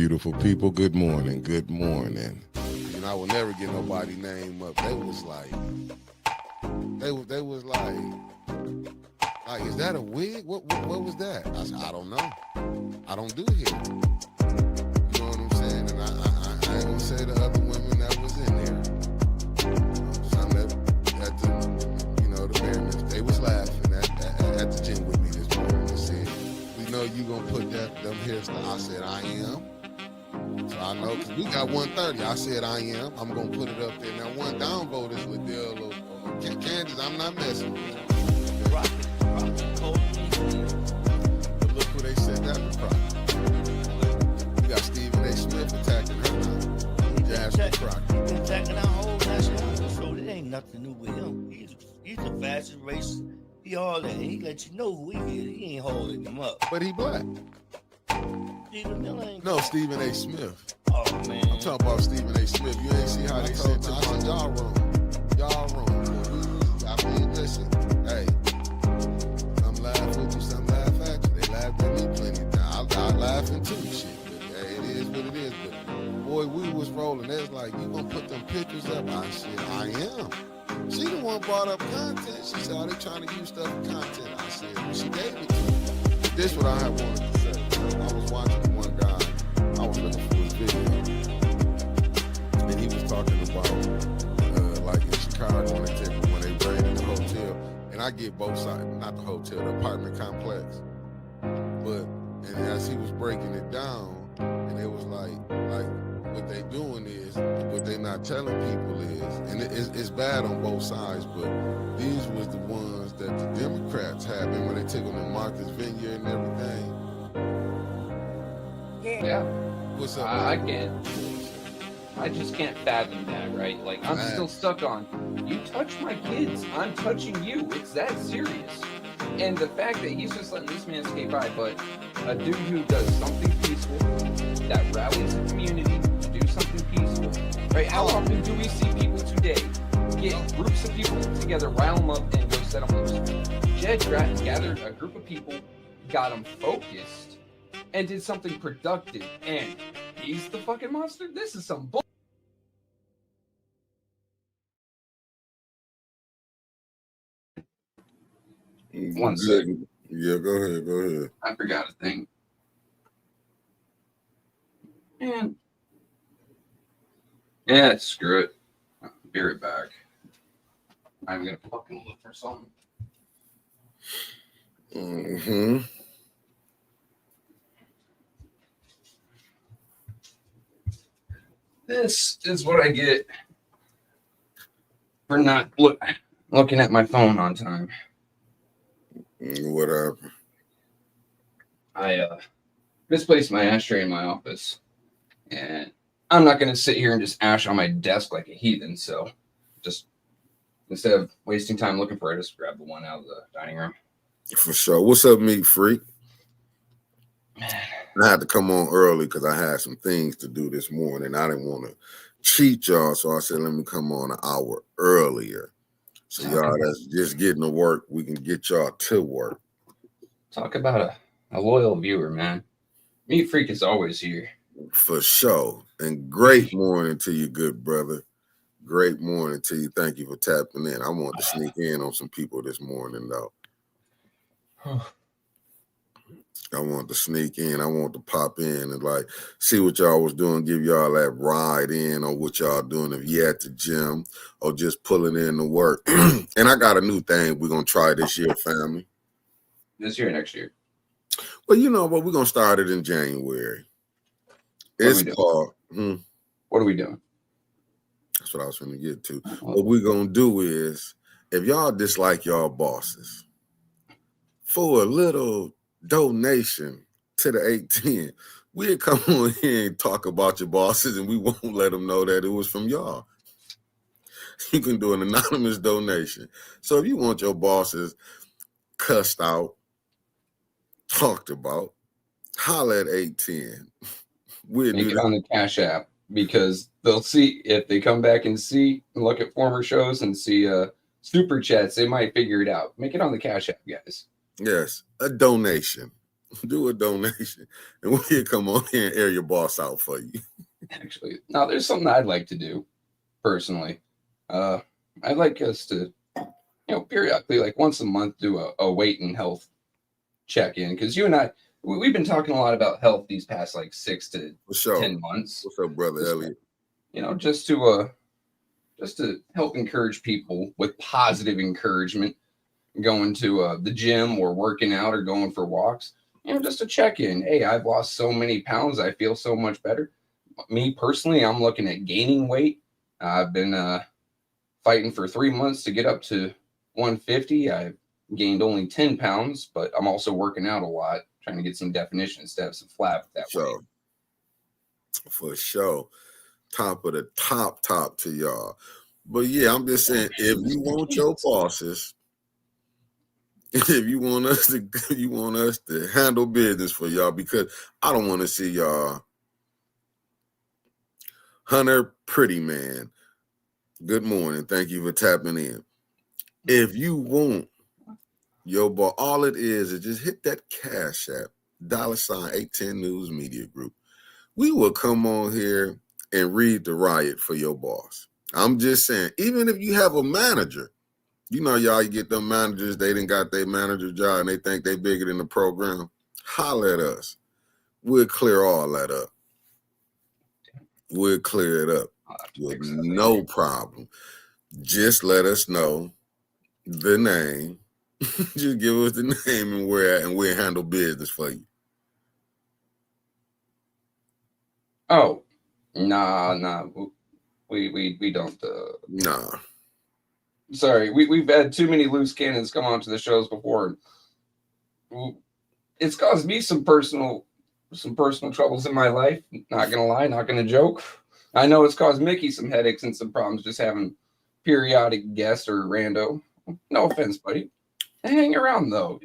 beautiful people. Good morning. Good morning. And I will never get nobody name up. They was like, is that a wig? What was that? I said, I don't know. I don't do hair. You know what I'm saying? And I ain't gonna say the other women that was in there. Some at the Maryland, they was laughing at the gym with me this morning. They said, we know you gonna put them hairstyles. I said, I am. So I know, because we got 130. I said, I am. I'm gonna put it up there. Now, one downvote is Liddell or Candace. I'm not messing with you. Rock. But look who they said that the Crockett. You got Stephen A. Smith attacking her now. Jasmine Crockett. He's attacking our whole national. So it ain't nothing new with him. He's the fastest racer. He all that. He let you know who he is. He ain't holding him up. But he black. Stephen Miller ain't. No, Stephen A. Smith. Oh, man. I'm talking about Stephen A. Smith. You ain't see how they said to me. Y'all wrong. Y'all wrong. I mean, listen. Hey. Some laugh with you, some laugh at you. They laughed at me plenty of times. I laughing too, shit. But hey, it is what it is. But boy, we was rolling. They was like, you gonna put them pictures up? I said, I am. She the one brought up content. She said, oh, they trying to use stuff for content. I said, well, she gave it to me. But this what I had wanted to say. I was watching one guy. I was looking for his video. And he was talking about, like in Chicago, when they raided the hotel. And I get both sides, not the hotel, the apartment complex. But, and as he was breaking it down, and it was like what they doing is, what they not telling people is, and it's bad on both sides, but these was the ones that the Democrats had when they took them to Martha's Vineyard and everything. Yeah. What's up? I just can't fathom that, right? Like, I'm still stuck on, you touch my kids, I'm touching you. It's that serious. And the fact that he's just letting this man skate by, but a dude who does something peaceful, that rallies the community, do something peaceful, right? How often do we see people today get groups of people together, rile them up, and go set them loose? Jed gathered a group of people, got them focused, and did something productive, and he's the fucking monster? This is some bull. One second. Yeah, go ahead. I forgot a thing. Man. Yeah, screw it. I'll be right back. I'm gonna fucking look for something. Mm-hmm. This is what I get for not looking at my phone on time. What happened? I misplaced my ashtray in my office, and I'm not going to sit here and just ash on my desk like a heathen. So, just instead of wasting time looking for it, just grab the one out of the dining room. For sure. What's up, meat freak? I had to come on early because I had some things to do this morning. I didn't want to cheat y'all, so I said let me come on an hour earlier. So y'all that's just getting to work, we can get y'all to work. Talk about a loyal viewer, man. Meat Freak is always here. For sure. And great morning to you, good brother. Great morning to you. Thank you for tapping in. I want to sneak in on some people this morning, though. I want to sneak in. I want to pop in and like see what y'all was doing, give y'all that ride in on what y'all doing if you at the gym or just pulling in to work. And I got a new thing we're going to try this year, family. This year or next year? Well, you know what? We're going to start it in January. It's called... What are we doing? That's what I was going to get to. What we're going to do is, if y'all dislike y'all bosses, for a little donation to the 810, we'll come on here and talk about your bosses, and we won't let them know that it was from y'all. You can do an anonymous donation. So if you want your bosses cussed out, talked about, holla at 810. We'll Make do it that on the Cash App, because they'll see if they come back and look at former shows and see super chats, they might figure it out. Make it on the Cash App, guys. Yes, a donation. Do a donation, and we'll come on here and air your boss out for you. Actually, now there's something I'd like to do personally. I'd like us to, periodically, like once a month, do a weight and health check-in, because you and I, we've been talking a lot about health these past like 6 to For sure. 10 months. What's up, brother Elliot? Just to help encourage people with positive encouragement, going to the gym or working out or going for walks. Just to check in. Hey, I've lost so many pounds. I feel so much better. Me personally, I'm looking at gaining weight. I've been fighting for 3 months to get up to 150. I've gained only 10 pounds, but I'm also working out a lot, trying to get some definition instead of some flat with that weight. For sure. Top of the top to y'all. But yeah, I'm just saying, if you want your bosses, if you want us to handle business for y'all, because I don't want to see y'all. Hunter Pretty Man, good morning. Thank you for tapping in. If you want your boss, all it is just hit that Cash App, $810 News Media Group. We will come on here and read the riot for your boss. I'm just saying, even if you have a manager, y'all, you get them managers, they done got their manager job and they think they bigger than the program. Holler at us. We'll clear all that up. We'll clear it up with no problem. Just let us know the name. Just give us the name and where, and we'll handle business for you. Oh, nah. We don't. Nah. Sorry, we've had too many loose cannons come onto the shows before. It's caused me some personal troubles in my life. Not gonna lie, not gonna joke. I know it's caused Mickey some headaches and some problems just having periodic guests or rando. No offense, buddy. Hang around though.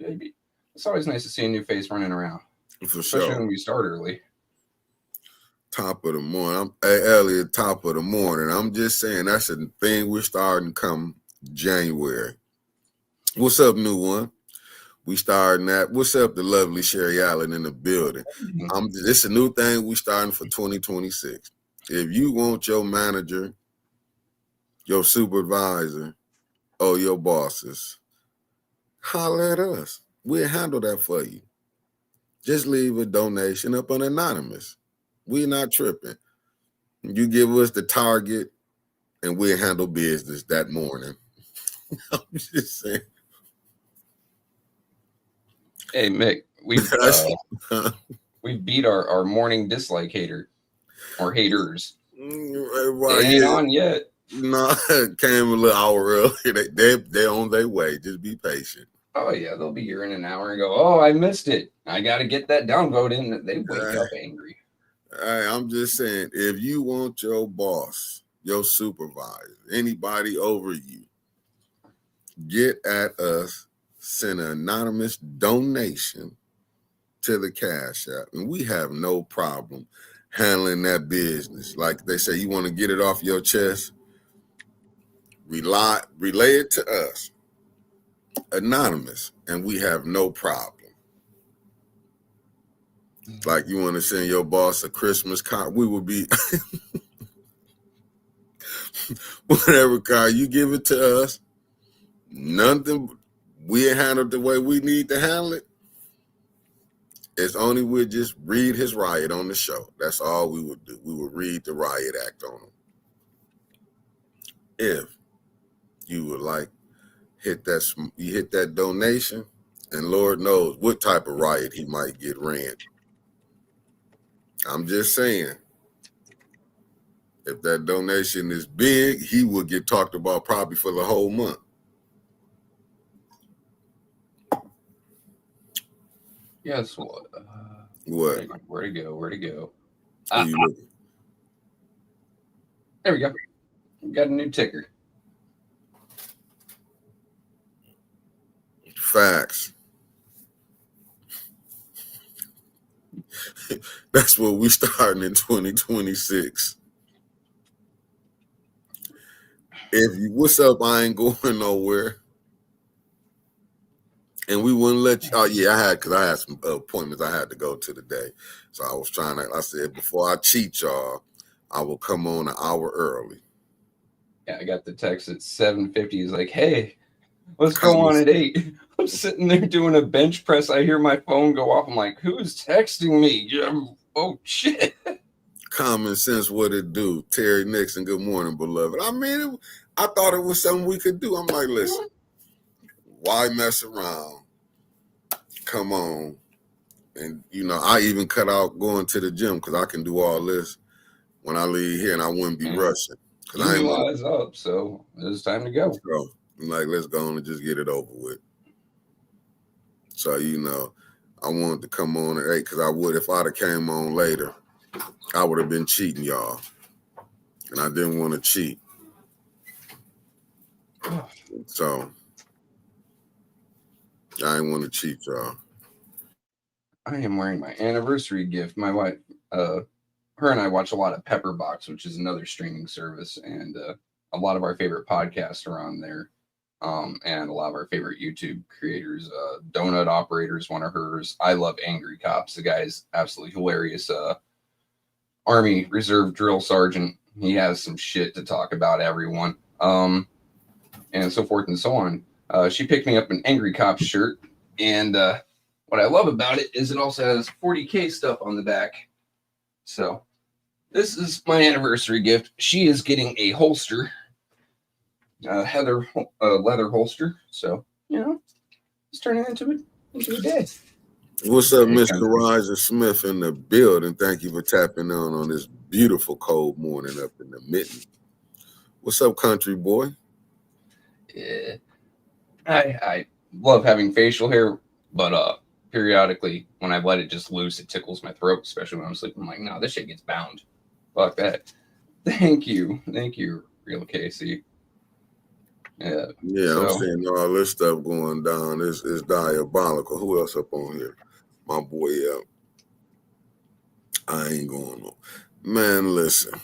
It's always nice to see a new face running around. For especially sure. When we start early. Top of the morning. Elliot, top of the morning. I'm just saying that's a thing we're starting come January. What's up, new one? We starting that. What's up, the lovely Sherry Allen in the building? It's a new thing we starting for 2026. If you want your manager, your supervisor, or your bosses, holler at us. We'll handle that for you. Just leave a donation up on anonymous. We're not tripping. You give us the target, and we'll handle business that morning. I'm just saying. Hey, Mick, we beat our morning dislike hater or haters. Well, they ain't on yet. No, it came a little hour early. They're on their way. Just be patient. Oh yeah, they'll be here in an hour and go, oh, I missed it. I got to get that downvote in. They wake up angry. I'm just saying, if you want your boss, your supervisor, anybody over you, get at us, send an anonymous donation to the Cash App, and we have no problem handling that business. Like they say, you want to get it off your chest, relay it to us, anonymous, and we have no problem. Like you want to send your boss a Christmas card, we will be whatever card you give it to us. Nothing, we handle it the way we need to handle it. It's only we'll just read his riot on the show. That's all we would do. We would read the riot act on him. If you would like hit that donation, and Lord knows what type of riot he might get ran. I'm just saying, if that donation is big, he will get talked about probably for the whole month. Guess what? What? Where to go? There we go. We got a new ticker. Facts. That's what we starting in 2026. What's up? I ain't going nowhere. And we wouldn't let you. Oh yeah, because I had some appointments I had to go to today. So I was trying to. I said before I cheat y'all, I will come on an hour early. Yeah, I got the text at 7:50. He's like, "Hey, let's Come go on on. at 8." I'm sitting there doing a bench press. I hear my phone go off. I'm like, "Who's texting me?" Oh shit! Common sense, what it do? Terry Nixon, good morning, beloved. I mean, I thought it was something we could do. I'm like, listen, why mess around? Come on. And, I even cut out going to the gym because I can do all this when I leave here and I wouldn't be rushing. Because I ain't Utilize up, so it's time to go. So, I'm like, let's go on and just get it over with. So, I wanted to come on at 8 because I would, if I'd have came on later, I would have been cheating y'all. And I didn't want to cheat. So, I didn't want to cheat y'all. I am wearing my anniversary gift. My wife, her and I watch a lot of Pepperbox, which is another streaming service, and a lot of our favorite podcasts are on there. And a lot of our favorite YouTube creators. Donut Operator is one of hers. I love Angry Cops. The guy is absolutely hilarious. Army Reserve Drill Sergeant. He has some shit to talk about, everyone. And so forth and so on. She picked me up an Angry Cops shirt, and what I love about it is it also has 40K stuff on the back. So this is my anniversary gift. She is getting a holster, leather holster. So, it's turning into a day. What's up, Mr. Roger Smith in the building? Thank you for tapping on this beautiful cold morning up in the mitten. What's up, country boy? Yeah. I love having facial hair, but periodically when I let it just loose, it tickles my throat, especially when I'm sleeping. I'm like, no, this shit gets bound. Fuck that. Thank you, Real Casey. Yeah, I'm seeing all this stuff going down. It's diabolical. Who else up on here? My boy, I ain't going on. Man, listen.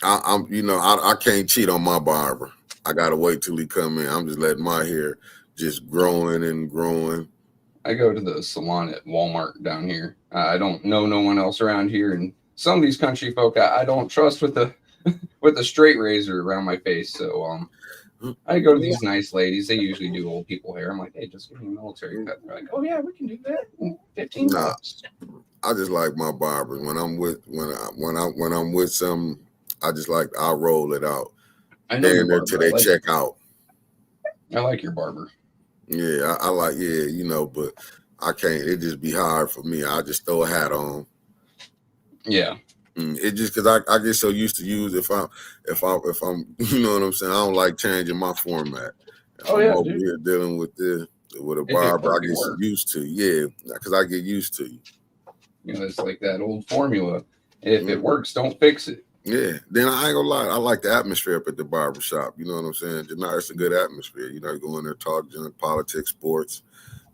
I can't cheat on my barber. I gotta wait till he come in. I'm just letting my hair just growing and growing. I go to the salon at Walmart down here. I don't know no one else around here, and some of these country folk I don't trust with the with a straight razor around my face. So I go to these nice ladies. They usually do old people hair. I'm like, hey, just give me a military cut. They're like, oh yeah, we can do that. $15. I just like my barbers. When I'm with some, I just like I'll roll it out. I know your barber. Till they check out. I like your barber. Yeah, I like but I can't. It just be hard for me. I just throw a hat on. Yeah. It just because I get so used to use if I'm you know what I'm saying. I don't like changing my format. If I'm over here dealing with a barber, I get used to. Yeah, because I get used to you. It's like that old formula. If it works, don't fix it. Yeah, then I ain't gonna lie. I like the atmosphere up at the barber shop. You know what I'm saying? It's a good atmosphere. You go in there, talk junk, politics, sports.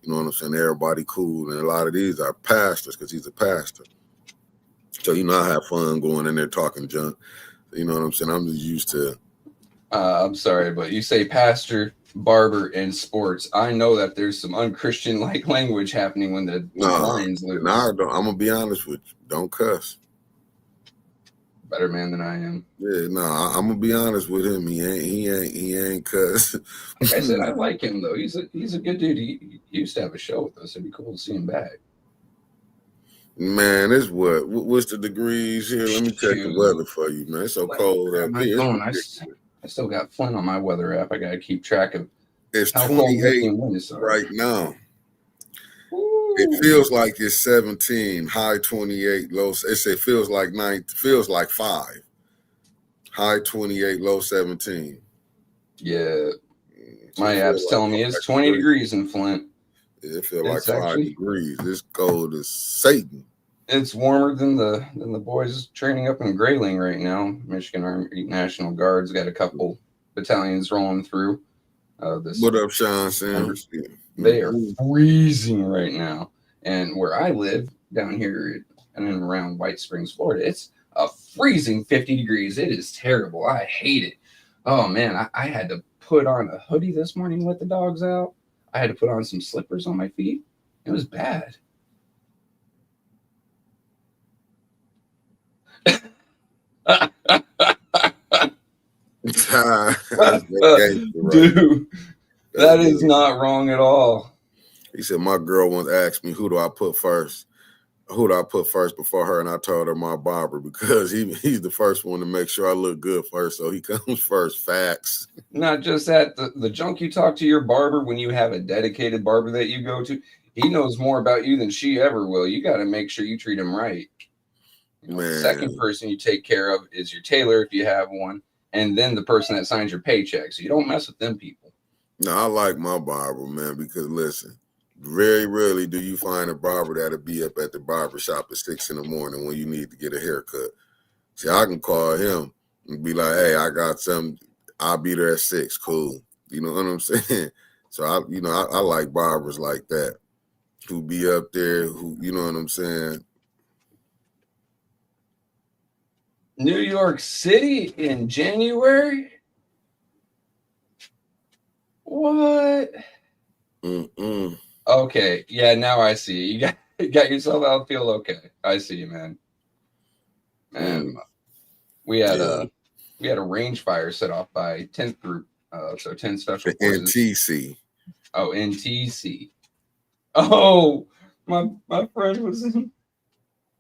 You know what I'm saying? Everybody cool, and a lot of these are pastors because he's a pastor. So I have fun going in there talking junk. You know what I'm saying? I'm just used to. I'm sorry, but you say pastor, barber, and sports. I know that there's some unchristian like language happening when the lines loose. No, I'm gonna be honest with you. Don't cuss. Better man than I am. Yeah, no, I'm gonna be honest with him. He ain't cuss. Like I said, I like him though. He's a good dude. He used to have a show with us. It'd be cool to see him back. Man, it's what's the degrees here? Let me check the weather for you, man. It's so cold up here. I still got Flint on my weather app. I gotta keep track of. It's 28 right now. Ooh. It feels like it's 17, high 28, low. It feels like 9, feels like 5. High 28, low 17. Yeah. My app's telling me it's 20 degrees in Flint. Yeah, it feels like 5 degrees. It's cold as Satan. It's warmer than the boys training up in Grayling right now. Michigan Army National Guard's got a couple battalions rolling through. What up, Sean Sanders? They are freezing right now. And where I live down here and around White Springs, Florida, it's a freezing 50 degrees. It is terrible. I hate it. Oh, man, I had to put on a hoodie this morning with the dogs out. I had to put on some slippers on my feet. It was bad. That's gangster right. Dude, that is not wrong at all. He said, my girl once asked me, who do I put first? Who do I put first before her? And I told her my barber, because he's the first one to make sure I look good first. So he comes first. Facts. Not just that, the junk you talk to your barber when you have a dedicated barber that you go to, he knows more about you than she ever will. You got to make sure you treat him right. You know, the second person you take care of is your tailor if you have one, and then the person that signs your paycheck. So you don't mess with them people. No, I like my barber, man, because listen, very rarely do you find a barber that'll be up at the barber shop at 6 a.m. when you need to get a haircut. See, I can call him and be like, hey, I got something. I'll be there at 6. Cool. You know what I'm saying? So I like barbers like that who be up there, who, you know what I'm saying? New York City in January? What? Okay, yeah, now I see. You got yourself out. Feel okay. I see you, man. And we had a range fire set off by 10th group. So 10 special forces. NTC. Oh, NTC. Oh, my friend was in.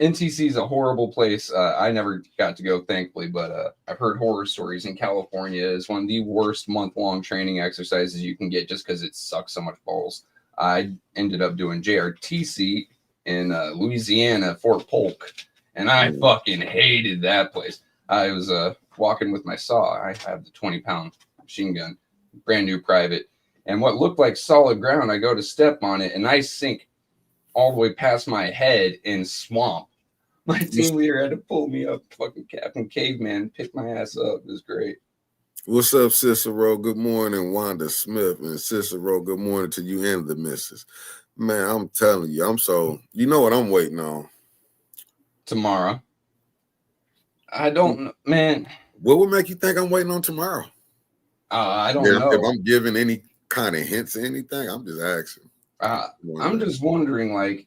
NTC is a horrible place. I never got to go, thankfully, but I've heard horror stories. In California is one of the worst month-long training exercises you can get, just because it sucks so much balls. I ended up doing JRTC in Louisiana, Fort Polk, and I fucking hated that place. I was walking with my saw. I have the 20-pound machine gun, brand new private, and what looked like solid ground, I go to step on it, and I sink all the way past my head in swamp. My team leader had to pull me up, fucking Captain Caveman, pick my ass up. It was great. What's up, Cicero? Good morning, Wanda Smith. And Cicero, good morning to you and the missus. Man, I'm telling you, you know what I'm waiting on? Tomorrow. I don't know, man. What would make you think I'm waiting on tomorrow? I don't know. If I'm giving any kind of hints or anything, I'm just asking. I'm just wondering, like,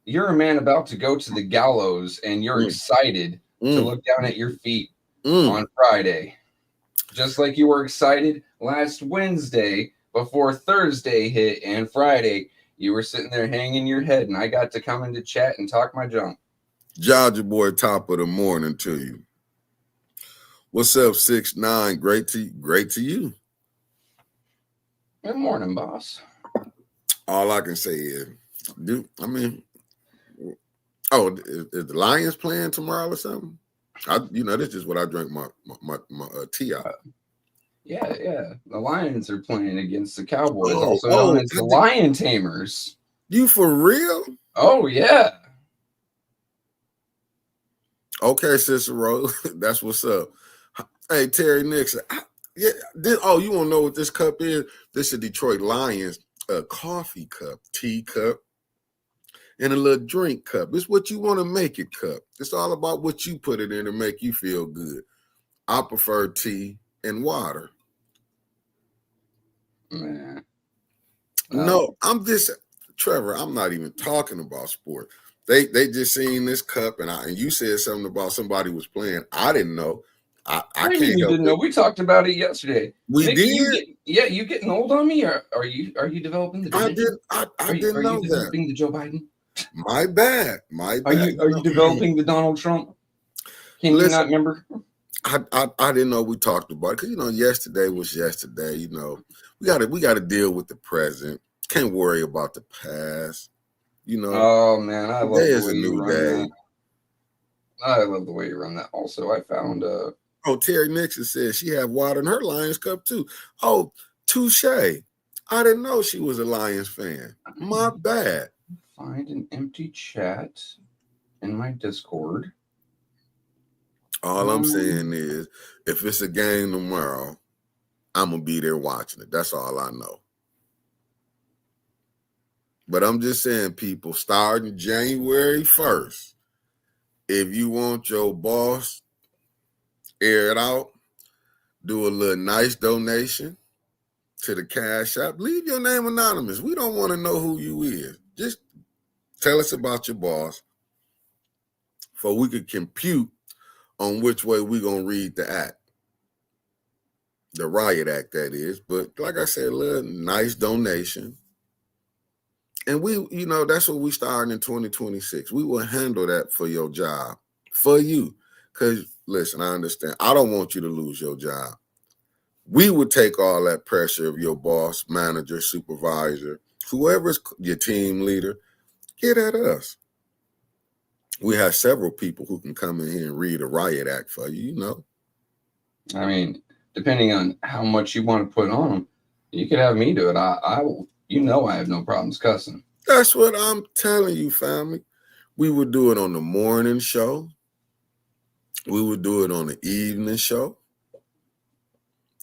you're a man about to go to the gallows and you're excited to look down at your feet on Friday. Just like you were excited last Wednesday before Thursday hit, and Friday you were sitting there hanging your head, and I got to come into chat and talk my junk. Georgia boy, top of the morning to you. What's up, 6'9"? Great to you. Good morning, boss. All I can say is, is the Lions playing tomorrow or something? This is what I drink my tea out. Yeah. The Lions are playing against the Cowboys, also known as the Lion Tamers. You for real? Oh, yeah. Okay, Cicero, that's what's up. Hey, Terry Nixon. You want to know what this cup is? This is Detroit Lions coffee cup, tea cup, and a little drink cup. It's what you want to make it cup. It's all about what you put it in to make you feel good. I prefer tea and water. Man. No, Trevor, I'm not even talking about sport. They just seen this cup, and you said something about somebody was playing. I didn't know. I can't you didn't know. We talked about it yesterday. We did. You getting old on me, or are you developing the? Dementia? I didn't know that. Developing the Joe Biden? My bad. Are you developing the Donald Trump? Can you not remember? I didn't know we talked about it, because yesterday was yesterday. We got to deal with the present. Can't worry about the past. Oh man, I love the way you run day. that. I love the way you run that. Also, I found Terry Nixon says she had water in her Lions cup too. Oh, touche. I didn't know she was a Lions fan. My bad. Find an empty chat in my Discord. All I'm saying is, if it's a game tomorrow, I'm gonna be there watching it. That's all I know. But I'm just saying, people, starting January 1st, if you want your boss air it out, do a little nice donation, to the Cash App. Leave your name anonymous. We don't want to know who you is. Just tell us about your boss so we could compute on which way we're going to read the act. The riot act, that is. But like I said, a little nice donation. And we, that's what we starting in 2026. We will handle that for your job, for you. Because, listen, I understand. I don't want you to lose your job. We would take all that pressure of your boss, manager, supervisor, whoever's your team leader, get at us. We have several people who can come in here and read a riot act for you, I mean, depending on how much you want to put on them, you could have me do it. I will. I have no problems cussing. That's what I'm telling you, family. We would do it on the morning show. We would do it on the evening show.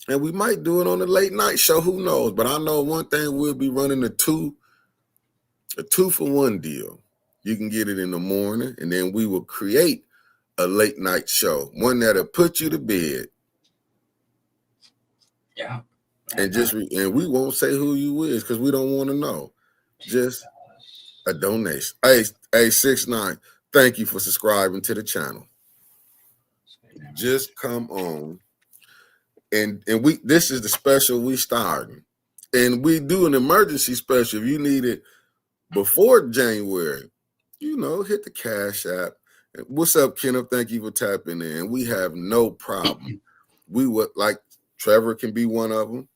And we might do it on the late night show. Who knows? But I know one thing, we'll be running a two for one deal. You can get it in the morning, and then we will create a late night show, one that'll put you to bed. Yeah. And and we won't say who you is because we don't want to know. Just a donation. Hey, 6ix9ine, thank you for subscribing to the channel. Just come on. And this is the special we starting. And we do an emergency special. If you need it before January, hit the Cash App. What's up, Kenneth? Thank you for tapping in. We have no problem. We would like Trevor can be one of them.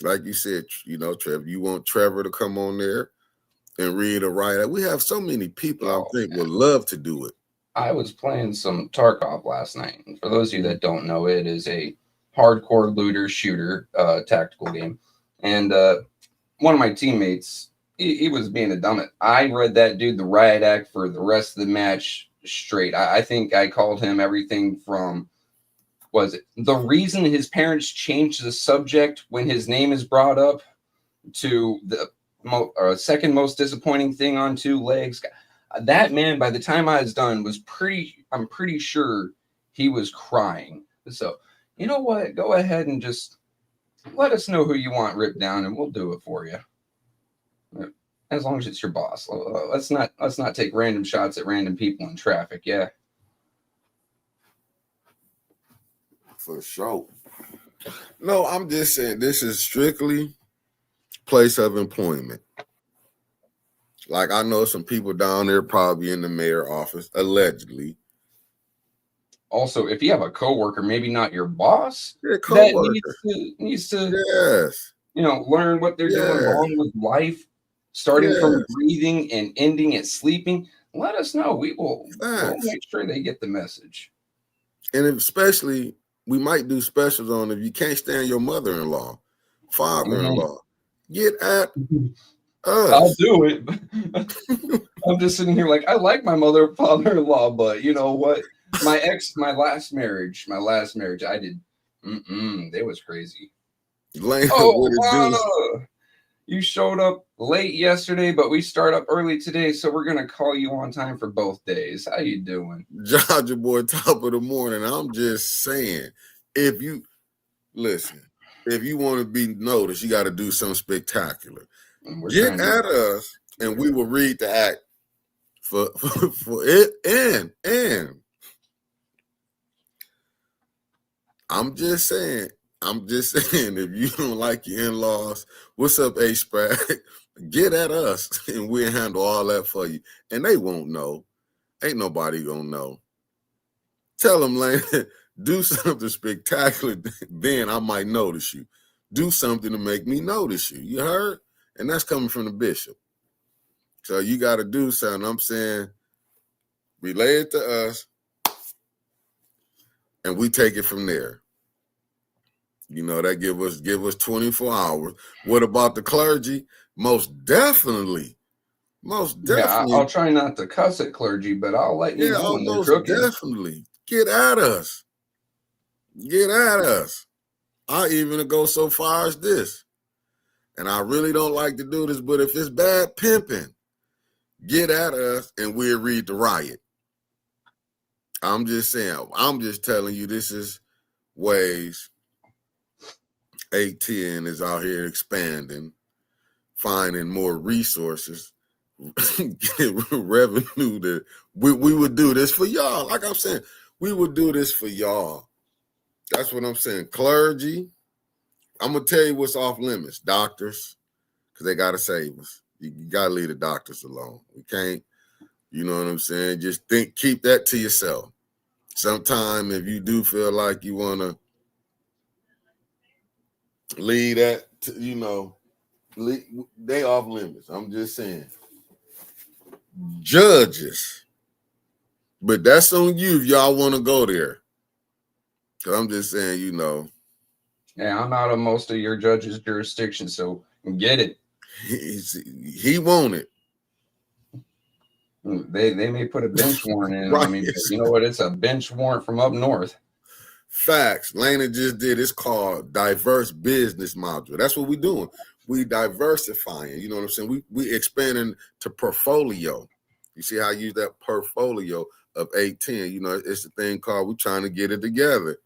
Like you said, Trevor, you want Trevor to come on there and read a riot act. We have so many people I think would love to do it. I was playing some Tarkov last night. And for those of you that don't know, it is a hardcore looter shooter tactical game. And one of my teammates, he was being a dumb. I read that dude the riot act for the rest of the match straight. I think I called him everything from, was it the reason his parents changed the subject when his name is brought up to the second most disappointing thing on two legs. That man, by the time I was done, I'm pretty sure he was crying. So, you know what? Go ahead and just let us know who you want ripped down, and we'll do it for you. As long as it's your boss. Let's not take random shots at random people in traffic. Yeah. For sure. No, I'm just saying this is strictly place of employment. Like, I know some people down there probably in the mayor office, allegedly. Also, if you have a coworker, maybe not your boss, that needs to yes, learn what they're doing wrong with life, starting from breathing and ending at sleeping. Let us know. We'll make sure they get the message. And especially, we might do specials on if you can't stand your mother-in-law, father-in-law. Get at us. I'll do it. I'm just sitting here like, I like my father-in-law, but you know what? My last marriage, I did. They was crazy. You showed up late yesterday, but we start up early today, so we're gonna call you on time for both days. How you doing? Georgia boy, top of the morning. I'm just saying, if you want to be noticed, you got to do something spectacular. Get at us, and we will read the act for it. And I'm just saying, if you don't like your in-laws, what's up, A-Sprat? Get at us, and we'll handle all that for you. And they won't know. Ain't nobody gonna know. Tell them, Lane, do something spectacular, then I might notice you. Do something to make me notice you. You heard? And that's coming from the bishop. So you got to do something. I'm saying, relay it to us, and we take it from there. That give us 24 hours. What about the clergy? Most definitely. Yeah, I'll try not to cuss at clergy, but I'll let you know when they're cooking. Definitely. Get at us. Get at us. I even go so far as this. And I really don't like to do this, but if it's bad pimping, get at us and we'll read the riot. I'm just saying, I'm just telling you, this is ways A10 is out here expanding, finding more resources, revenue. That we would do this for y'all. Like I'm saying, we would do this for y'all. That's what I'm saying. Clergy, I'm gonna tell you what's off limits. Doctors, because they gotta save us. You gotta leave the doctors alone. We can't, you know what I'm saying? Just keep that to yourself. Sometime if you do feel like you wanna leave that, they off limits. I'm just saying. Judges, but that's on you if y'all want to go there. Cause I'm just saying, Yeah, I'm out of most of your judges' jurisdiction, so get it. He won't it. They may put a bench warrant in Right. on me, but you know what? It's a bench warrant from up north. Facts. Lena just did. It's called diverse business module. That's what we're doing. We diversifying. You know what I'm saying? We expanding to portfolio. You see how I use that portfolio of 810. It's a thing called we're trying to get it together.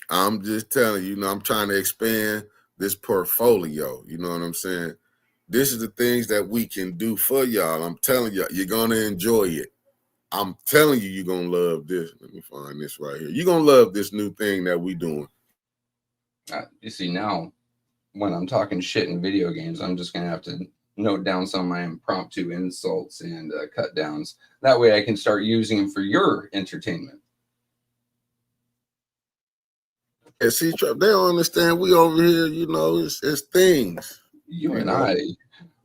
I'm just telling you, I'm trying to expand this portfolio. You know what I'm saying? This is the things that we can do for y'all. I'm telling you, you're going to enjoy it. I'm telling you, you're going to love this. Let me find this right here. You're going to love this new thing that we doing. You see, now when I'm talking shit in video games, I'm just going to have to note down some of my impromptu insults and cut downs. That way I can start using them for your entertainment. Yeah, see, they don't understand. We over here, it's things. You and I,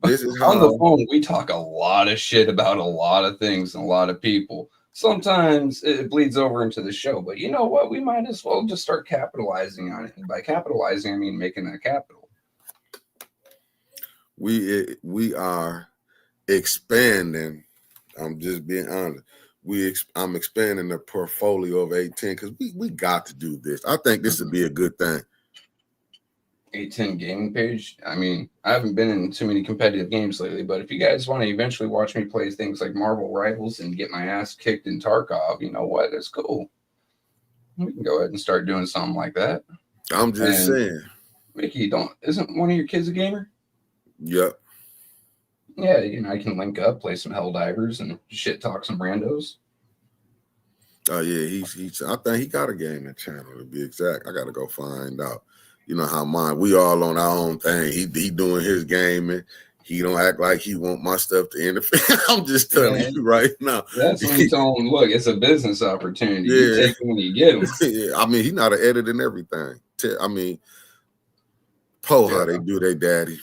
this is on the phone, we talk a lot of shit about a lot of things and a lot of people. Sometimes it bleeds over into the show, but you know what? We might as well just start capitalizing on it. And by capitalizing, I mean making a capital. We are expanding. I'm just being honest. I'm expanding the portfolio of 810 because we got to do this. I think this would be a good thing. 810 gaming page. I mean, I haven't been in too many competitive games lately, but if you guys want to eventually watch me play things like Marvel Rivals and get my ass kicked in Tarkov, you know what? It's cool. We can go ahead and start doing something like that. I'm just saying. Mickey, isn't one of your kids a gamer? Yep. Yeah, I can link up, play some Helldivers, and shit talk some randos. Oh yeah, I think he got a gaming channel to be exact. I gotta go find out. You know how we all on our own thing. He doing his gaming. He don't act like he want my stuff to interfere. I'm just telling you right now. That's when you tell him, look, it's a business opportunity. Yeah. You take them when you get them. Yeah, I mean, he not an editor and everything. I mean, how they do their daddy.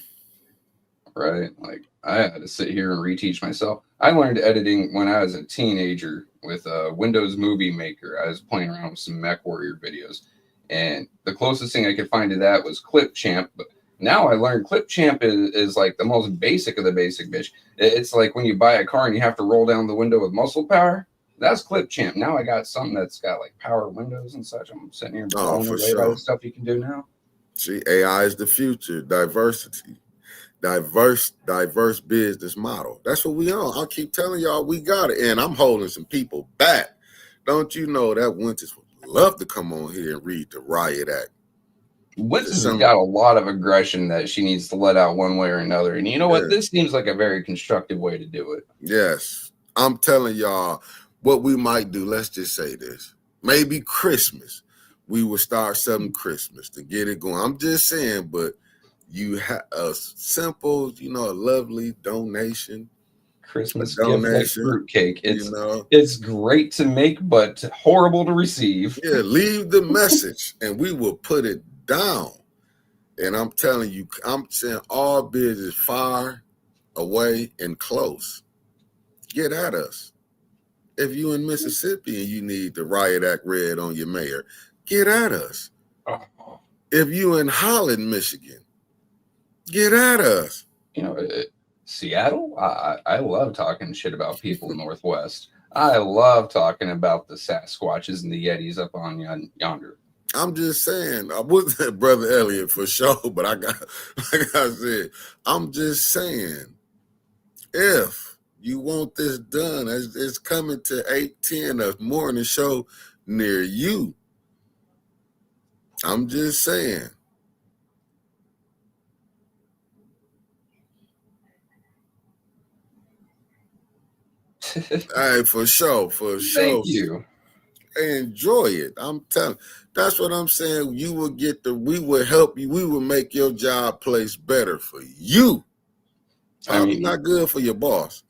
Right. Like I had to sit here and reteach myself. I learned editing when I was a teenager with a Windows Movie Maker. I was playing around with some MechWarrior videos, and the closest thing I could find to that was Clipchamp. But now I learned Clipchamp is like the most basic of the basic, bitch. It's like when you buy a car and you have to roll down the window with muscle power. That's Clipchamp. Now I got something that's got like power windows and such. I'm sitting here blown away by the stuff you can do now. See, AI is the future. Diversity. Diverse business model. That's what we on. I'll keep telling y'all we got it. And I'm holding some people back. Don't you know that Winters would love to come on here and read the Riot Act? Winters has got a lot of aggression that she needs to let out one way or another. And you know what? This seems like a very constructive way to do it. Yes. I'm telling y'all what we might do. Let's just say this. Maybe Christmas. We will start something Christmas to get it going. I'm just saying, but you have a simple, a lovely donation. Christmas gift like fruitcake. It's great to make, but horrible to receive. Yeah, leave the message and we will put it down. And I'm telling you, I'm saying all business far away and close. Get at us. If you in Mississippi and you need the Riot Act read on your mayor, get at us. Oh. If you in Holland, Michigan, get at us. Seattle, I love talking shit about people Northwest. I love talking about the Sasquatches and the Yetis up on yonder. I'm just saying, I was Brother Elliot for sure, but like I said, I'm just saying, if you want this done, it's coming to 8:10, a morning show near you. I'm just saying. Hey, for sure. Thank you. Enjoy it. I'm telling. That's what I'm saying. You will get we will help you. We will make your job place better for you. Probably not good for your boss.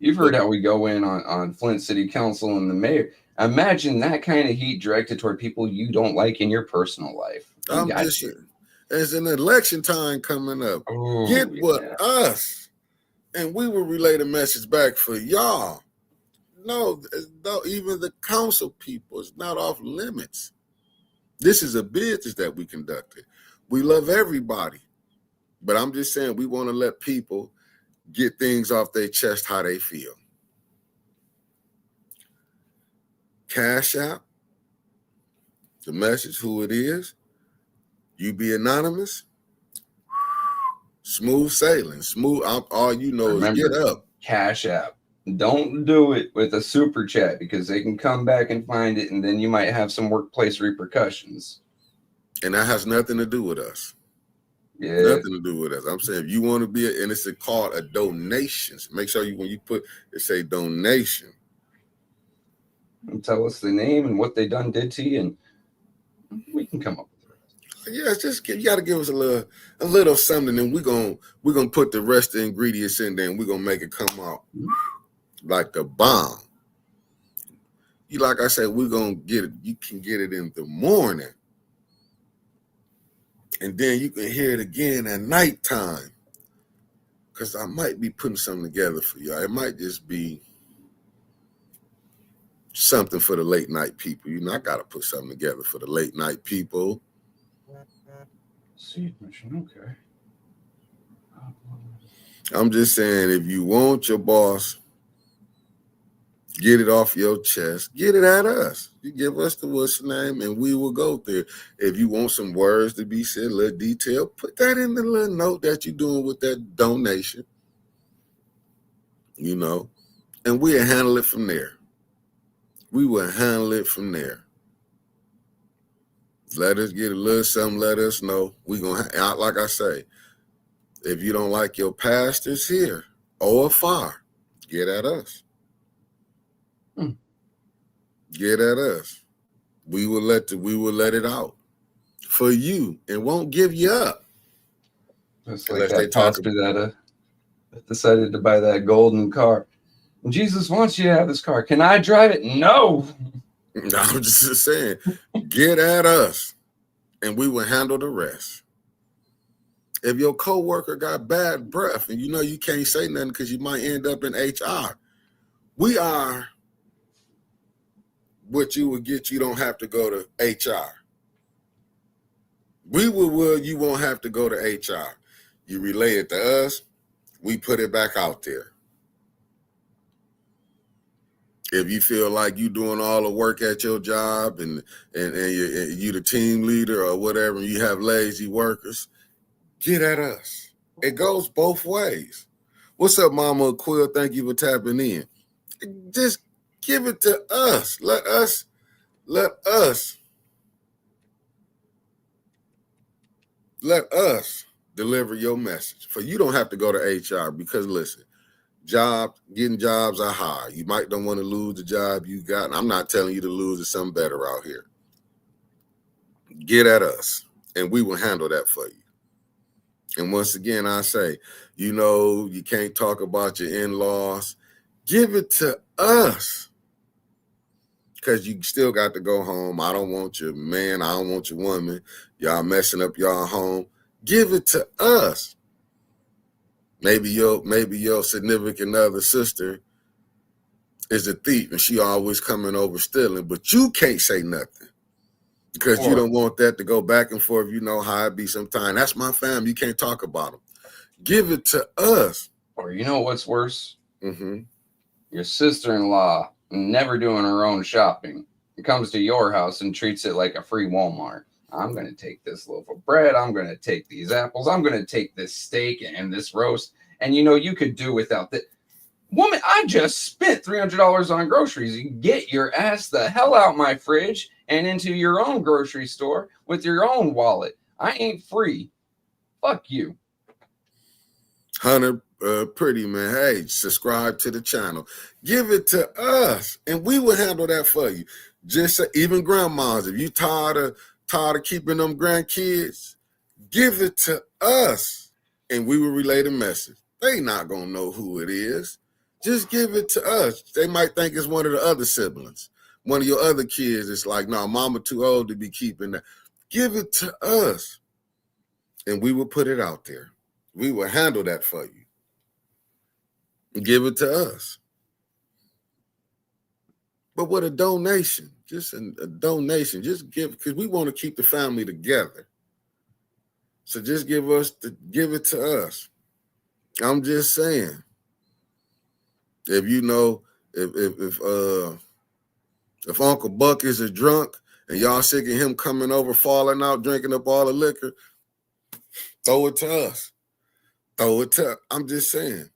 You've heard how we go in on Flint City Council and the mayor. Imagine that kind of heat directed toward people you don't like in your personal life. I'm just saying. There's an election time coming up. Oh, get with us, and we will relay the message back for y'all. No, even the council people is not off limits. This is a business that we conducted. We love everybody, but I'm just saying we want to let people get things off their chest how they feel. Cash App, the message, who it is. You be anonymous. Smooth sailing. Smooth. All you know is get up. Cash App. Don't do it with a super chat because they can come back and find it, and then you might have some workplace repercussions. And that has nothing to do with us. Yeah. Nothing to do with us. I'm saying if you want to be, and it's called a donation. Make sure when you put it, say donation. And tell us the name and what they did to you, and we can come up with the rest. Yeah, it's just you got to give us a little something, and we're gonna put the rest of the ingredients in there, and we're gonna make it come out like the bomb. Like I said, we're gonna get it. You can get it in the morning, and then you can hear it again at nighttime. Because I might be putting something together for y'all. It might just be something for the late night people. I got to put something together for the late night people. Seed mission, okay. I'm just saying, if you want your boss, get it off your chest, get it at us. You give us the what's the name, and we will go there. If you want some words to be said, a little detail, put that in the little note that you're doing with that donation. And we'll handle it from there. We will handle it from there. Let us get a little something, let us know. We're going to, like I say, if you don't like your pastors here or far, get at us. Get at us. We will let it out for you and won't give you up. Just like that pastor that decided to buy that golden car. And Jesus wants you to have this car. Can I drive it? No. I'm just saying, get at us and we will handle the rest. If your coworker got bad breath and you can't say nothing because you might end up in HR, we are what you would get. You don't have to go to HR. We will, you won't have to go to HR. You relay it to us. We put it back out there. If you feel like you doing all the work at your job and you the team leader or whatever, and you have lazy workers, get at us. It goes both ways. What's up, Mama Quill? Thank you for tapping in. Just give it to us. Let us deliver your message. For you don't have to go to HR because listen, getting jobs are hard. You might don't want to lose the job you got. And I'm not telling you to lose to something better out here. Get at us and we will handle that for you. And once again, I say, you can't talk about your in-laws. Give it to us. Because you still got to go home. I don't want your man. I don't want your woman. Y'all messing up y'all home. Give it to us. Maybe your significant other sister is a thief and she always coming over stealing, but you can't say nothing because you don't want that to go back and forth. You know how it be sometimes. That's my family. You can't talk about them. Give it to us. Or you know what's worse? Mm-hmm. Your sister-in-law never doing her own shopping. It comes to your house and treats it like a free Walmart. I'm going to take this loaf of bread. I'm going to take these apples. I'm going to take this steak and this roast. And you could do without that. Woman, I just spent $300 on groceries. You get your ass the hell out my fridge and into your own grocery store with your own wallet. I ain't free. Fuck you. Hunter, pretty man, hey, subscribe to the channel. Give it to us, and we will handle that for you. Just even grandmas, if you tired of keeping them grandkids, give it to us, and we will relay the message. They not gonna know who it is. Just give it to us. They might think it's one of the other siblings, one of your other kids. It's like, no, mama too old to be keeping that. Give it to us, and we will put it out there. We will handle that for you. Give it to us. But with a donation, just a donation, just give, because we want to keep the family together. So just give it to us. I'm just saying. If you know, if Uncle Buck is a drunk and y'all sick of him coming over, falling out, drinking up all the liquor, throw it to us. I'm just saying.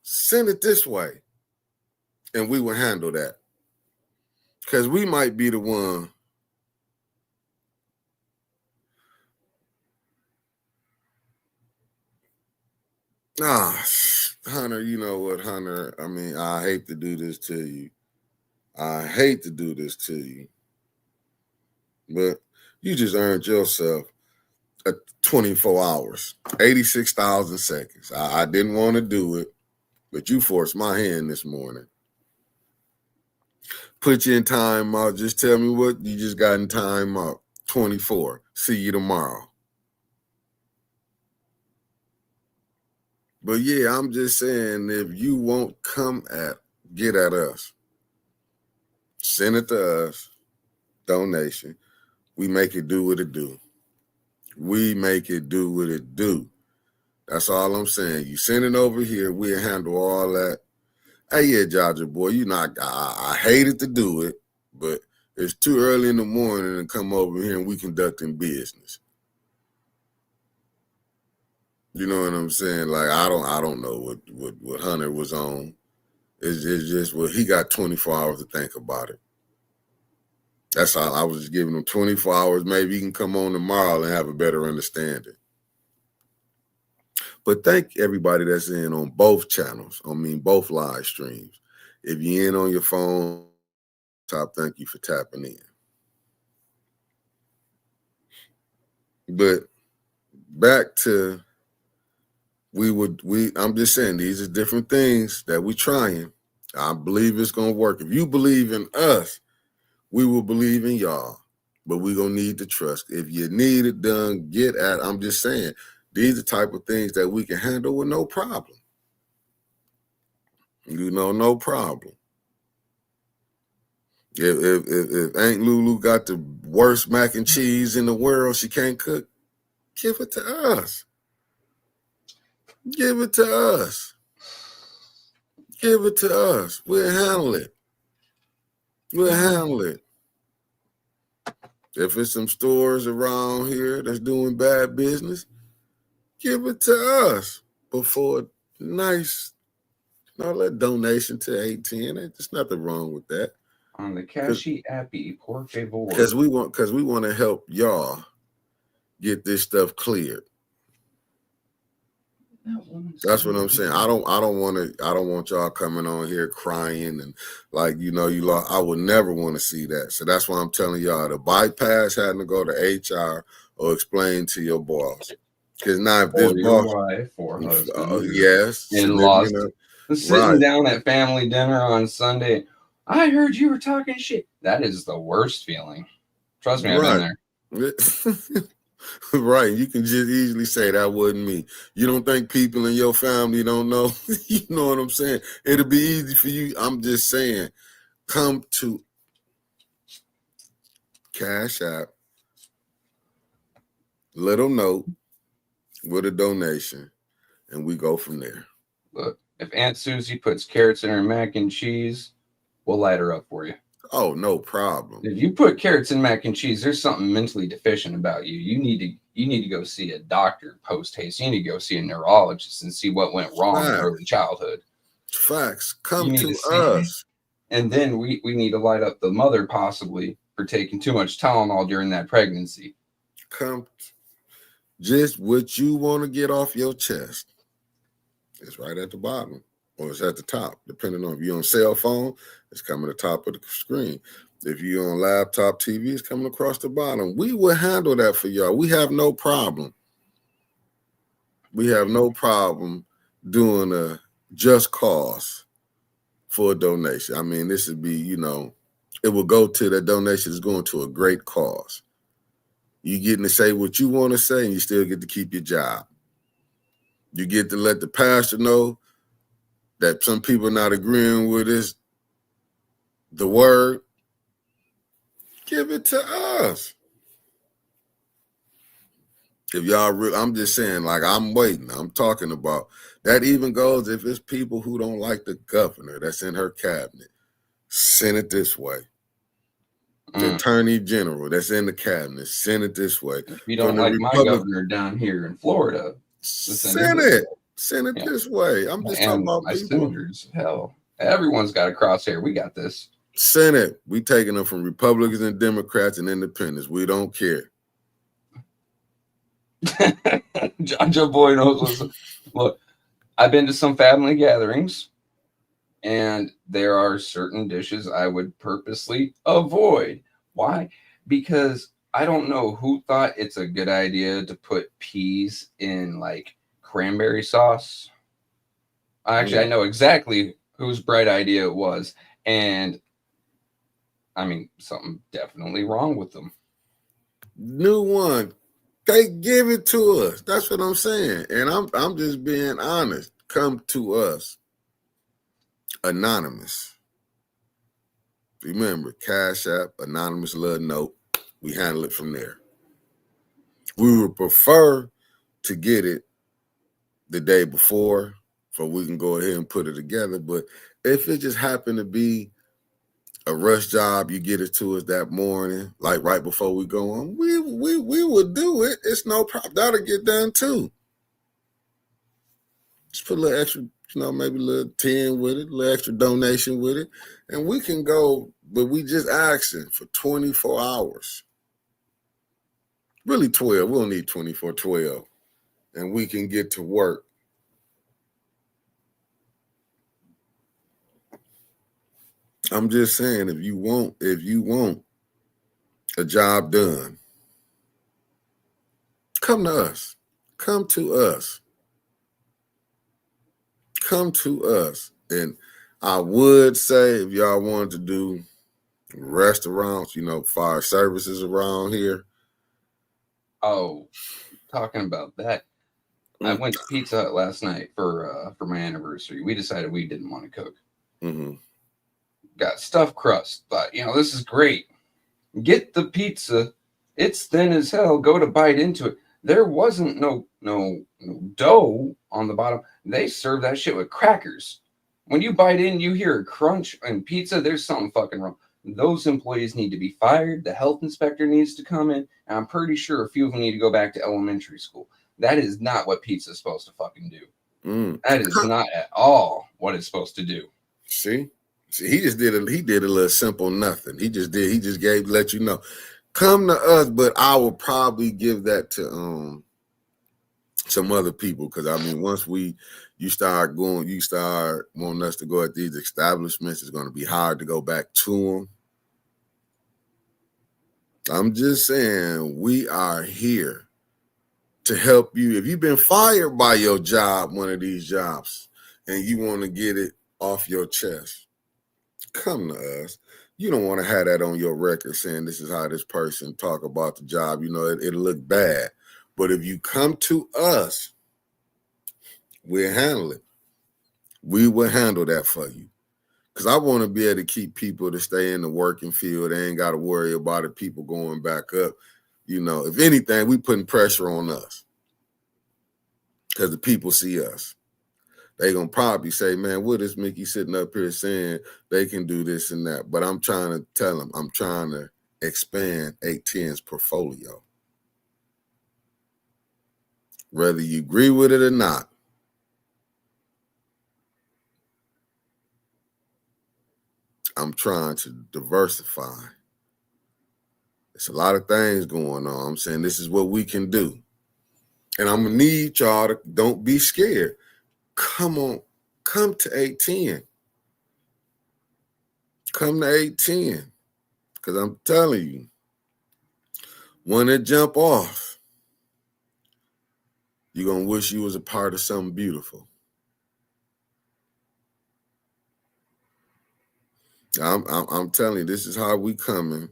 Send it this way, and we will handle that. Because we might be the one. Hunter, you know what, Hunter? I mean, I hate to do this to you. But you just earned yourself 24 hours, 86,000 seconds. I didn't want to do it, but you forced my hand this morning. Put you in time out. Just tell me what you just got in time out. 24. See you tomorrow. But yeah, I'm just saying, if you won't get at us. Send it to us. Donation. We make it do what it do. That's all I'm saying. You send it over here, we'll handle all that. Hey, yeah, Jaja boy, I hated to do it, but it's too early in the morning to come over here and we conducting business. You know what I'm saying? Like, I don't know what Hunter was on. It's just, well, he got 24 hours to think about it. That's all. I was just giving him 24 hours. Maybe he can come on tomorrow and have a better understanding. But thank everybody that's in on both channels. I mean, both live streams. If you're in on your phone, thank you for tapping in. But back to I'm just saying, these are different things that we're trying. I believe it's going to work. If you believe in us, we will believe in y'all. But we're going to need the trust. If you need it done, I'm just saying, these are the type of things that we can handle with no problem. No problem. If Aunt Lulu got the worst mac and cheese in the world, she can't cook, give it to us. Give it to us. We'll handle it. If it's some stores around here that's doing bad business, give it to us before nice. Let donation to 810. There's nothing wrong with that. On the Cashy Appy, por favor. Because we want to help y'all get this stuff cleared. That's what I'm saying. I don't want y'all coming on here crying and like, I would never want to see that. So that's why I'm telling y'all to bypass having to go to HR or explain to your boss. Because now if this boss, wife or husband, yes, in-laws, sitting down at family dinner on Sunday, I heard you were talking shit. That is the worst feeling. Trust me, I've been there. Right. You can just easily say that wasn't me. You don't think people in your family don't know? You know what I'm saying? It'll be easy for you. I'm just saying, come to Cash App, little note with a donation, and we go from there. Look, if Aunt Susie puts carrots in her mac and cheese, we'll light her up for you. Oh, no problem. If you put carrots in mac and cheese, there's something mentally deficient about you. You need to go see a doctor post haste. You need to go see a neurologist and see what went wrong in early childhood. Facts. Come to us. And then we need to light up the mother possibly for taking too much Tylenol during that pregnancy. Come, just what you want to get off your chest. It's right at the bottom, or it's at the top, depending on if you're on cell phone, it's coming to the top of the screen. If you're on laptop TV, it's coming across the bottom. We will handle that for y'all. We have no problem. We have no problem doing a just cause for a donation. I mean, this would be, you know, it will go to that donation is going to a great cause. You getting to say what you want to say, and you still get to keep your job. You get to let the pastor know that some people are not agreeing with this, the word. Give it to us. If y'all real, I'm just saying, like, I'm waiting. I'm talking about that. Even goes if it's people who don't like the governor that's in her cabinet. Send it this way. The attorney general that's in the cabinet. Send it this way. If you don't like my governor down here in Florida, send it. Send it this way. I'm just talking about my people. senators. Hell, everyone's got a crosshair. We got this. Senate, we taking them from Republicans and Democrats and independents. We don't care. John Joe Boy knows what's. Look, I've been to some family gatherings, and there are certain dishes I would purposely avoid. Why? Because I don't know who thought it's a good idea to put peas in like cranberry sauce. Actually, I know exactly whose bright idea it was, and I mean, something definitely wrong with them. New one. They give it to us. That's what I'm saying. And I'm just being honest. Come to us. Anonymous. Remember, Cash App, anonymous little note. We handle it from there. We would prefer to get it the day before so we can go ahead and put it together. But if it just happened to be a rush job, you get it to us that morning, like right before we go on, we will do it. It's no problem. That'll get done too. Just put a little extra, you know, maybe a little 10 with it, a little extra donation with it, and we can go, but we just asking for 24 hours. Really 12. We'll need 24, 12. And we can get to work. I'm just saying, if you want a job done, come to us. Come to us. Come to us. And I would say if y'all wanted to do restaurants, you know, fire services around here. Oh, talking about that. I went to Pizza Hut last night for my anniversary. We decided we didn't want to cook. Mm-hmm. Got stuffed crust. Thought, you know, this is great. Get the pizza. It's thin as hell. Go to bite into it. There wasn't no dough on the bottom. They served that shit with crackers. When you bite in, you hear a crunch and pizza. There's something fucking wrong. Those employees need to be fired. The health inspector needs to come in. And I'm pretty sure a few of them need to go back to elementary school. That is not what pizza is supposed to fucking do. That is not at all what it's supposed to do. See, he did a little simple nothing. He just let you know. Come to us, but I will probably give that to some other people, because I mean, once you start wanting us to go at these establishments, it's going to be hard to go back to them. I'm just saying, we are here to help you. If you've been fired by your job, one of these jobs, and you want to get it off your chest, come to us. You don't want to have that on your record saying this is how this person talk about the job. You know, it'll look bad. But if you come to us, we'll handle it. We will handle that for you. Because I want to be able to keep people to stay in the working field. They ain't got to worry about it, people going back up. You know, if anything, we putting pressure on us. Because the people see us. They going to probably say, man, what is Mickey sitting up here saying they can do this and that? But I'm trying to tell them, I'm trying to expand 810's portfolio. Whether you agree with it or not, I'm trying to diversify It's a lot of things going on. I'm saying this is what we can do. And I'm going to need y'all to don't be scared. Come on. Come to 810. Come to 810. Because I'm telling you, when it jump off, you're going to wish you was a part of something beautiful. I'm telling you, this is how we coming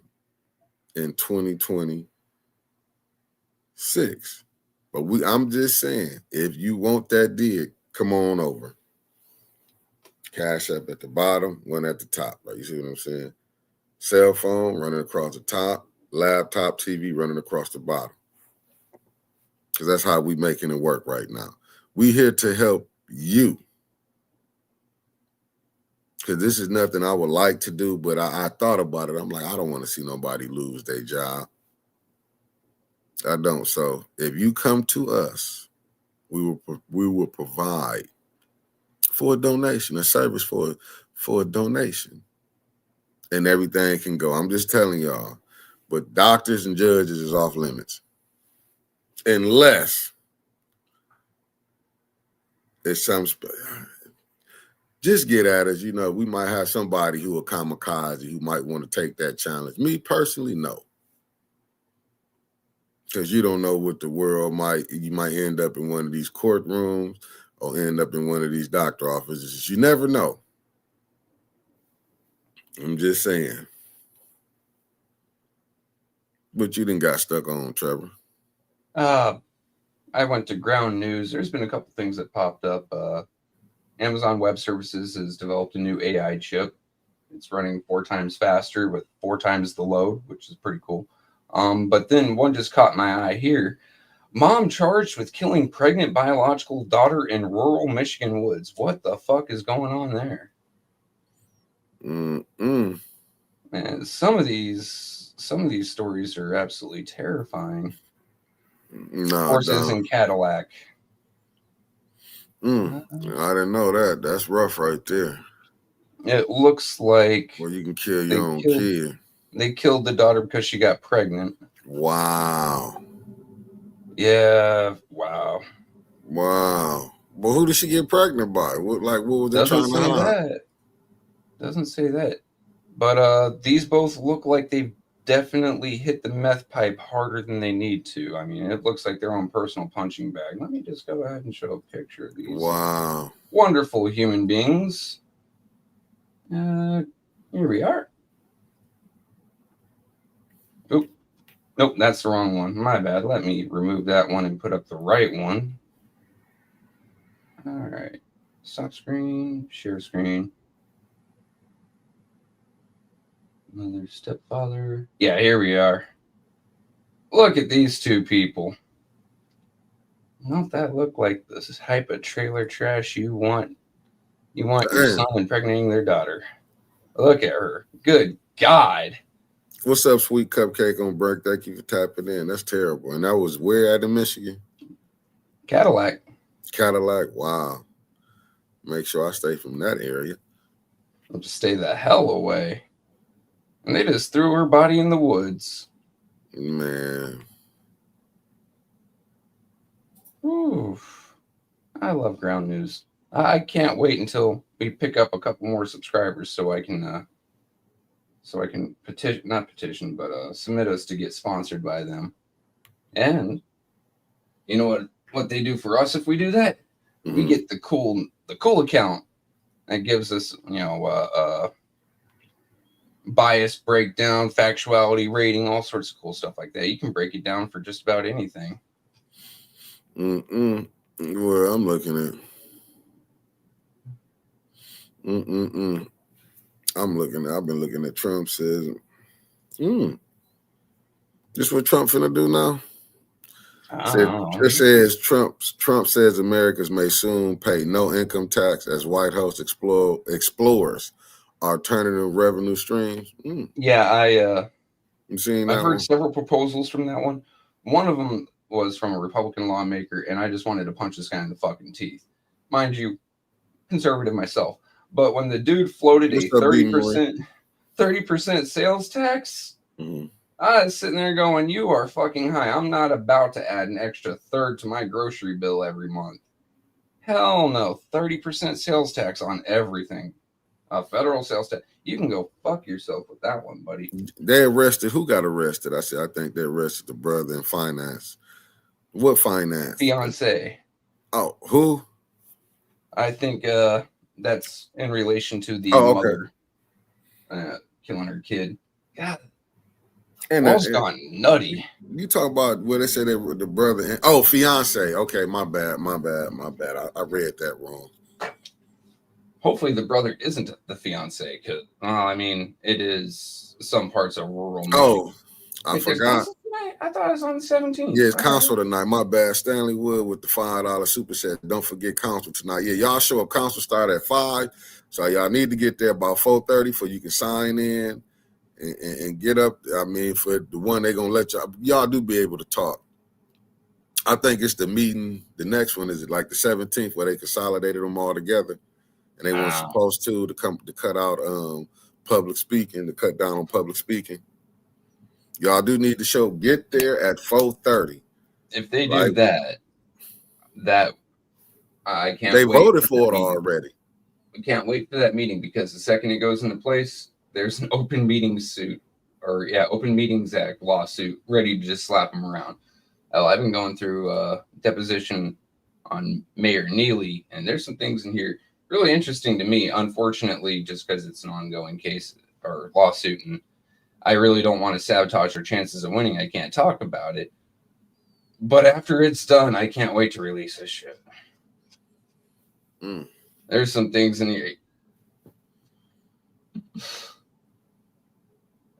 in 2026. But I'm just saying, if you want that dig, come on over. Cash App at the bottom, one at the top. Right? You see what I'm saying? Cell phone running across the top, laptop, TV running across the bottom. Because that's how we making it work right now. We here to help you. Because this is nothing I would like to do, but I thought about it. I'm like, I don't want to see nobody lose their job. I don't. So if you come to us, we will provide for a donation, a service for a donation. And everything can go. I'm just telling y'all. But doctors and judges is off limits. Unless it's some just get at us. You know, we might have somebody who a kamikaze who might want to take that challenge. Me personally, no. Because you don't know what the world you might end up in one of these courtrooms or end up in one of these doctor offices. You never know. I'm just saying. But you didn't got stuck on, Trevor. I went to Ground News. There's been a couple things that popped up. Amazon Web Services has developed a new AI chip. It's running 4 times faster with 4 times the load, which is pretty cool. But then one just caught my eye here. Mom charged with killing pregnant biological daughter in rural Michigan woods. What the fuck is going on there? Man, some of these stories are absolutely terrifying. No, Horses and Cadillac. I didn't know that. That's rough right there. It looks like well, you can kill your own kid. They killed the daughter because she got pregnant. Wow. Yeah. Wow. Wow. Well, who did she get pregnant by? What was they trying to hide? Doesn't say that. But these both look like they've definitely hit the meth pipe harder than they need to. I mean, it looks like their own personal punching bag. Let me just go ahead and show a picture of these. Wow. Wonderful human beings. Here we are. Oop. Nope, that's the wrong one. My bad. Let me remove that one and put up the right one. All right. Stop screen, share screen. Mother, stepfather. Yeah, here we are. Look at these two people. Don't that look like this type of trailer trash you want? You want your son impregnating their daughter. Look at her. Good God. What's up, Sweet Cupcake on break? Thank you for tapping in. That's terrible. And that was where at in Michigan? Cadillac. Wow. Make sure I stay from that area. I'll just stay the hell away. And they just threw her body in the woods. Man. Oof. I love Ground News. I can't wait until we pick up a couple more subscribers so I can submit us to get sponsored by them. And you know what they do for us if we do that? Mm-hmm. We get the cool account that gives us, bias breakdown, factuality rating, all sorts of cool stuff like that. You can break it down for just about anything. Well, I'm looking at. I've been looking at Trump says. This what Trump finna do now? It says Trump says Americans may soon pay no income tax as White House explores alternative revenue streams. Yeah, I've heard several proposals from that one. One of them was from a Republican lawmaker, and I just wanted to punch this guy in the fucking teeth. Mind you, conservative myself. But when the dude floated a 30% sales tax, I was sitting there going, you are fucking high. I'm not about to add an extra third to my grocery bill every month. Hell no. 30% sales tax on everything. Federal sales tax. You can go fuck yourself with that one, buddy. They arrested. Who got arrested? I said, I think they arrested the brother in finance. What finance? Fiance. Oh, who? I think that's in relation to the okay. mother killing her kid. God, and Paul's gone nutty. You talk about where they say they were the brother. Fiance. Okay, my bad. I read that wrong. Hopefully the brother isn't the fiance, because I mean it is some parts of rural. I forgot. I thought it was on the 17th. Yeah, it's council tonight. My bad. Stanley Wood with the $5 super set. Don't forget council tonight. Yeah, y'all show up. Council start at 5, so y'all need to get there about 4:30 so you can sign in and get up. I mean, for the one they're gonna let y'all do be able to talk. I think it's the meeting. The next one is like the 17th where they consolidated them all together. And they weren't supposed to cut out public speaking, to cut down on public speaking. Y'all do need to show. Get there at 4:30. If they do that I can't. They voted for it already. We can't wait for that meeting, because the second it goes into place, there's an open meetings Open Meetings Act lawsuit ready to just slap them around. I've been going through a deposition on Mayor Neely, and there's some things in here really interesting to me. Unfortunately, just because it's an ongoing case or lawsuit, and I really don't want to sabotage our chances of winning, I can't talk about it. But after it's done, I can't wait to release this shit. There's some things in here.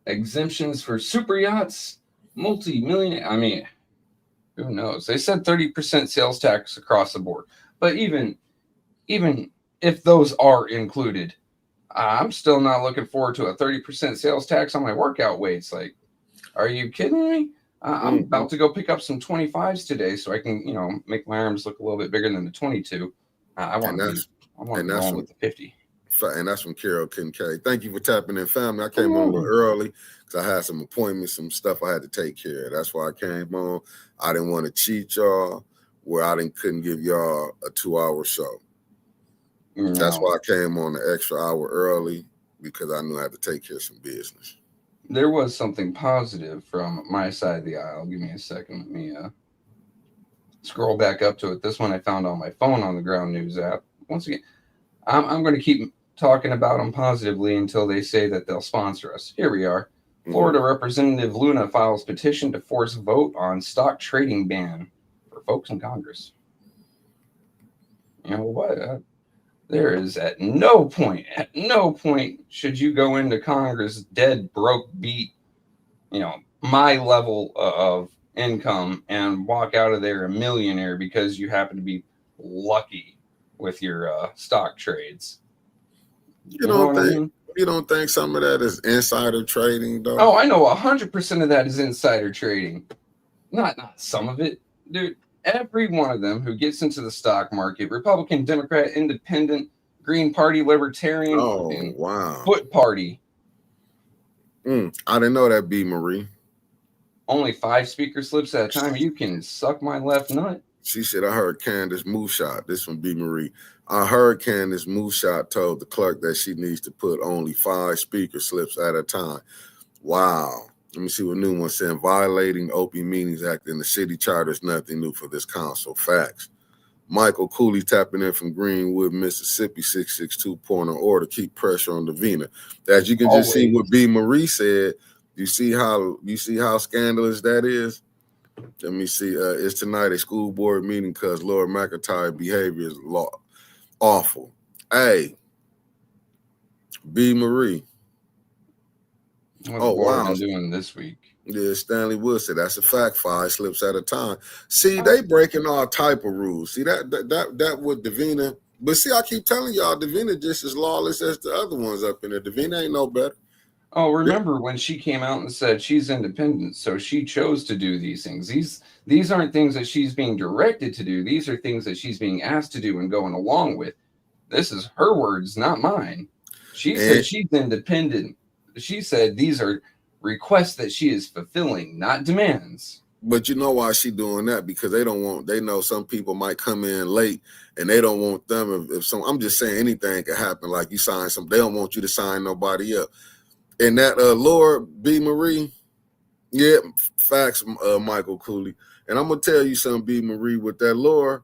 Exemptions for super yachts, multi-million. I mean, who knows? They said 30% sales tax across the board. But even if those are included, I'm still not looking forward to a 30% sales tax on my workout weights. Like, are you kidding me? I'm about to go pick up some 25s today so I can, make my arms look a little bit bigger than the 22. I want to go with the 50. And that's from Carol Kincaid. Thank you for tapping in, family. I came on a little early because I had some appointments, some stuff I had to take care of. That's why I came on. I didn't want to cheat y'all where I couldn't give y'all a 2-hour show. No. That's why I came on an extra hour early, because I knew I had to take care of some business. There was something positive from my side of the aisle. Give me a second. Let me scroll back up to it. This one I found on my phone on the Ground News app. Once again, I'm going to keep talking about them positively until they say that they'll sponsor us. Here we are. Florida Representative Luna files petition to force vote on stock trading ban for folks in Congress. You know what? There is at no point should you go into Congress dead, broke, beat, my level of income and walk out of there a millionaire because you happen to be lucky with your stock trades. You don't think some of that is insider trading, though? Oh, I know 100% of that is insider trading. Not some of it, dude. Every one of them who gets into the stock market, Republican, Democrat, Independent, Green Party, Libertarian, Foot Party. I didn't know that, B. Marie. Only 5 speaker slips at a time. You can suck my left nut. She said, I heard Candace Moonshot. This from B. Marie. I heard Candace Moonshot told the clerk that she needs to put only 5 speaker slips at a time. Wow. Let me see what new one said. Violating Open Meetings Act in the city charter is nothing new for this council. Facts. Michael Cooley tapping in from Greenwood, Mississippi, 662 point of order. Keep pressure on Davina. As you can just see what B. Marie said, you see how scandalous that is? Let me see. It's tonight a school board meeting because Lord McIntyre behavior is awful. Hey, B. Marie. What's wow. Doing this week? Yeah, Stanley Wood said that's a fact. 5 slips at a time. See, they breaking all type of rules. See that with Davina. But see, I keep telling y'all, Davina just as lawless as the other ones up in there. Davina ain't no better. Oh, remember when she came out and said she's independent, so she chose to do these things. These aren't things that she's being directed to do. These are things that she's being asked to do and going along with. This is her words, not mine. She said she's independent. She said these are requests that she is fulfilling, not demands. But you know why she doing that? Because they know some people might come in late and they don't want them. If some, I'm just saying anything could happen. Like you sign some, they don't want you to sign nobody up. And that Laura B. Marie, yeah, facts, Michael Cooley. And I'm gonna tell you something, B. Marie, with that Laura.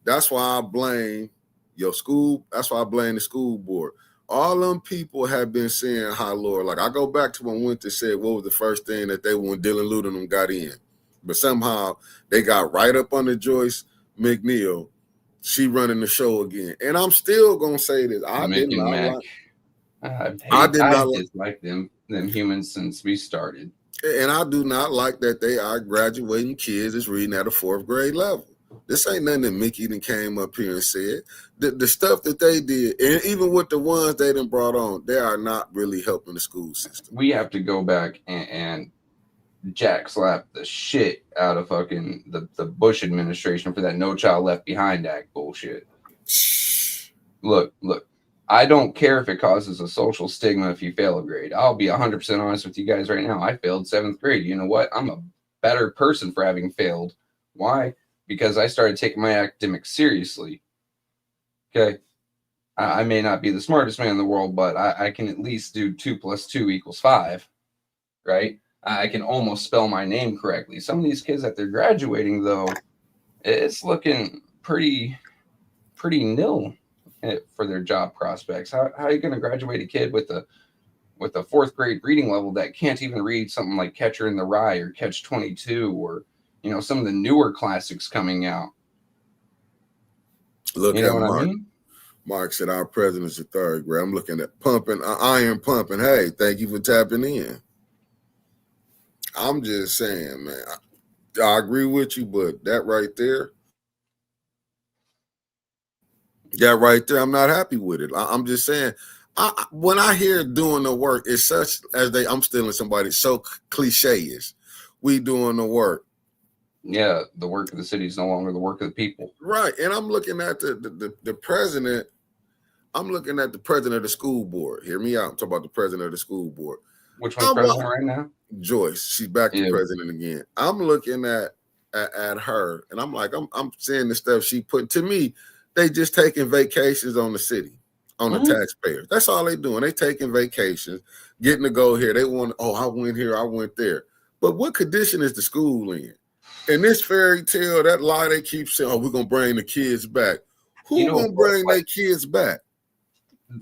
That's why I blame your school. That's why I blame the school board. All them people have been saying hi, Laura. Like I go back to when Winter said, what was the first thing that they when Dylan Ludenham got in? But somehow they got right up under Joyce McNeil. She running the show again. And I'm still going to say this. I did not dislike them humans since we started. And I do not like that they are graduating kids that's reading at a 4th grade level. This ain't nothing that Mickey then came up here and said. The stuff that they did, and even with the ones they done brought on, they are not really helping the school system. We have to go back and Jack slapped the shit out of fucking the Bush administration for that No Child Left Behind Act bullshit. Look, I don't care if it causes a social stigma if you fail a grade. I'll be 100% honest with you guys right now. I failed 7th grade. You know what? I'm a better person for having failed. Why? Because I started taking my academics seriously. Okay? I may not be the smartest man in the world, but I can at least do 2 + 2 = 5. Right? I can almost spell my name correctly. Some of these kids that they're graduating, though, it's looking pretty nil for their job prospects. How are you going to graduate a kid with a 4th grade reading level that can't even read something like Catcher in the Rye or Catch 22 or some of the newer classics coming out? Look at Mark. I mean? Mark said our president's a 3rd grade. I'm looking at iron pumping. Hey, thank you for tapping in. I'm just saying, man, I agree with you, but that right there, I'm not happy with it. I'm just saying, when I hear doing the work, it's such as I'm stealing somebody, so cliche-ish. We doing the work. Yeah, the work of the city is no longer the work of the people. Right, and I'm looking at the president. I'm looking at the president of the school board. Hear me out. I'm talking about the president of the school board. Which one's president right now? Joyce. She's back to president again. I'm looking at her, and I'm like, I'm seeing the stuff she put. To me, they just taking vacations on the city, on the taxpayers. That's all they doing. They taking vacations, getting to go here. They want, I went here, I went there. But what condition is the school in? And this fairy tale, that lie they keep saying, we're going to bring the kids back. Who going to bring their kids back?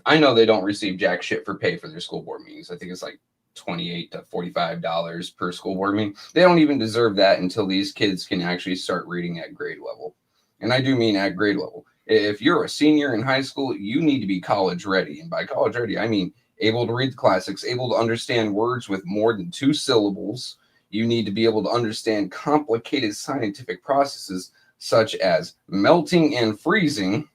I know they don't receive jack shit for pay for their school board meetings. I think it's like $28 to $45 per school board meeting. They don't even deserve that until these kids can actually start reading at grade level. And I do mean at grade level. If you're a senior in high school, you need to be college ready. And by college ready, I mean able to read the classics, able to understand words with more than 2 syllables. You need to be able to understand complicated scientific processes such as melting and freezing,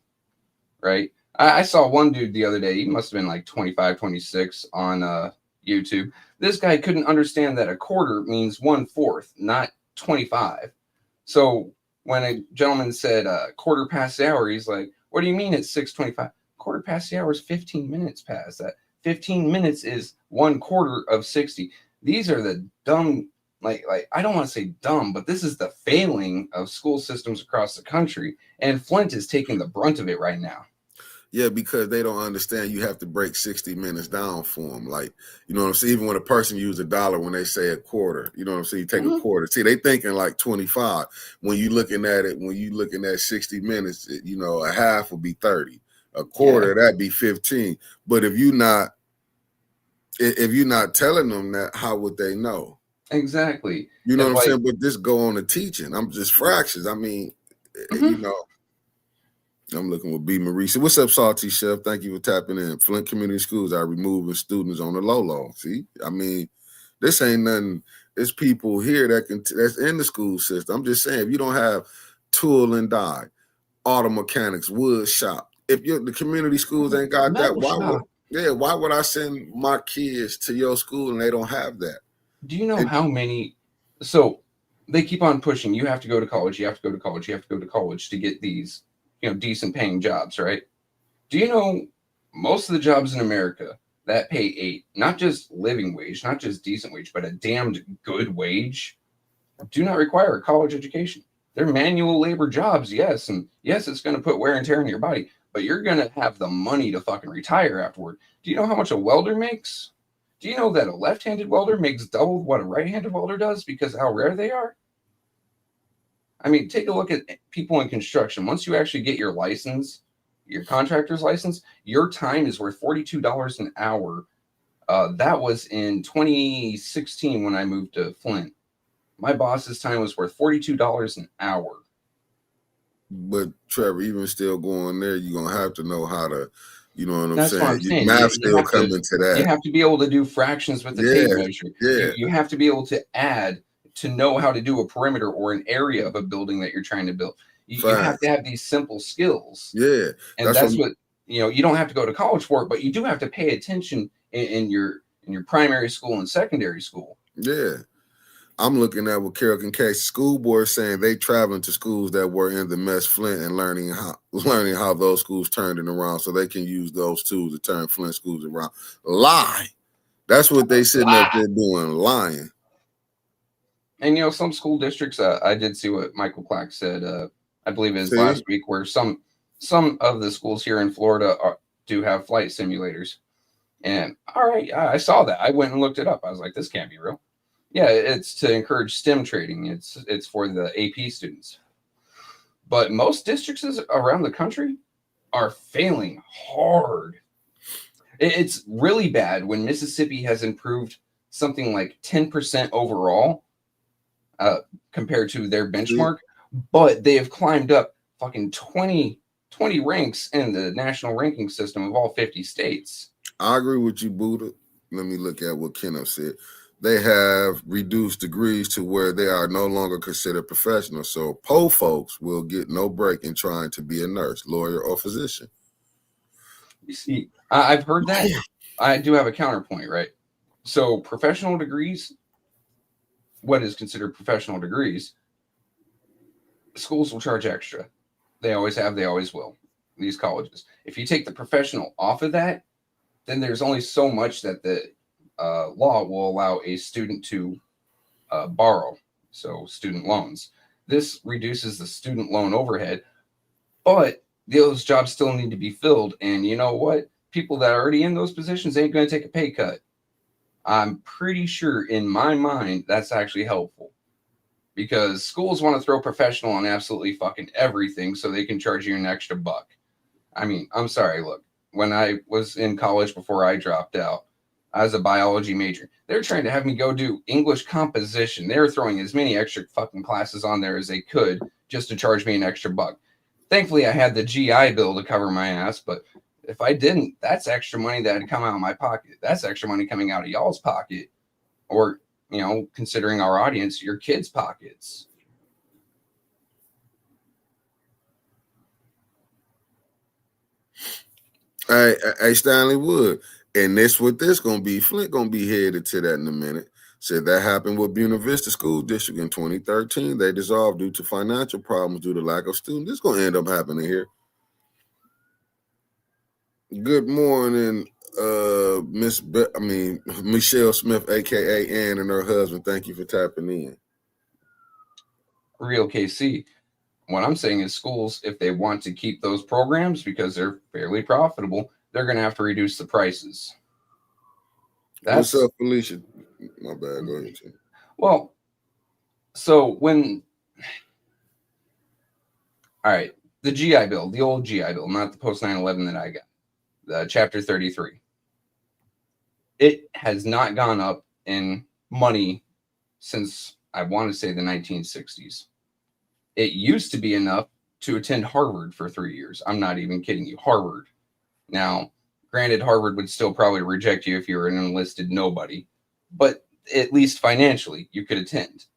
right? I saw one dude the other day. He must have been like 25, 26 on YouTube. This guy couldn't understand that a quarter means 1/4, not 25. So when a gentleman said quarter past the hour, he's like, what do you mean it's 6:25? Quarter past the hour is 15 minutes past that. 15 minutes is 1/4 of 60. These are the dumb, like I don't want to say dumb, but this is the failing of school systems across the country. And Flint is taking the brunt of it right now. Yeah, because they don't understand you have to break 60 minutes down for them. Like, you know what I'm saying? Even when a person uses $1, when they say a quarter, you know what I'm saying? You take a quarter. See, they thinking like 25. When you looking at it, when you looking at 60 minutes, a half will be 30. A quarter, that'd be 15. But if you're not telling them that, how would they know? Exactly. You know what I'm saying? But this go on to teaching. I'm just fractions. I mean, I'm looking with B. Marisa. What's up, Salty Chef? Thank you for tapping in. Flint Community Schools are removing students on the low. See, I mean, this ain't nothing. There's people here that's in the school system. I'm just saying, if you don't have tool and die, auto mechanics, wood shop, if the community schools ain't got that, why would I send my kids to your school and they don't have that? Do you know how many? So they keep on pushing. You have to go to college. You have to go to college. You have to go to college to get these, decent paying jobs, right? Do you know most of the jobs in America that pay a not just living wage, not just decent wage, but a damned good wage, do not require a college education. They're manual labor jobs, yes, and yes, it's going to put wear and tear on your body, but you're going to have the money to fucking retire afterward. Do you know how much a welder makes? Do you know that a left-handed welder makes double what a right-handed welder does because of how rare they are? I mean, take a look at people in construction. Once you actually get your license, your contractor's license, your time is worth $42 an hour. That was in 2016 when I moved to Flint. My boss's time was worth $42 an hour. But Trevor, even still going there, you're gonna have to know how to, you know what I'm That's saying? what I'm saying. Math still come into that. You have to be able to do fractions with the tape measure. Yeah. You have to be able to add to know how to do a perimeter or an area of a building that you're trying to build. You have to have these simple skills. Yeah. And that's what you don't have to go to college for it, but you do have to pay attention in your primary school and secondary school. Yeah. I'm looking at what Carroll Kincaid school board saying they traveling to schools that were in the mess Flint and learning how those schools turned it around so they can use those tools to turn Flint schools around. Lie. That's what they sitting up there doing, lying. And some school districts, I did see what Michael Clack said, I believe it was last week, where some of the schools here in Florida do have flight simulators. And all right, I saw that. I went and looked it up. I was like, this can't be real. Yeah, it's to encourage STEM trading. It's for the AP students. But most districts around the country are failing hard. It's really bad when Mississippi has improved something like 10% overall compared to their benchmark, but they have climbed up fucking 20 ranks in the national ranking system of all 50 states. I agree with you, Buddha. Let me look at what Kenneth said. They have reduced degrees to where they are no longer considered professionals. So po folks will get no break in trying to be a nurse, lawyer, or physician. You see, I've heard that. I do have a counterpoint, right? So professional degrees, what is considered professional degrees, schools will charge extra. They always have, they always will, these colleges. If you take the professional off of that, then there's only so much that the law will allow a student to borrow, so student loans. This reduces the student loan overhead, but those jobs still need to be filled. And you know what? People that are already in those positions ain't going to take a pay cut. I'm pretty sure in my mind that's actually helpful because schools want to throw professional on absolutely fucking everything so they can charge you an extra buck. I mean, I'm sorry, look, when I was in college before I dropped out, I was a biology major. They're trying to have me go do English composition. They were throwing as many extra fucking classes on there as they could just to charge me an extra buck. Thankfully, I had the GI Bill to cover my ass, but if I didn't, that's extra money that had come out of my pocket. That's extra money coming out of y'all's pocket, or, considering our audience, your kids' pockets. Hey, Stanley Wood. And this what this gonna be. Flint gonna be headed to that in a minute. Said that happened with Buena Vista School District in 2013. They dissolved due to financial problems due to lack of students. This is gonna end up happening here. Good morning, Michelle Smith, aka Ann, and her husband. Thank you for tapping in. Real KC. What I'm saying is schools, if they want to keep those programs because they're fairly profitable, they're going to have to reduce the prices. What's up, Felicia? My bad. Go ahead. Well, so all right, the GI Bill, the old GI Bill, not the post 9/11 that I got, the Chapter 33. It has not gone up in money since, I want to say, the 1960s. It used to be enough to attend Harvard for 3 years. I'm not even kidding you. Harvard. Now, granted, Harvard would still probably reject you if you were an enlisted nobody, but at least financially, you could attend.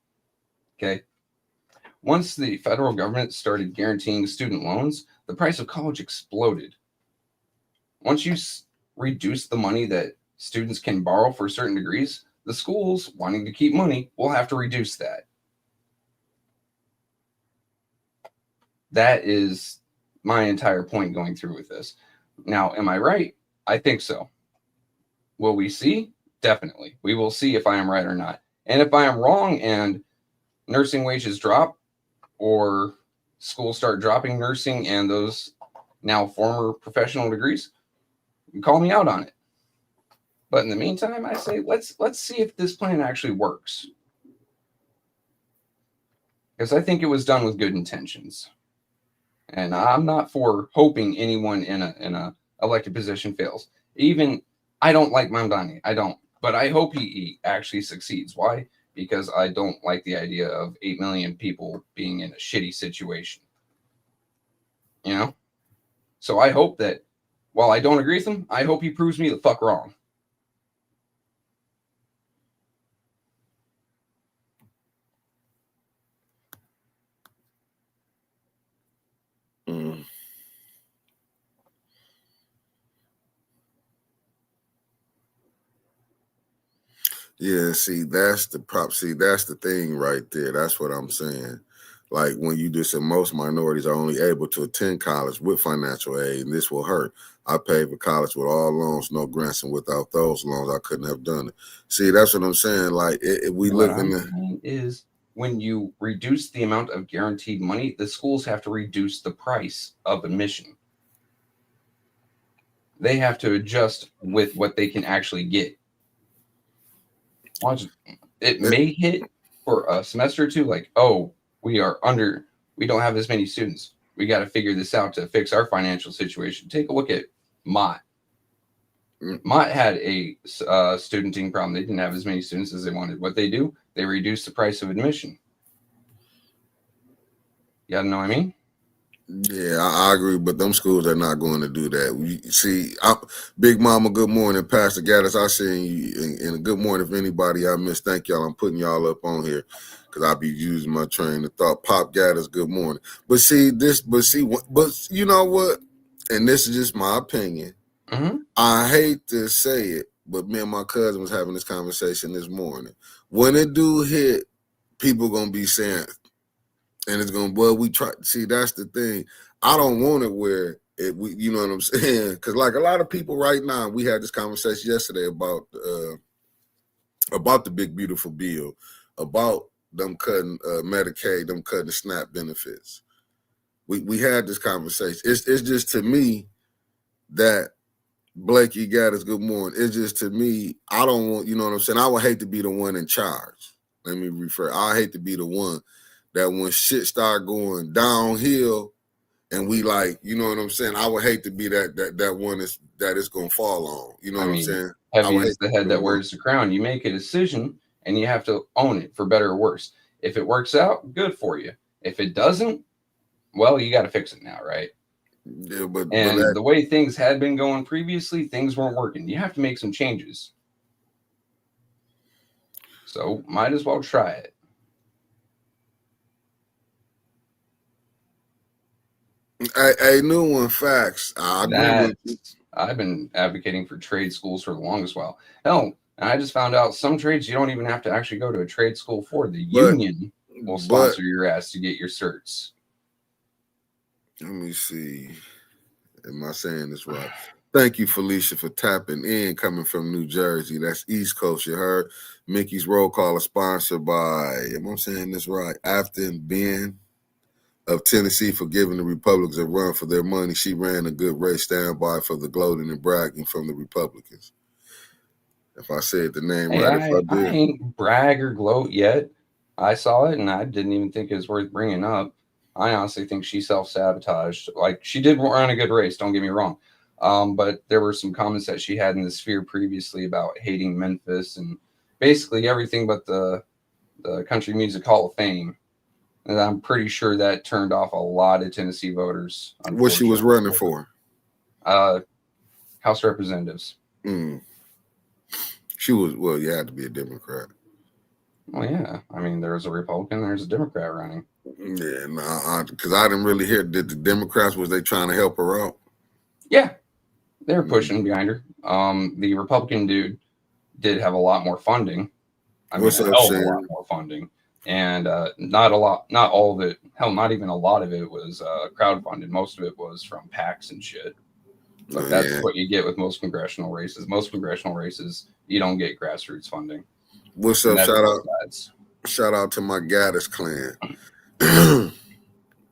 Okay. Once the federal government started guaranteeing student loans, the price of college exploded. Once you reduce the money that students can borrow for certain degrees, the schools, wanting to keep money, will have to reduce that. That is my entire point going through with this. Now, am I right? I think so. Will we see? Definitely. We will see if I am right or not. And if I am wrong and nursing wages drop or schools start dropping nursing and those now former professional degrees, call me out on it. But in the meantime, I say let's see if this plan actually works. Because I think it was done with good intentions. And I'm not for hoping anyone in a elected position fails. Even I don't like Mamdani. I don't. But I hope he actually succeeds. Why? Because I don't like the idea of 8 million people being in a shitty situation. You know? So I hope that while I don't agree with him, I hope he proves me the fuck wrong. Mm. Yeah, see, that's the prop. See, that's the thing right there. That's what I'm saying. Like when you just said most minorities are only able to attend college with financial aid, and this will hurt. I paid for college with all loans, no grants, and without those loans, I couldn't have done it. See, that's what I'm saying. Like we What live in I'm the. saying is when you reduce the amount of guaranteed money, the schools have to reduce the price of admission. They have to adjust with what they can actually get. Watch it may hit for a semester or two, like, oh, we don't have as many students. We got to figure this out to fix our financial situation. Take a look at Mott. Mott had a studenting problem. They didn't have as many students as they wanted. What they do, they reduce the price of admission. You gotta know what I mean? Yeah, I agree, but them schools are not going to do that. We see, Big Mama, good morning, Pastor Gaddis. I seen you, and good morning. If anybody I missed, thank y'all. I'm putting y'all up on here because I'll be using my train of thought. Pop Gaddis, good morning. But you know what? And this is just my opinion. Mm-hmm. I hate to say it, but me and my cousin was having this conversation this morning. When it do hit, people gonna be saying. And it's going, well, we try. See, that's the thing. I don't want it where you know what I'm saying? Because like a lot of people right now, we had this conversation yesterday about the big beautiful bill, about them cutting Medicaid, them cutting the SNAP benefits. We had this conversation. It's just to me that Blakey got us good morning. It's just to me, I don't want, you know what I'm saying? I would hate to be the one in charge. Let me refer. I hate to be the one that when shit start going downhill and we like, you know what I'm saying? I would hate to be that one that it's gonna fall on. You know what I'm saying? Heavy is the head that wears the crown. You make a decision and you have to own it for better or worse. If it works out, good for you. If it doesn't, well, you got to fix it now, right? Yeah, but the way things had been going previously, things weren't working. You have to make some changes. So might as well try it. A new one, facts. I agree with you. I've been advocating for trade schools for the longest while. Hell, I just found out some trades you don't even have to actually go to a trade school for. The union will sponsor your ass to get your certs. Let me see. Am I saying this right? Thank you, Felicia, for tapping in, coming from New Jersey. That's East Coast. You heard Mickey's Roll Call is sponsored by, am I saying this right? Afton Ben of Tennessee for giving the Republicans a run for their money. She ran a good race. Stand by for the gloating and bragging from the Republicans. If I said the name right, if I did. I ain't brag or gloat yet. I saw it and I didn't even think it was worth bringing up. I honestly think she self-sabotaged. Like, she did run a good race, don't get me wrong. But there were some comments that she had in the Sphere previously about hating Memphis and basically everything but the Country Music Hall of Fame. And I'm pretty sure that turned off a lot of Tennessee voters. What she was running for? House Representatives. She was, well, you had to be a Democrat. Well, yeah. I mean, there's a Republican, there's a Democrat running. Yeah, no, because I didn't really hear, did the Democrats, was they trying to help her out? Yeah, they were pushing behind her. The Republican dude did have a lot more funding. I mean, a lot more funding. And not all of it, hell, not even a lot of it was crowdfunded. Most of it was from PACs and shit. But that's Man, what you get with most congressional races. Most congressional races, you don't get grassroots funding, what's and up? that's both sides. Shout out to my Gaddis clan.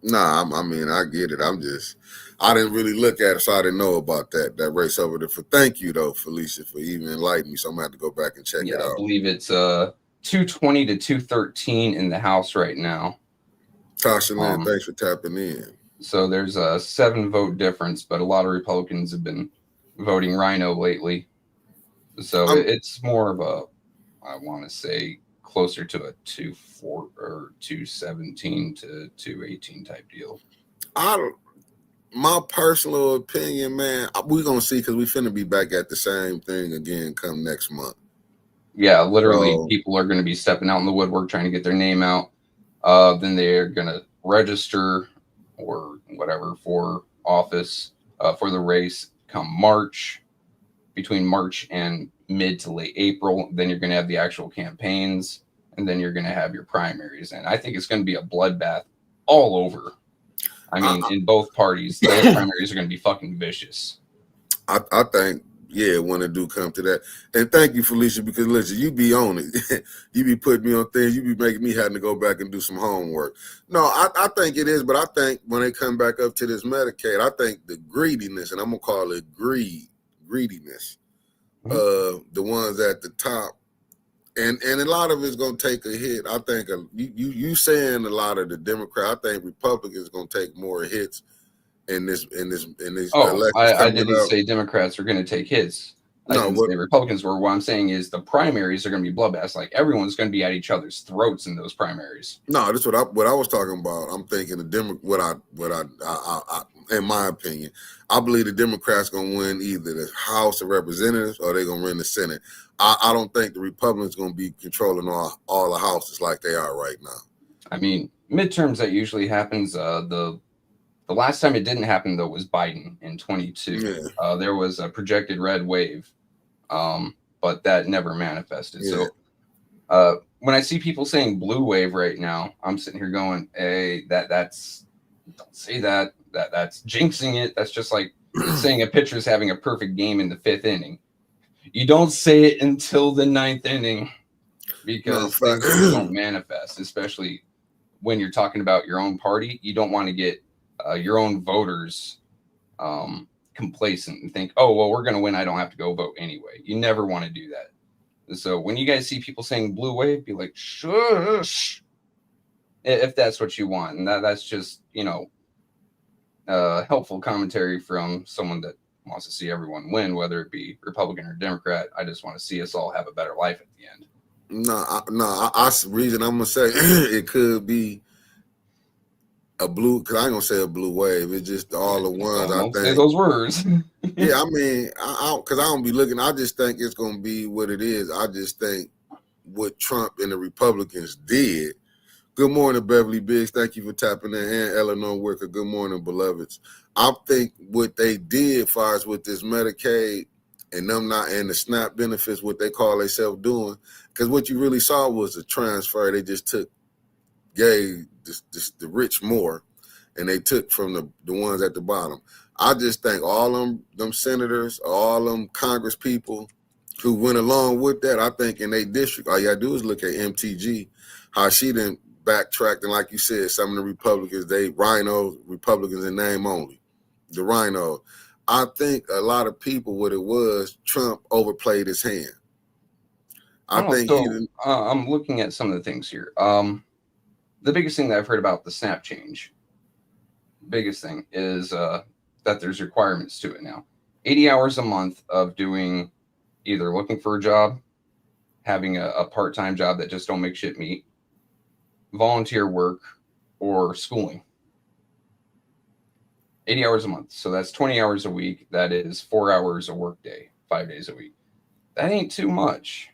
Nah, I mean, I get it. I didn't really look at it, so I didn't know about that race over there. For thank you though, Felicia, for even enlightening me. So I'm gonna have to go back and check it I out. believe it's 220 to 213 in the House right now. Tasha Lynn, thanks for tapping in. So there's a 7-vote difference, but a lot of Republicans have been voting Rhino lately. So it's more of a, I want to say, closer to a 2-4 or 217 to 218 type deal. My personal opinion, man, we're gonna see because we finna be back at the same thing again come next month. Yeah, literally, people are going to be stepping out in the woodwork trying to get their name out. Then they're going to register or whatever for office for the race come March, between March and mid to late April. Then you're going to have the actual campaigns, and then you're going to have your primaries. And I think it's going to be a bloodbath all over. I mean, in both parties, those primaries are going to be fucking vicious. I think, yeah, when it do come to that. And thank you, Felicia, because listen, you be on it. You be putting me on things. You be making me having to go back and do some homework. No, I think it is, but I think when they come back up to this Medicaid, I think the greediness, and I'm going to call it greediness, the ones at the top, and a lot of it's going to take a hit. I think you saying a lot of the Democrats, I think Republicans going to take more hits in this elections. I didn't say Democrats are going to take hits. I didn't say Republicans were. What I'm saying is the primaries are going to be bloodbaths. Like everyone's going to be at each other's throats in those primaries. No, that's what I was talking about. I'm thinking in my opinion, I believe the Democrats going to win either the House of Representatives or they're going to win the Senate. I don't think the Republicans going to be controlling all the houses like they are right now. I mean, midterms, that usually happens. The last time it didn't happen, though, was Biden in 22. Yeah. There was a projected red wave, but that never manifested. Yeah. So when I see people saying blue wave right now, I'm sitting here going, hey, that's don't say that. That's jinxing it. That's just like saying a pitcher's having a perfect game in the 5th inning. You don't say it until the 9th inning because things don't manifest, especially when you're talking about your own party. You don't want to get your own voters complacent and think, oh, well, we're going to win. I don't have to go vote anyway. You never want to do that. So when you guys see people saying blue wave, be like, shush, if that's what you want. And that's just, helpful commentary from someone that wants to see everyone win, whether it be Republican or Democrat. I just want to see us all have a better life at the end. Reason I'm going to say it could be a blue, because I ain't gonna say a blue wave. It's just all the ones I think. Say those words. Yeah, I mean, because I don't be looking. I just think it's gonna be what it is. I just think what Trump and the Republicans did. Good morning, Beverly Biggs. Thank you for tapping in. And Eleanor Wicker. Good morning, beloveds. I think what they did, as far as with this Medicaid and them not and the SNAP benefits, what they call themselves doing, because what you really saw was a transfer. They just gave the rich more, and they took from the ones at the bottom. I just think all them senators, all them Congress people who went along with that, I think in their district, all you gotta do is look at MTG, how she didn't backtrack, and like you said, some of the Republicans, they rhino Republicans in name only, the rhino. I think a lot of people, what it was, Trump overplayed his hand. I'm looking at some of the things here. The biggest thing that I've heard about the SNAP change, biggest thing is that there's requirements to it now. 80 hours a month of doing either looking for a job, having a part-time job that just don't make shit meet, volunteer work, or schooling. 80 hours a month. So that's 20 hours a week. That is 4 hours a work day, 5 days a week. That ain't too much.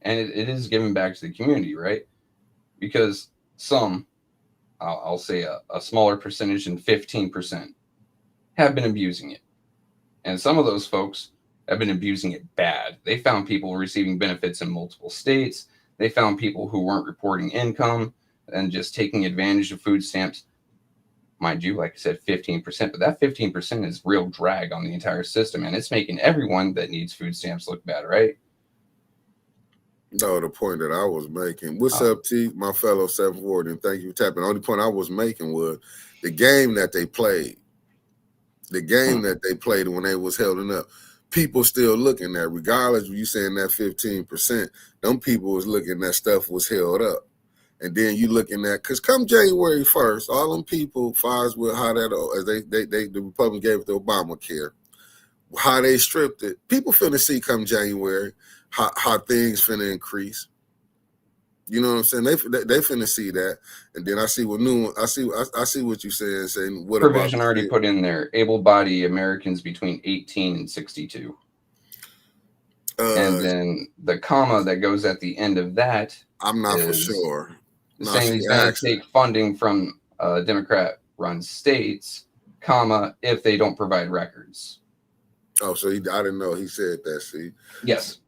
And it is giving back to the community, right? Because some, I'll say a smaller percentage than 15%, have been abusing it. And some of those folks have been abusing it bad. They found people receiving benefits in multiple states. They found people who weren't reporting income and just taking advantage of food stamps. mind you, like I said, 15%, but that 15% is real drag on the entire system, and it's making everyone that needs food stamps look bad, right? No, the point that I was making. What's up, T, my fellow 740, and thank you for tapping. The only point I was making was the game that they played. The game that they played when they was holding up. People still looking at, regardless of you saying that 15%, them people was looking at stuff was held up. And then you looking at, because come January 1st, all them people, far as with how that, as the Republicans gave it to Obamacare, how they stripped it, people finna see come January how things finna increase. You know what I'm saying? They finna see that, and then I see what new. I see what you saying. What provision about already put in there? Able-bodied Americans between 18 and 62, and then the comma that goes at the end of that. I'm not for sure. Saying he's going to take funding from Democrat-run states, comma, if they don't provide records. Oh, so I didn't know he said that. See, yes.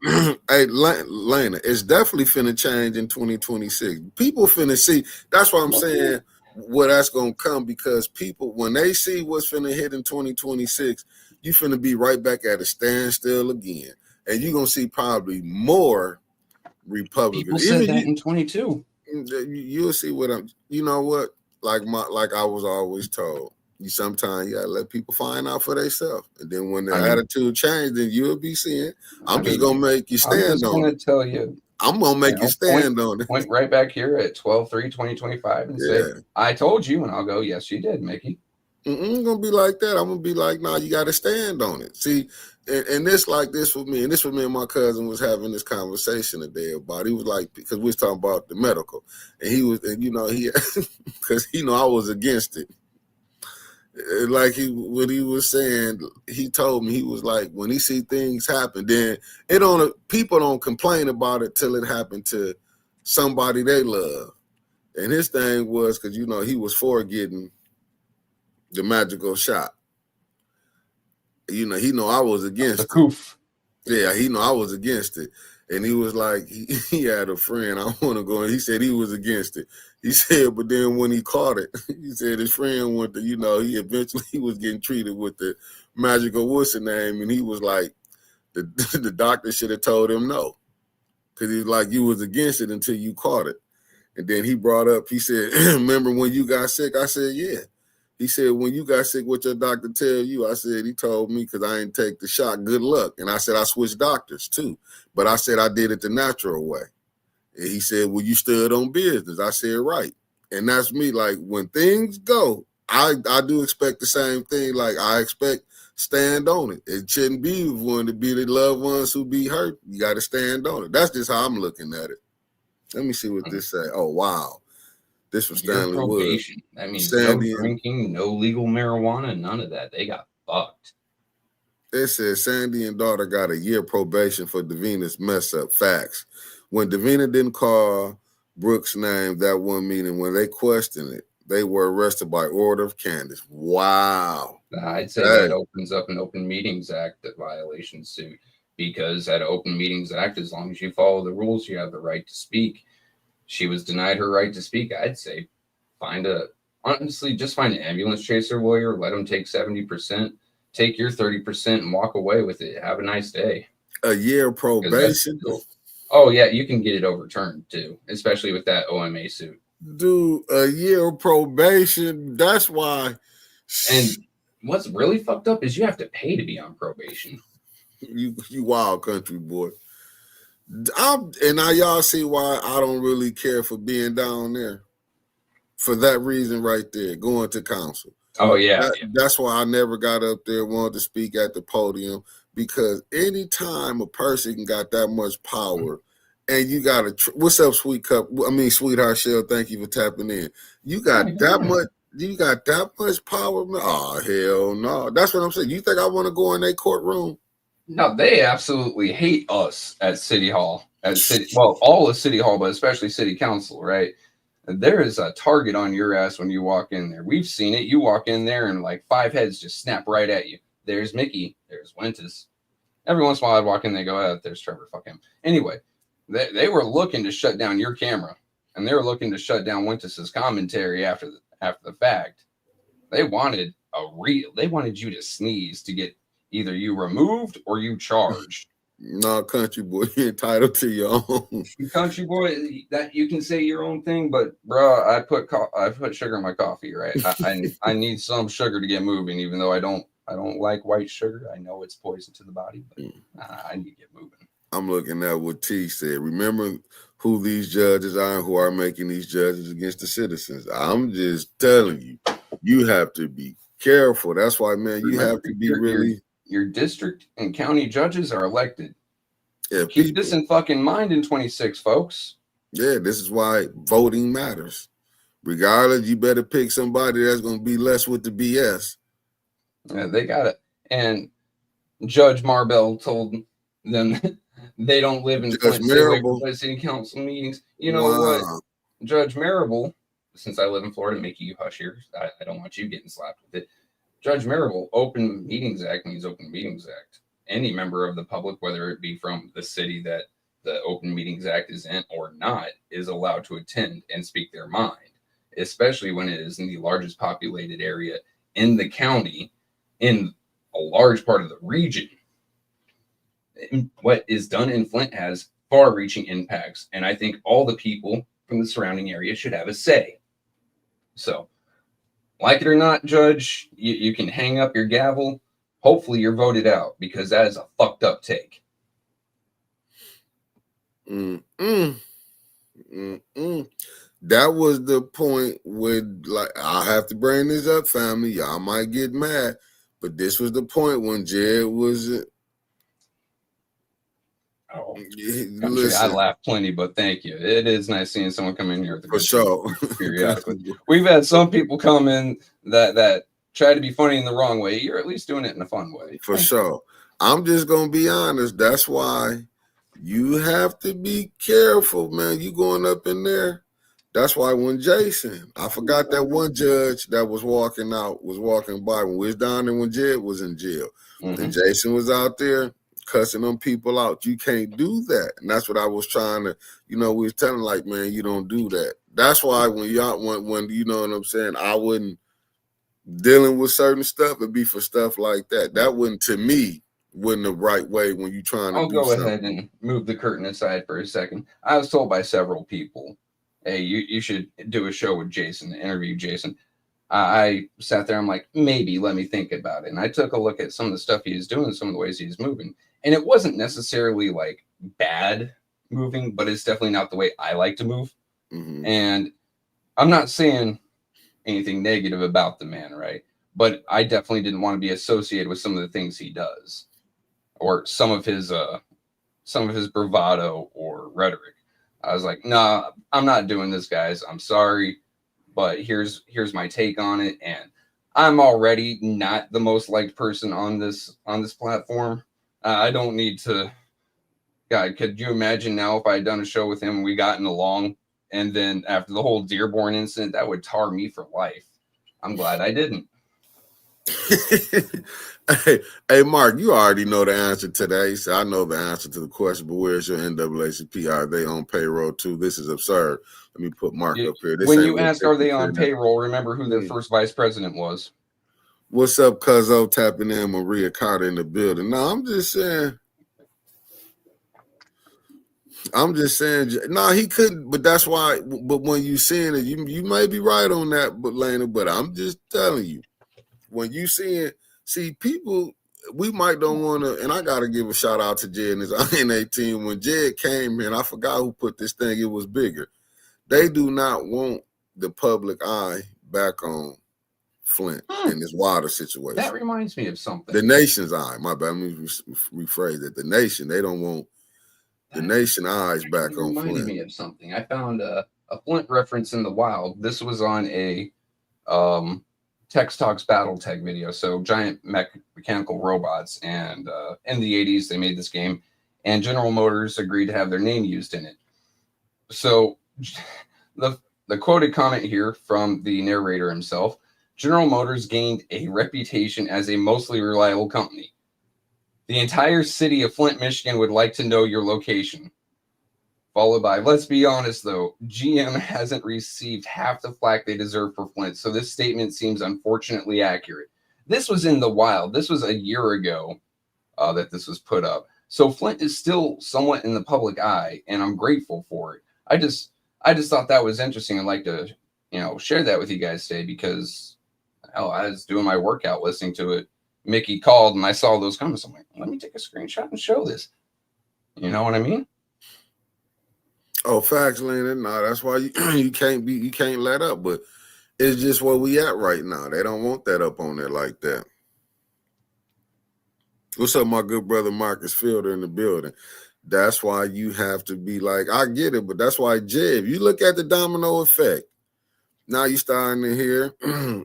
Hey, Lena, it's definitely finna change in 2026. People finna see. That's why I'm saying where that's gonna come, because people, when they see what's finna hit in 2026, you finna be right back at a standstill again, and you're gonna see probably more Republicans. People said that in 22. You'll see what I'm. You know what? Like I was always told. You sometimes you gotta let people find out for themselves, and then when their attitude changes, then you'll be seeing. I'm just gonna make you stand on it. I'm just gonna tell you. I'm gonna make you stand on it. Point right back here at 12/3/2025 and say, "I told you," and I'll go, "Yes, you did, Mickey." I'm gonna be like that. I'm gonna be like, "Nah, you gotta stand on it." See, and this like this with me, and this with me and my cousin was having this conversation today about. He was like, because we was talking about the medical, and he was, and he, because I was against it. Like what he was saying, he told me, he was like, when he see things happen, then people don't complain about it till it happened to somebody they love. And his thing was, because he was for getting the magical shot. He know I was against it. Coof. Yeah, he know I was against it. And he was like, he had a friend, I want to go, and he said he was against it. He said, but then when he caught it, he said his friend went to, he eventually was getting treated with the magical what's name, and he was like, the doctor should have told him no. Because he's like, you was against it until you caught it. And then he brought up, he said, remember when you got sick? I said, yeah. He said, when you got sick, what your doctor tell you? I said, he told me because I didn't take the shot. Good luck. And I said, I switched doctors too. But I said, I did it the natural way. And he said, well, you stood on business. I said, right. And that's me. Like, when things go, I do expect the same thing. Like, I expect stand on it. It shouldn't be one to be the loved ones who be hurt. You got to stand on it. That's just how I'm looking at it. Let me see what this say. Oh, wow. This was Stanley Wood. That means no drinking, no legal marijuana, none of that. They got fucked. It says Sandy and daughter got a year probation for Davina's mess up. Facts. When Davina didn't call Brooks' name that one meeting, when they questioned it, they were arrested by order of Candace. Wow. I'd say that opens up an Open Meetings Act violation suit, because at Open Meetings Act, as long as you follow the rules, you have the right to speak. She was denied her right to speak. I'd say just find an ambulance chaser lawyer, let them take 70%, take your 30% and walk away with it. Have a nice day. A year probation? Oh, yeah, you can get it overturned too, especially with that OMA suit. Dude, a year probation, that's why. And what's really fucked up is you have to pay to be on probation. You wild country boy. And now y'all see why I don't really care for being down there. For that reason right there, going to council. Oh, yeah. That's why I never got up there, wanted to speak at the podium, because anytime a person got that much power, and you got what's up, Sweetheart Shell, thank you for tapping in. You got that much power, man. Oh, hell no. That's what I'm saying. You think I want to go in their courtroom? No, they absolutely hate us at City Hall. All of City Hall, but especially City Council, right? There is a target on your ass when you walk in there. We've seen it. You walk in there and like 5 heads just snap right at you. There's Mickey. There's Wentus. Every once in a while I'd walk in, they go, oh, there's Trevor. Fuck him. Anyway, they were looking to shut down your camera, and they were looking to shut down Wentus's commentary after the fact. They wanted they wanted you to sneeze to get either you removed or you charged. No, country boy, you're entitled to your own. Country boy, that you can say your own thing, but bro, I put sugar in my coffee, right? I need some sugar to get moving, even though I don't like white sugar. I know it's poison to the body, but I need to get moving. I'm looking at what T said. Remember who these judges are and who are making these judges against the citizens. I'm just telling you, you have to be careful. That's why, man, you have to be really. Your district and county judges are elected. Yeah, keep this in fucking mind in 26, folks. Yeah, this is why voting matters. Regardless, you better pick somebody that's going to be less with the BS. Yeah, they got it. And Judge Marbell told them they don't live in Flint city council meetings. You know what? Judge Marable, since I live in Florida, making you hush here, I don't want you getting slapped with it. Judge Marable, Open Meetings Act means Open Meetings Act. Any member of the public, whether it be from the city that the Open Meetings Act is in or not, is allowed to attend and speak their mind, especially when it is in the largest populated area in the county, in a large part of the region. What is done in Flint has far-reaching impacts, and I think all the people from the surrounding area should have a say. So, like it or not, Judge, you can hang up your gavel. Hopefully you're voted out, because that is a fucked up take. That was the point where, like, I have to bring this up, family. Y'all might get mad, but this was the point when Jed was. I laugh plenty, but thank you. It is nice seeing someone come in here for sure. Periodically, we've had some people come in that try to be funny in the wrong way. You're at least doing it in a fun way. For sure. I'm just gonna be honest. That's why you have to be careful, man. You going up in there. That's why when Jason, I forgot that one judge that was walking by when we was down there when Jed was in jail, and Jason was out there cussing them people out. You can't do that. And that's what I was trying to, we was telling, like, man, you don't do that. That's why when when you know what I'm saying, I wouldn't dealing with certain stuff, it'd be for stuff like that. That wouldn't, to me, wasn't the right way when you're trying to I'll go ahead and move the curtain aside for a second. I was told by several people, hey, you should do a show with Jason, interview Jason. I sat there, I'm like, maybe, let me think about it. And I took a look at some of the stuff he is doing, some of the ways he's moving. And it wasn't necessarily like bad moving, but it's definitely not the way I like to move. And I'm not saying anything negative about the man, right? But I definitely didn't want to be associated with some of the things he does, or some of his bravado or rhetoric. I was like, nah, I'm not doing this, guys. I'm sorry, but here's my take on it. And I'm already not the most liked person on this platform. I don't need to. God, could you imagine now if I had done a show with him and we gotten along, and then after the whole Dearborn incident, that would tar me for life. I'm glad I didn't. Hey, Mark, you already know the answer today. So I know the answer to the question, but where's your NAACP? Are they on payroll too? This is absurd. Let me put Mark up here. When you ask, are they on payroll, remember who their first vice president was. What's up, Cuzzo? Tapping in, Maria Carter in the building. No, I'm just saying. No, he couldn't. But that's why. But when you seeing it, you may be right on that, but Lena. But I'm just telling you, when you see people, we might don't want to. And I got to give a shout out to Jed and his INA team. When Jed came in, I forgot who put this thing. It was bigger. They do not want the public eye back on Flint in this water situation. That reminds me of something. The nation's eye. My bad. Let me rephrase it. The nation. They don't want the nation eyes back on Flint. Reminded me of something. I found a Flint reference in the wild. This was on a Tex Talks Battletech video. So giant mechanical robots. And in the 80s, they made this game. And General Motors agreed to have their name used in it. So the quoted comment here from the narrator himself, General Motors gained a reputation as a mostly reliable company. The entire city of Flint, Michigan would like to know your location. Followed by, let's be honest though, GM hasn't received half the flack they deserve for Flint, so this statement seems unfortunately accurate. This was in the wild. This was a year ago that this was put up. So Flint is still somewhat in the public eye, and I'm grateful for it. I just thought that was interesting. I'd like to, share that with you guys today because hell, I was doing my workout listening to it. Mickey called and I saw those comments. I'm like, let me take a screenshot and show this. You know what I mean? Oh, facts, Landon. No, that's why you can't let up. But it's just where we at right now. They don't want that up on there like that. What's up, my good brother Marcus Fielder in the building? That's why you have to be like, I get it, but that's why, Jay, if you look at the domino effect, now you starting to hear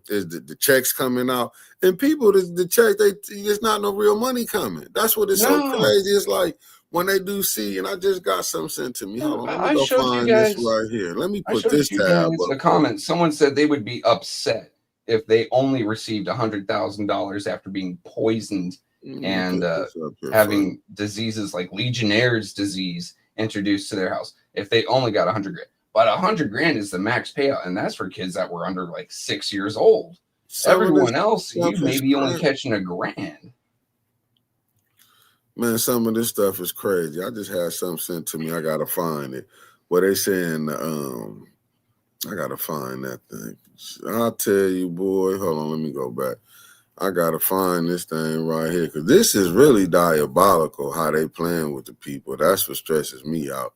is the checks coming out. And people, the check, there's not no real money coming. That's what is so crazy. It's like when they do see, and I just got something sent to me. Hold on, let me go find this right here. Let me put this tab up. A comment. Someone said they would be upset if they only received $100,000 after being poisoned and having diseases like Legionnaire's disease introduced to their house. If they only got $100,000. But $100,000 is the max payout, and that's for kids that were under like 6 years old. Everyone else, you may be only catching $1,000. Man, some of this stuff is crazy. I just had something sent to me. I gotta find it. What they saying? I gotta find that thing. I'll tell you, boy. Hold on, let me go back. I gotta find this thing right here because this is really diabolical. How they playing with the people. That's what stresses me out.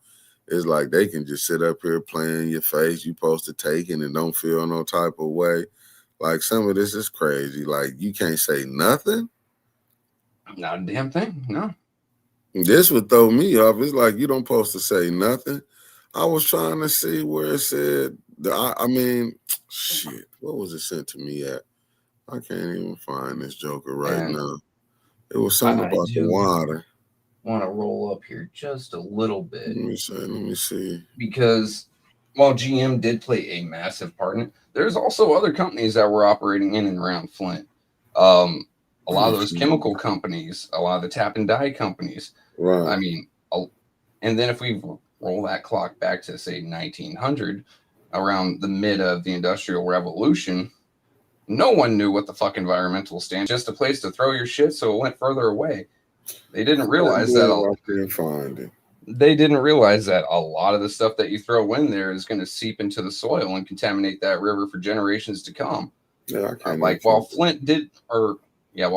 It's like they can just sit up here playing your face. You supposed to take it and don't feel no type of way. Like some of this is crazy. Like you can't say nothing. Not a damn thing. No. This would throw me off. It's like you don't supposed to say nothing. I was trying to see where it said. Shit. What was it sent to me at? I can't even find this joker right now. It was something about the water. Want to roll up here just a little bit. Let me see. Because while GM did play a massive part in it, there's also other companies that were operating in and around Flint. A lot of those chemical companies, a lot of the tap and die companies. Right. I mean, and then if we roll that clock back to say 1900, around the mid of the Industrial Revolution, no one knew what the fuck environmental stand. Just a place to throw your shit, so it went further away. They didn't realize that. They didn't realize that a lot of the stuff that you throw in there is going to seep into the soil and contaminate that river for generations to come. Yeah, while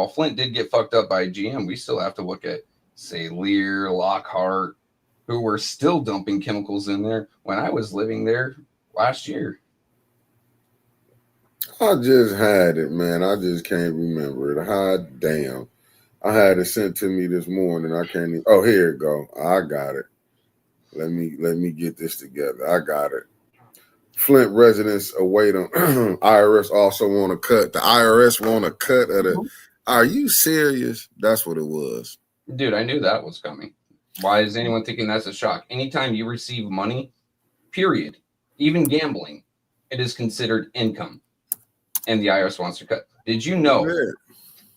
Flint did get fucked up by GM, we still have to look at, say, Lear, Lockhart, who were still dumping chemicals in there when I was living there last year. I just had it, man. I just can't remember it. Hot damn. I had it sent to me this morning. I can't even. Oh, here it go. I got it. Let me get this together. I got it. Flint residents await on IRS also want to cut. The IRS want a cut of the. Are you serious? That's what it was. Dude, I knew that was coming. Why is anyone thinking that's a shock? Anytime you receive money, period, even gambling, it is considered income. And the IRS wants to cut. Did you know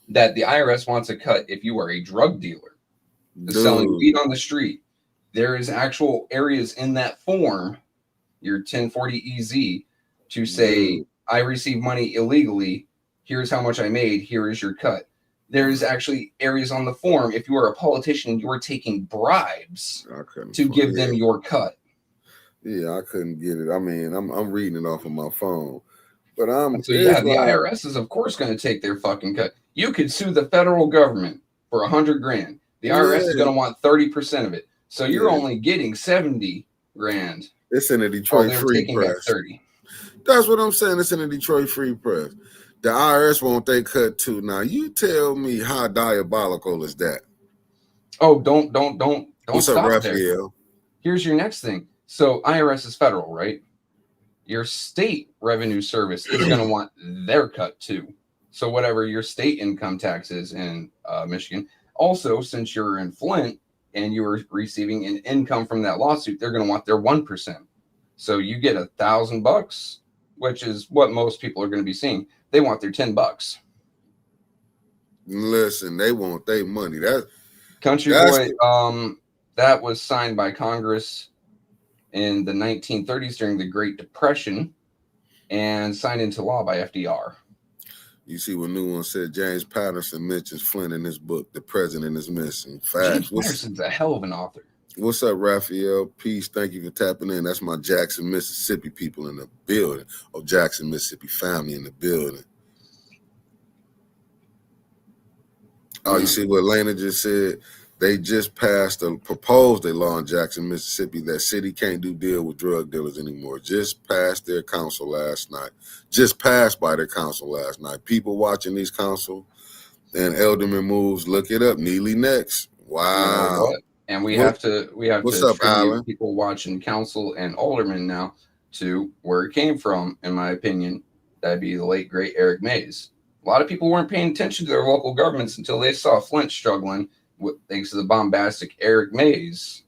that the IRS wants a cut if you are a drug dealer selling weed on the street? There is actual areas in that form, your 1040EZ, to say, I received money illegally. Here's how much I made. Here is your cut. There's actually areas on the form. If you are a politician, you are taking bribes to give them your cut. Yeah, I couldn't get it. I mean, I'm reading it off of my phone. But the IRS is of course going to take their fucking cut. You could sue the federal government for $100,000. The IRS is going to want 30% of it. So you're only getting $70,000. It's in the Detroit Free Press. 30. That's what I'm saying. It's in the Detroit Free Press. The IRS want they cut too. Now you tell me how diabolical is that? Oh, don't What's stop up, Raphael? Here's your next thing. So IRS is federal, right? Your state revenue service is going to want their cut too. So whatever your state income tax is in Michigan, also since you're in Flint and you were receiving an income from that lawsuit, they're going to want their 1%. So you get $1,000, which is what most people are going to be seeing. They want their $10. Listen, they want their money. Country Boy, that was signed by Congress in the 1930s during the Great Depression and signed into law by FDR. You see what New One said? James Patterson mentions Flint in his book, The President is Missing. James Facts. Patterson's a hell of an author. What's up, Raphael? Peace. Thank you for tapping in. That's my Jackson, Mississippi people in the building. Oh, Jackson, Mississippi family in the building. Oh, you see what Lena just said? They just proposed a law in Jackson, Mississippi that city can't do deal with drug dealers anymore. Just passed their council last night. Just passed by their council last night. People watching these council and alderman moves, look it up. Neely next. Wow. You know what? And we have to What's up, Alan? People watching council and alderman now to where it came from, in my opinion. That'd be the late great Eric Mays. A lot of people weren't paying attention to their local governments until they saw Flint struggling thanks to the bombastic Eric Mays.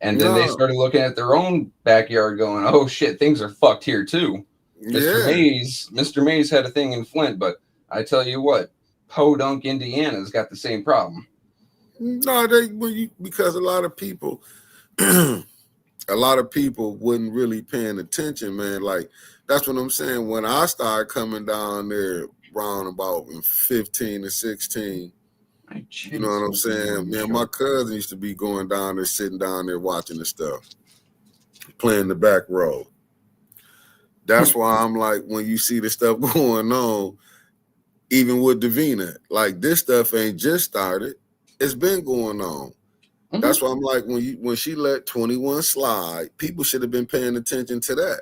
And then they started looking at their own backyard going, oh shit, things are fucked here too. Mr. Mays had a thing in Flint, but I tell you what, Podunk, Indiana's got the same problem. No, because a lot of people wasn't really paying attention, man. Like, that's what I'm saying. When I started coming down there around about 15 to 16, you know what I'm saying? Man, my cousin used to be going down there, sitting down there watching the stuff, playing the back row. That's why I'm like, when you see the stuff going on, even with Davina, like, this stuff ain't just started. It's been going on. Mm-hmm. That's why I'm like, when she let 21 slide, people should have been paying attention to that.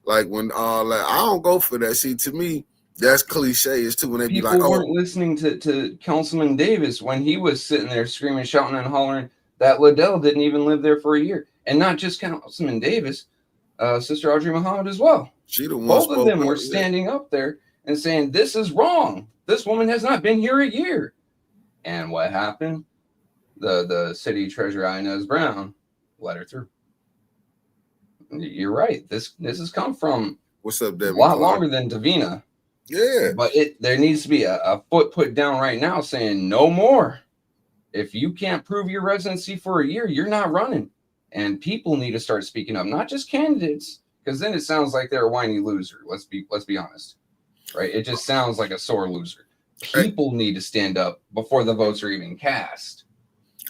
Like, when all that, I don't go for that. See, to me, that's cliche. It's too when they people be like, weren't listening to Councilman Davis when he was sitting there screaming, shouting, and hollering that Liddell didn't even live there for a year. And not just Councilman Davis, Sister Audrey Muhammad as well. Both of them were standing up there and saying, this is wrong. This woman has not been here a year. And what happened? The city treasurer, Inez Brown, let her through. You're right. This has come from what's up, Debbie? A lot longer than Davina. Yeah. But there needs to be a foot put down right now saying no more. If you can't prove your residency for a year, you're not running. And people need to start speaking up, not just candidates, because then it sounds like they're a whiny loser. Let's be honest. Right? It just sounds like a sore loser. People need to stand up before the votes are even cast.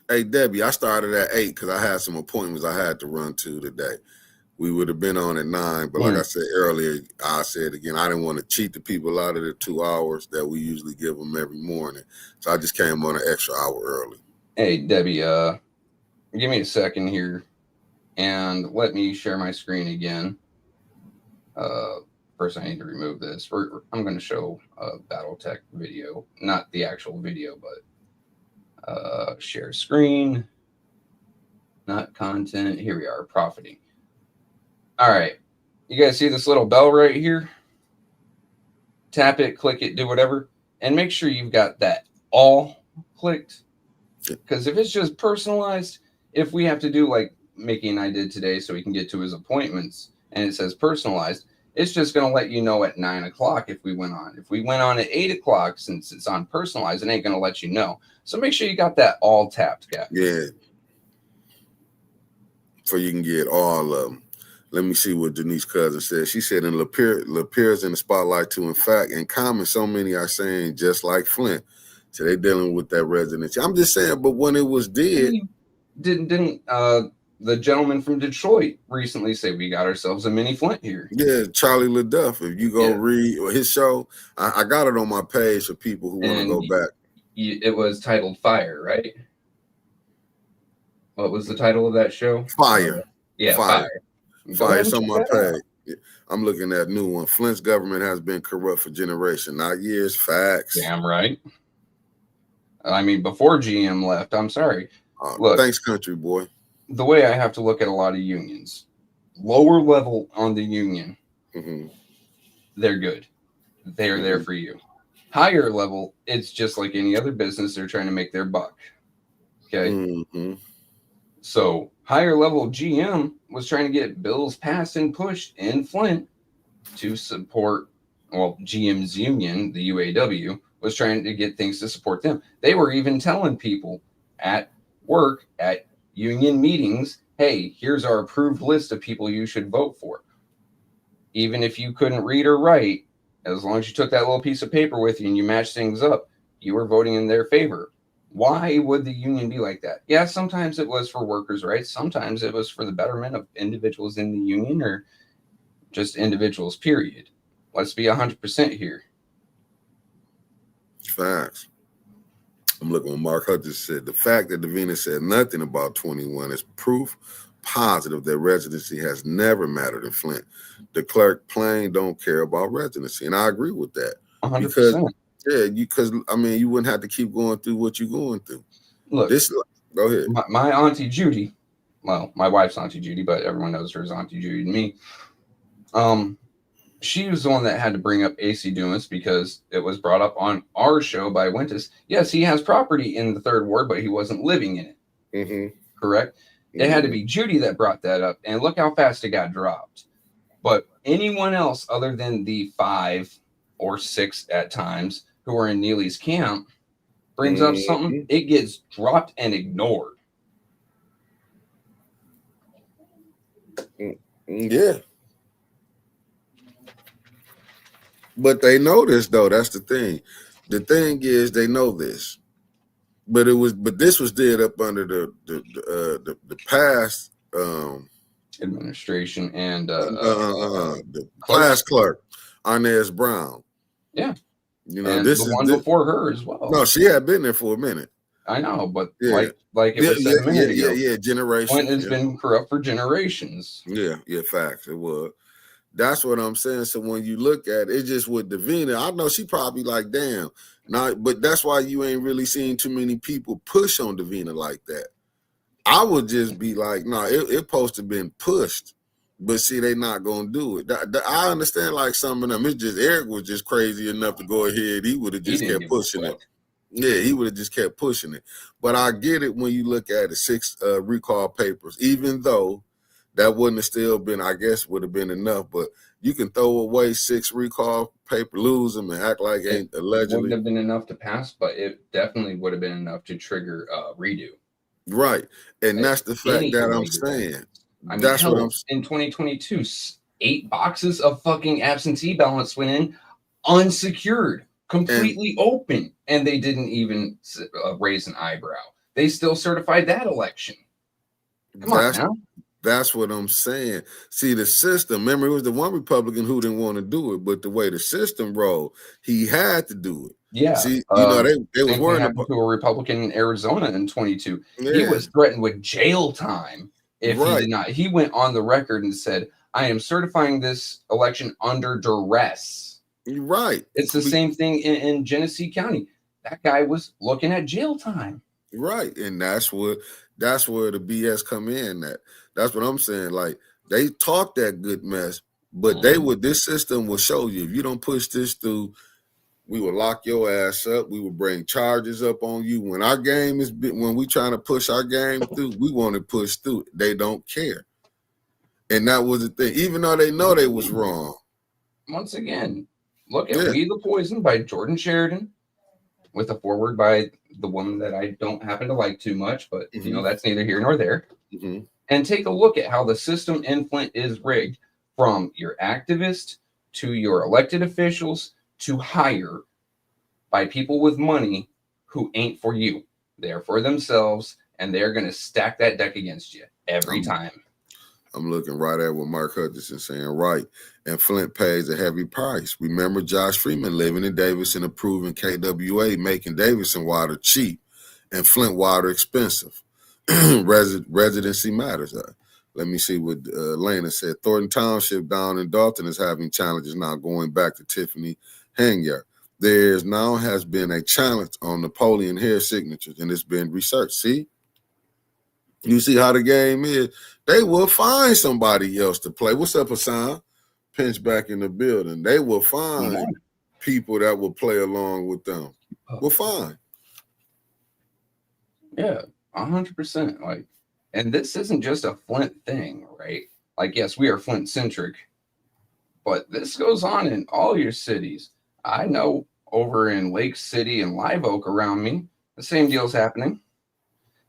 Hey, Debbie, I started at 8 because I had some appointments I had to run to today. We would have been on at 9, but like I said earlier, I said again, I didn't want to cheat the people out of the 2 hours that we usually give them every morning. So I just came on an extra hour early. Hey, Debbie, give me a second here and let me share my screen again. First, I need to remove this. I'm going to show a BattleTech video, not the actual video, but share screen, not content. Here we are, profiting. All right. You guys see this little bell right here? Tap it, click it, do whatever. And make sure you've got that all clicked. Because if it's just personalized, if we have to do like Mickey and I did today so we can get to his appointments and it says personalized, it's just going to let you know at 9 o'clock if we went on. If we went on at 8 o'clock, since it's on personalized, it ain't going to let you know. So make sure you got that all tapped, guys. Yeah. So you can get all of them. Let me see what Denise Cousin said. She said in Lapierre's in the spotlight too. In fact, in common, so many are saying just like Flint. So they're dealing with that residency. I'm just saying, but when it was dead. Didn't the gentleman from Detroit recently say we got ourselves a mini Flint here? Yeah, Charlie LaDuff. If you go read his show, I got it on my page for people who want to go back. It was titled Fire, right? What was the title of that show? Fire. Fire. Fire's on my page. I'm looking at new one. Flint's government has been corrupt for generations, not years. Facts. Damn right. I mean, before GM left, I'm sorry. Look, thanks, country boy. The way I have to look at a lot of unions, lower level on the union, they're good. They're there for you. Higher level, it's just like any other business. They're trying to make their buck. Okay. So higher level GM was trying to get bills passed and pushed in Flint to support, well, GM's union, the UAW, was trying to get things to support them. They were even telling people at work, at union meetings, hey, here's our approved list of people you should vote for. Even if you couldn't read or write, as long as you took that little piece of paper with you and you matched things up, you were voting in their favor. Why would the union be like that? Yeah, sometimes it was for workers' rights. Sometimes it was for the betterment of individuals in the union or just individuals, period. Let's be 100% here. Facts. I'm looking what Mark Hutchins said. The fact that Davina said nothing about 21 is proof positive that residency has never mattered in Flint. The clerk plain don't care about residency. And I agree with that. 100%. Because I mean, you wouldn't have to keep going through what you're going through. Look, go ahead. My Auntie Judy, well, my wife's Auntie Judy, but everyone knows her as Auntie Judy to me. She was the one that had to bring up AC Dumas because it was brought up on our show by Wentus. Yes, he has property in the third ward, but he wasn't living in it. Mm-hmm. Correct? It had to be Judy that brought that up, and look how fast it got dropped. But anyone else other than the 5 or 6 at times who are in Neely's camp brings up something, it gets dropped and ignored. Yeah. But they know this, though. That's the thing. The thing is, they know this. But this was did up under the past administration and the class clerk, Inez Brown. Yeah. You know, and this the is one before her as well. No, she had been there for a minute. I know, but like it was said a minute ago. Yeah, generations. Flint has been corrupt for generations. Yeah, facts. It was. That's what I'm saying. So when you look at it, just with Davina, I know she probably like, damn. But that's why you ain't really seen too many people push on Davina like that. I would just be like, no, it supposed to been pushed. But see, they not gonna do it. I understand like some of them. It's just Eric was just crazy enough to go ahead. He would have just kept pushing it. Yeah, he would have just kept pushing it. But I get it when you look at the 6 recall papers, even though that wouldn't have still been, I guess, would have been enough. But you can throw away 6 recall paper, lose them, and act like ain't allegedly. It wouldn't have been enough to pass, but it definitely would have been enough to trigger redo. Right, and that's the fact that I'm saying. I mean, that's what I'm saying. In 2022, 8 boxes of fucking absentee ballots went in unsecured, completely open, and they didn't even raise an eyebrow. They still certified that election. Come on now. That's what I'm saying. See, the system, remember, it was the one Republican who didn't want to do it, but the way the system rolled, he had to do it. Yeah. See, you know, they was worried about to a Republican in Arizona in 22. Yeah. He was threatened with jail time if he did not. He went on the record and said, I am certifying this election under duress. Right. It's the same thing in Genesee County. That guy was looking at jail time. Right. And that's where the BS come in at. That's what I'm saying. Like, they talk that good mess, but this system will show you, if you don't push this through, we will lock your ass up. We will bring charges up on you. When our game is, when we trying to push our game through, we want to push through. They don't care. And that was the thing. Even though they know they was wrong. Once again, look at We the Poison by Jordan Sheridan with a foreword by the woman that I don't happen to like too much, but you know, that's neither here nor there. And take a look at how the system in Flint is rigged, from your activists to your elected officials to hire by people with money who ain't for you. They're for themselves, and they're going to stack that deck against you every time. I'm looking right at what Mark Hutchinson saying, right. And Flint pays a heavy price. Remember Josh Freeman living in Davidson, approving KWA, making Davidson water cheap and Flint water expensive. Residency matters. Let me see what Lena said. Thornton Township down in Dalton is having challenges now, going back to Tiffany Hanyard. There's now has been a challenge on Napoleon Hair signatures, and it's been researched. See? You see how the game is? They will find somebody else to play. What's up, Hassan? Pinch back in the building. They will find people that will play along with them. We'll find. Yeah, 100%. Like, and this isn't just a Flint thing, right? Like, yes, we are Flint centric, but this goes on in all your cities. I know over in Lake City and Live Oak around me, the same deal's happening.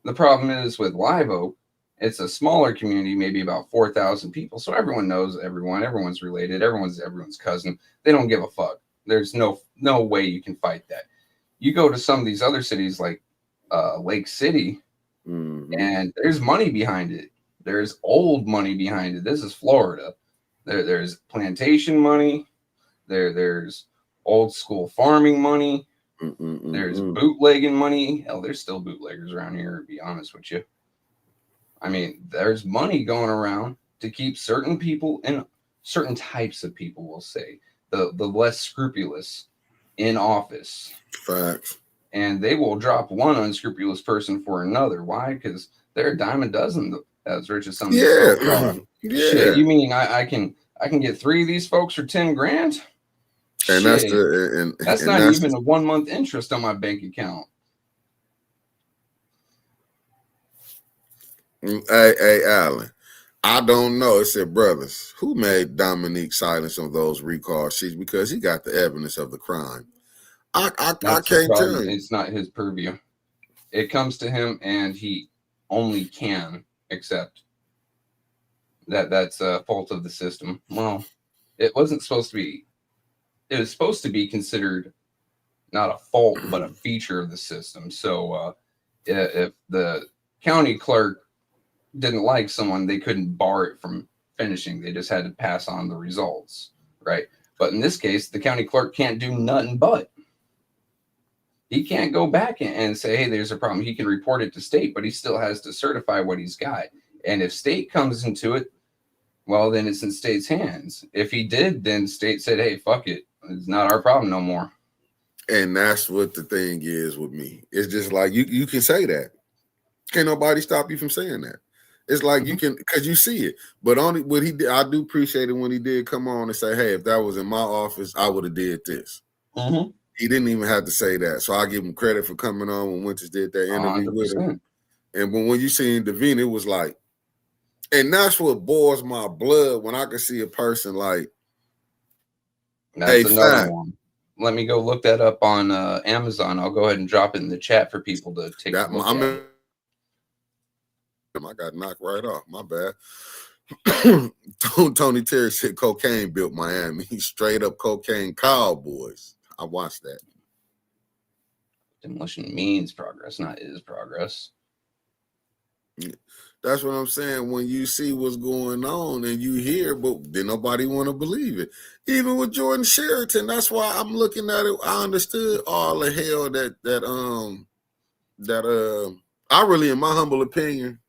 The problem is with Live Oak It's a smaller community, maybe about 4,000 people. So everyone knows everyone. Everyone's related. Everyone's cousin. They don't give a fuck. There's no way you can fight that. You go to some of these other cities like Lake City, and there's money behind it. There's old money behind it. This is Florida. There's plantation money. There's old school farming money. There's bootlegging money. Hell, there's still bootleggers around here, to be honest with you. I mean, there's money going around to keep certain people and certain types of people, we'll say, the less scrupulous in office. Facts. And they will drop one unscrupulous person for another. Why? Because they're a dime a dozen as rich as some. Yeah. Shit, you mean I can get 3 of these folks for 10 grand? And Shit. That's not even a 1 month interest on my bank account. Hey, Alan, I don't know. It said, brothers, who made Dominique silence on those recall sheets because he got the evidence of the crime? I can't tell you. It's not his purview. It comes to him, and he only can accept that that's a fault of the system. Well, it wasn't supposed to be. It was supposed to be considered not a fault, but a feature of the system. So if the county clerk didn't like someone, they couldn't bar it from finishing. They just had to pass on the results, right? But in this case, the county clerk can't do nothing but. He can't go back and say, hey, there's a problem. He can report it to state, but he still has to certify what he's got. And if state comes into it, well, then it's in state's hands. If he did, then state said, hey, fuck it. It's not our problem no more. And that's what the thing is with me. It's just like you can say that. Can't nobody stop you from saying that. It's like you can, because you see it. But only what he did, I do appreciate it when he did come on and say, hey, if that was in my office, I would have did this. He didn't even have to say that. So I give him credit for coming on when Winters did that interview 100%. With him. And when you seen Davina, it was like, and that's what boils my blood when I can see a person like, that's another one. Let me go look that up on Amazon. I'll go ahead and drop it in the chat for people to take a look at it. I got knocked right off. My bad. Tony Terry said cocaine built Miami. He's straight up cocaine cowboys. I watched that. Demolition means progress, not is progress. That's what I'm saying. When you see what's going on and you hear, but then nobody want to believe it. Even with Jordan Sheraton, that's why I'm looking at it. I understood all the hell that I really, in my humble opinion,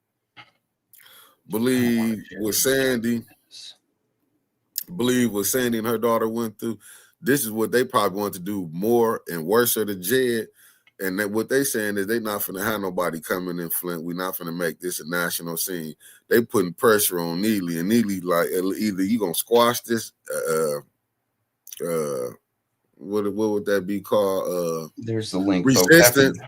believe what Sandy and her daughter went through. This is what they probably want to do more and worse to Jed. And that what they saying is they not finna have nobody coming in Flint. We're not finna make this a national scene. They putting pressure on Neely, and Neely like either you gonna squash this. What would that be called? There's the link. Resistance.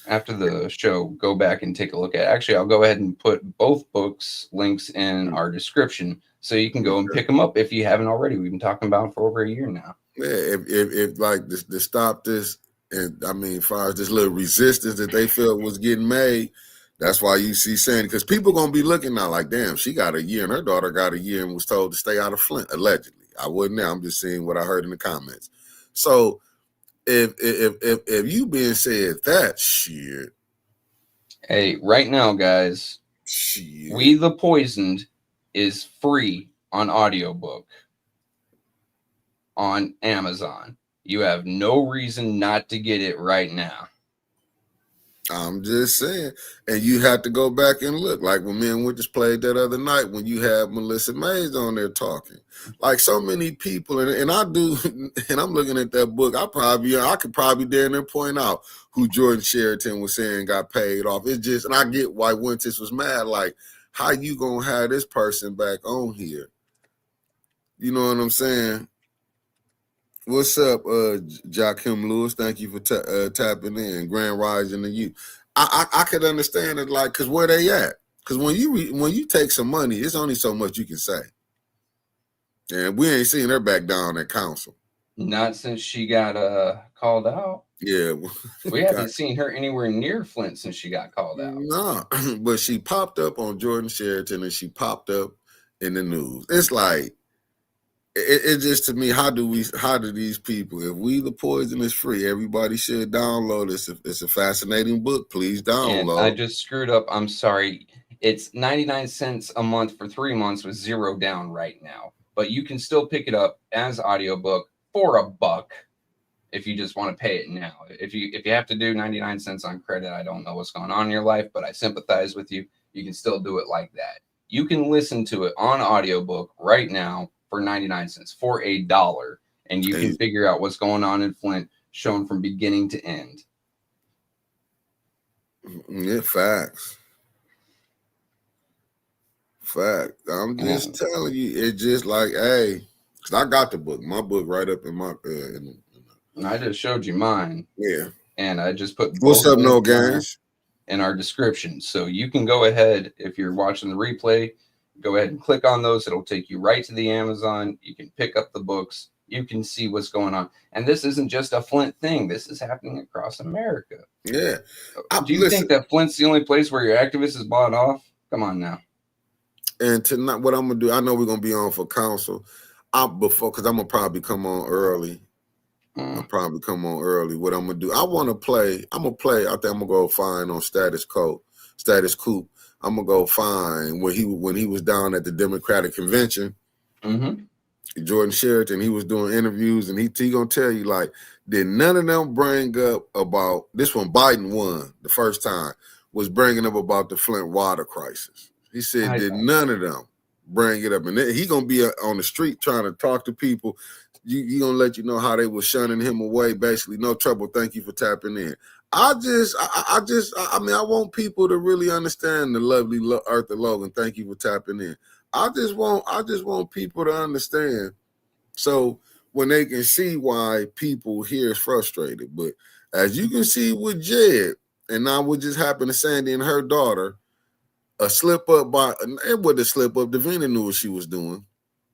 After the show, go back and take a look at it. Actually, I'll go ahead and put both books links in our description so you can go and pick them up if you haven't already. We've been talking about it for over a year now. Yeah, if like this to stop this, and I mean, as far as this little resistance that they felt was getting made, that's why you see Sandy, because people gonna be looking now like, damn, she got a year and her daughter got a year and was told to stay out of Flint, allegedly. I wasn't there. I'm just seeing what I heard in the comments. So if you being said that shit. Hey, right now, guys, shit. We the Poisoned is free on audiobook on Amazon. You have no reason not to get it right now. I'm just saying. And you have to go back and look. Like when me and Winters played that other night when you had Melissa Mays on there talking. Like so many people, and I do, and I'm looking at that book, I could probably dare and point out who Jordan Sheraton was saying got paid off. It's just, and I get why Winters was mad. Like, how you gonna have this person back on here? You know what I'm saying? What's up, Jakim Lewis? Thank you for tapping in. Grand Rising to you. I could understand it, like, cause where they at? Cause when you take some money, it's only so much you can say. And we ain't seen her back down at council. Not since she got called out. Yeah. We haven't seen her anywhere near Flint since she got called out. No, but she popped up on Jordan Sheraton and she popped up in the news. It's like, it just, to me, how do these people, if We the Poison is free, everybody should download it. It's a fascinating book. Please And download. I just screwed up. I'm sorry. It's 99 cents a month for 3 months with $0 down right now. But you can still pick it up as audiobook for $1 if you just want to pay it now. If you have to do 99 cents on credit, I don't know what's going on in your life, but I sympathize with you. You can still do it like that. You can listen to it on audiobook right now for 99 cents, for $1, and you can figure out what's going on in Flint, shown from beginning to end. Yeah, facts. Fact. I'm just telling you, it's just like, hey, because I got the book, my book right up in my and I just showed you mine. Yeah. And I just put What's up, No Games? In our description. So you can go ahead, if you're watching the replay, go ahead and click on those. It'll take you right to the Amazon. You can pick up the books. You can see what's going on. And this isn't just a Flint thing. This is happening across America. Yeah. Do you think that Flint's the only place where your activist is bought off? Come on now. And tonight, what I'm going to do, I know we're going to be on for council. Because I'm going to probably come on early. I'll probably come on early. What I'm going to do, I want to play. I think I'm going to go find on Status Coop. I'm going to go find when he was down at the Democratic Convention. Jordan Sheraton, he was doing interviews, and he going to tell you, like, did none of them bring up about this when Biden won the first time, was bringing up about the Flint water crisis. He said, did none of them bring it up? And he going to be on the street trying to talk to people. He going to let you know how they were shunning him away, basically. No trouble. Thank you for tapping in. I mean, I want people to really understand the lovely Eartha Logan. Thank you for tapping in. I just want people to understand, so when they can see why people here is frustrated. But as you can see with Jed, and now what just happened to Sandy and her daughter, it wasn't a slip up. Davina knew what she was doing.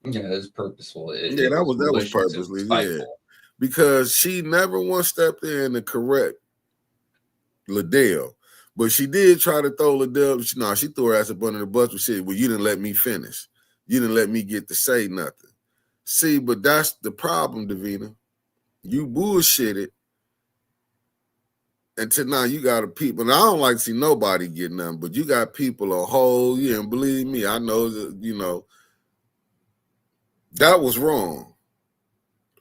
Yeah, it was purposeful. That was purposely. Yeah, because she never once stepped in to correct Liddell. But she did try to throw Liddell. She threw her ass up under the bus and said, well, you didn't let me finish. You didn't let me get to say nothing. See, but that's the problem, Davina. You bullshitted. Until now, you got people, and I don't like to see nobody get nothing, but you got people a whole year, and believe me, I know that, that was wrong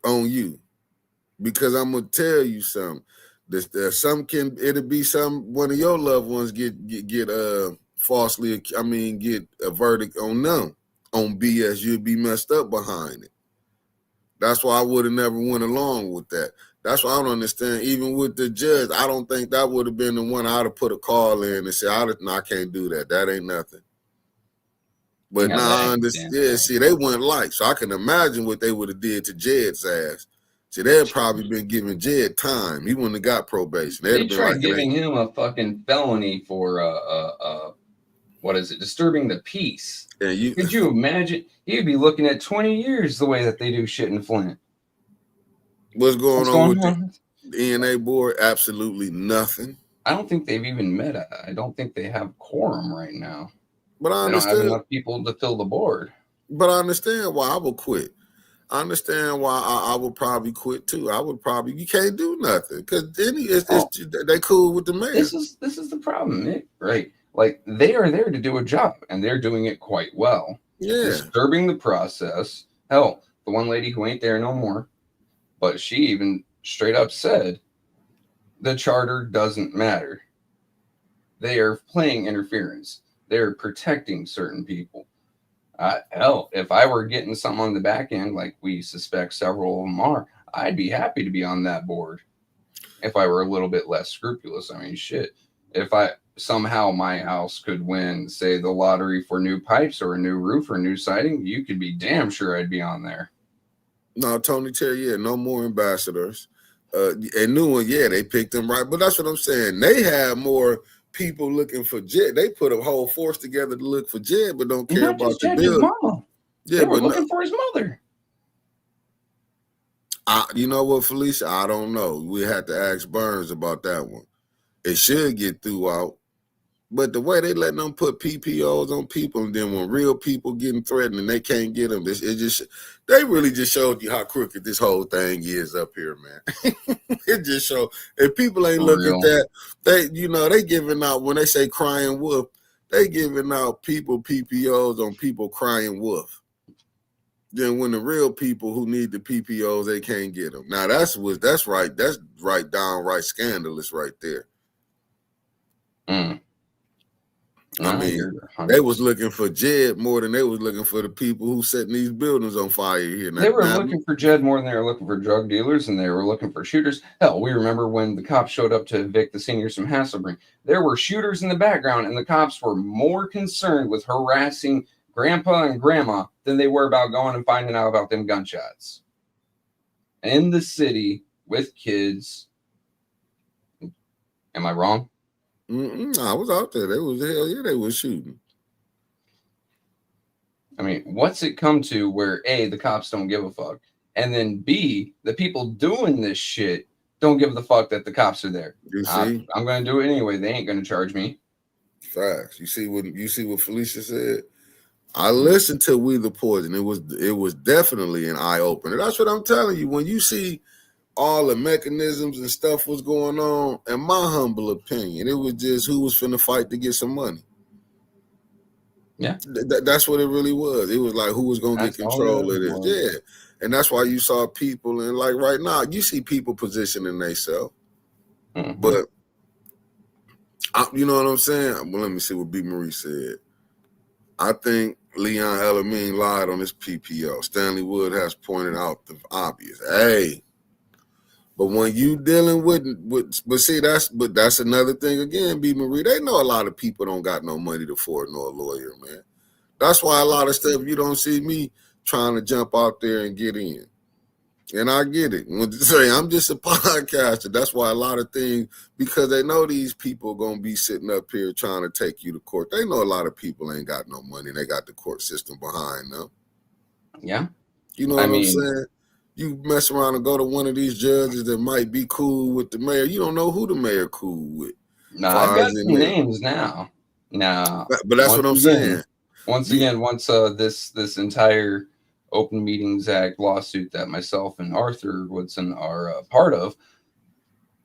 on you. Because I'm going to tell you something. It'll be one of your loved ones get falsely, get a verdict on them on BS. You'll be messed up behind it. That's why I would have never went along with that. That's why I don't understand. Even with the judge, I don't think that would have been the one I'd have put a call in and say, no, I can't do that. That ain't nothing. But now I understand. Yeah, see, they wouldn't like. So I can imagine what they would have did to Jed's ass. See, they'd probably been giving Jed time. He wouldn't have got probation. They tried giving him a fucking felony for disturbing the peace. Yeah, could you imagine? He'd be looking at 20 years the way that they do shit in Flint. What's going on with the ENA board? Absolutely nothing. I don't think they've even met. I don't think they have quorum right now. But I understand. They don't have enough people to fill the board. But I understand why I would quit. I understand why I would probably quit too. You can't do nothing because they cool with the mayor. This is the problem, Nick, right? Like, they are there to do a job, and they're doing it quite well. Yeah. Disturbing the process. Hell, the one lady who ain't there no more, but she even straight up said the charter doesn't matter. They are playing interference. They're protecting certain people. Hell, if I were getting something on the back end, like we suspect several of them are, I'd be happy to be on that board if I were a little bit less scrupulous. I mean, shit. If somehow my house could win, say, the lottery for new pipes or a new roof or new siding, you could be damn sure I'd be on there. No, Tony Terry, no more ambassadors. And new one, they picked them right. But that's what I'm saying. They have more people looking for Jed. They put a whole force together to look for Jed, but don't care about the bill. Mama. Yeah, they were looking for his mother. You know what, Felicia? I don't know. We had to ask Burns about that one. It should get through out. But the way they letting them put PPOs on people, and then when real people getting threatened and they can't get them, they really just showed you how crooked this whole thing is up here, man. It just showed. If people ain't look at that, they giving out, when they say crying wolf, they giving out people PPOs on people crying wolf. Then when the real people who need the PPOs, they can't get them. Now that's right. That's right, downright scandalous right there. I mean, they was looking for Jed more than they was looking for the people who setting these buildings on fire here. They were looking for Jed more than they were looking for drug dealers, and they were looking for shooters. Hell, we remember when the cops showed up to evict the seniors from Hasselbring. There were shooters in the background, and the cops were more concerned with harassing Grandpa and Grandma than they were about going and finding out about them gunshots. In the city with kids. Am I wrong? I was out there. They was shooting. I mean, what's it come to where A, the cops don't give a fuck, and then B, the people doing this shit don't give a fuck that the cops are there. You see, I'm going to do it anyway. They ain't going to charge me. Facts. You see what Felicia said. I listened to We the Poison. It was definitely an eye opener. That's what I'm telling you. When you see all the mechanisms and stuff was going on, in my humble opinion, it was just who was finna fight to get some money. Yeah. That's what it really was. It was like who was going to get control of this. Yeah. And that's why you saw people, and like right now, you see people positioning themselves. Mm-hmm. But, you know what I'm saying? Well, let me see what B. Marie said. I think Leon Elamine lied on his PPO. Stanley Wood has pointed out the obvious. Hey, but when you dealing with that's another thing again, B. Marie. They know a lot of people don't got no money to afford no lawyer, man. That's why a lot of stuff you don't see me trying to jump out there and get in. And I get it. When they say I'm just a podcaster, that's why a lot of things, because they know these people are gonna be sitting up here trying to take you to court. They know a lot of people ain't got no money. They got the court system behind them. Yeah. You know what I'm saying? You mess around and go to one of these judges that might be cool with the mayor. You don't know who the mayor cool with. No, I've got some names now. No. But that's what I'm saying. Once this entire Open Meetings Act lawsuit that myself and Arthur Woodson are part of,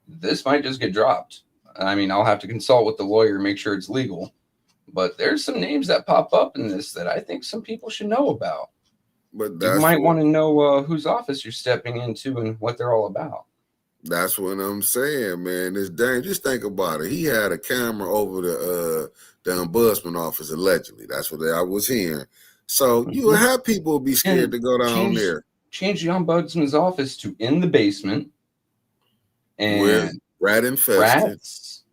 this might just get dropped. I mean, I'll have to consult with the lawyer, make sure it's legal. But there's some names that pop up in this that I think some people should know about. But you might want to know whose office you're stepping into and what they're all about. That's what I'm saying, man. It's dangerous. Just think about it. He had a camera over the ombudsman office, allegedly. That's what I was hearing. So you will have people be scared to go down there. Change the ombudsman's office to in the basement. And with rat infested. Rats,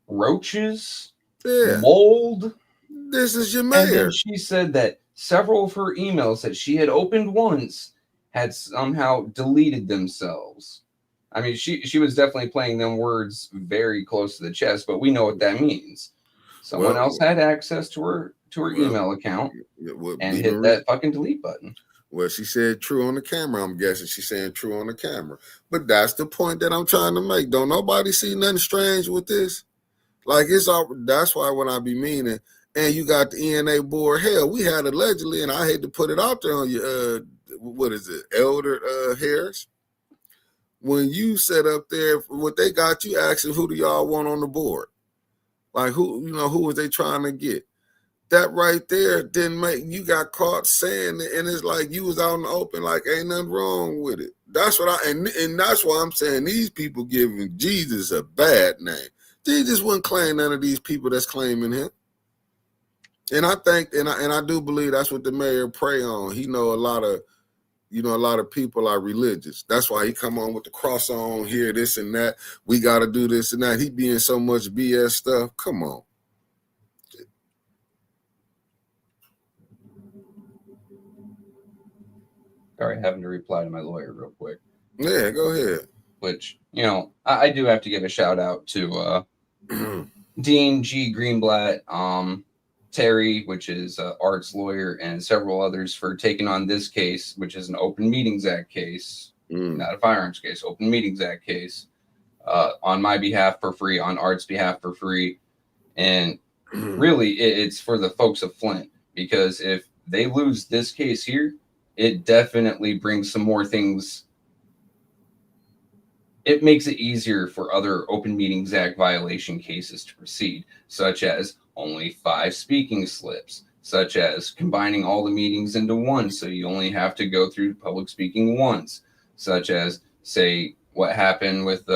roaches, yeah, mold. This is your mayor. And then she said that several of her emails that she had opened once had somehow deleted themselves. I mean, she was definitely playing them words very close to the chest, but we know what that means. Someone else had access to her email account and hit that fucking delete button. Well, she said true on the camera. I'm guessing she's saying true on the camera. But that's the point that I'm trying to make. Don't nobody see nothing strange with this? Like, that's why when I be meaning, and you got the ENA board, hell, we had allegedly, and I hate to put it out there on you, what is it, Elder Harris? When you set up there, what they got you asking, who do y'all want on the board? Like, who was they trying to get? That right there didn't make, you got caught saying it, and it's like you was out in the open, like ain't nothing wrong with it. That's what and that's why I'm saying these people giving Jesus a bad name. Jesus wouldn't claim none of these people that's claiming him. And I think, and I do believe that's what the mayor prey on. He know a lot of people are religious. That's why he come on with the cross on here, this and that. We got to do this and that. He be in so much BS stuff. Come on. Sorry, having to reply to my lawyer real quick. Yeah, go ahead. Which, I do have to give a shout out to Dean G. Greenblatt, Terry, which is Art's lawyer, and several others for taking on this case, which is an Open Meetings Act case, not a firearms case, Open Meetings Act case, on my behalf for free, on Art's behalf for free. And really, it's for the folks of Flint, because if they lose this case here, it definitely brings some more things. It makes it easier for other Open Meetings Act violation cases to proceed, such as only 5 speaking slips, such as combining all the meetings into one, so you only have to go through public speaking once, such as, say, what happened with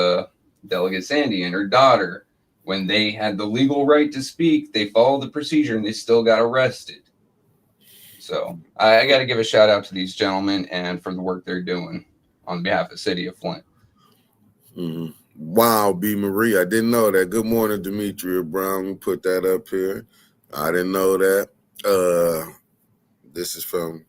Delegate Sandy and her daughter. When they had the legal right to speak, they followed the procedure and they still got arrested. So I got to give a shout out to these gentlemen and for the work they're doing on behalf of the city of Flint. Mm-hmm. Wow, B. Marie, I didn't know that. Good morning, Demetria Brown. We put that up here. I didn't know that. This is from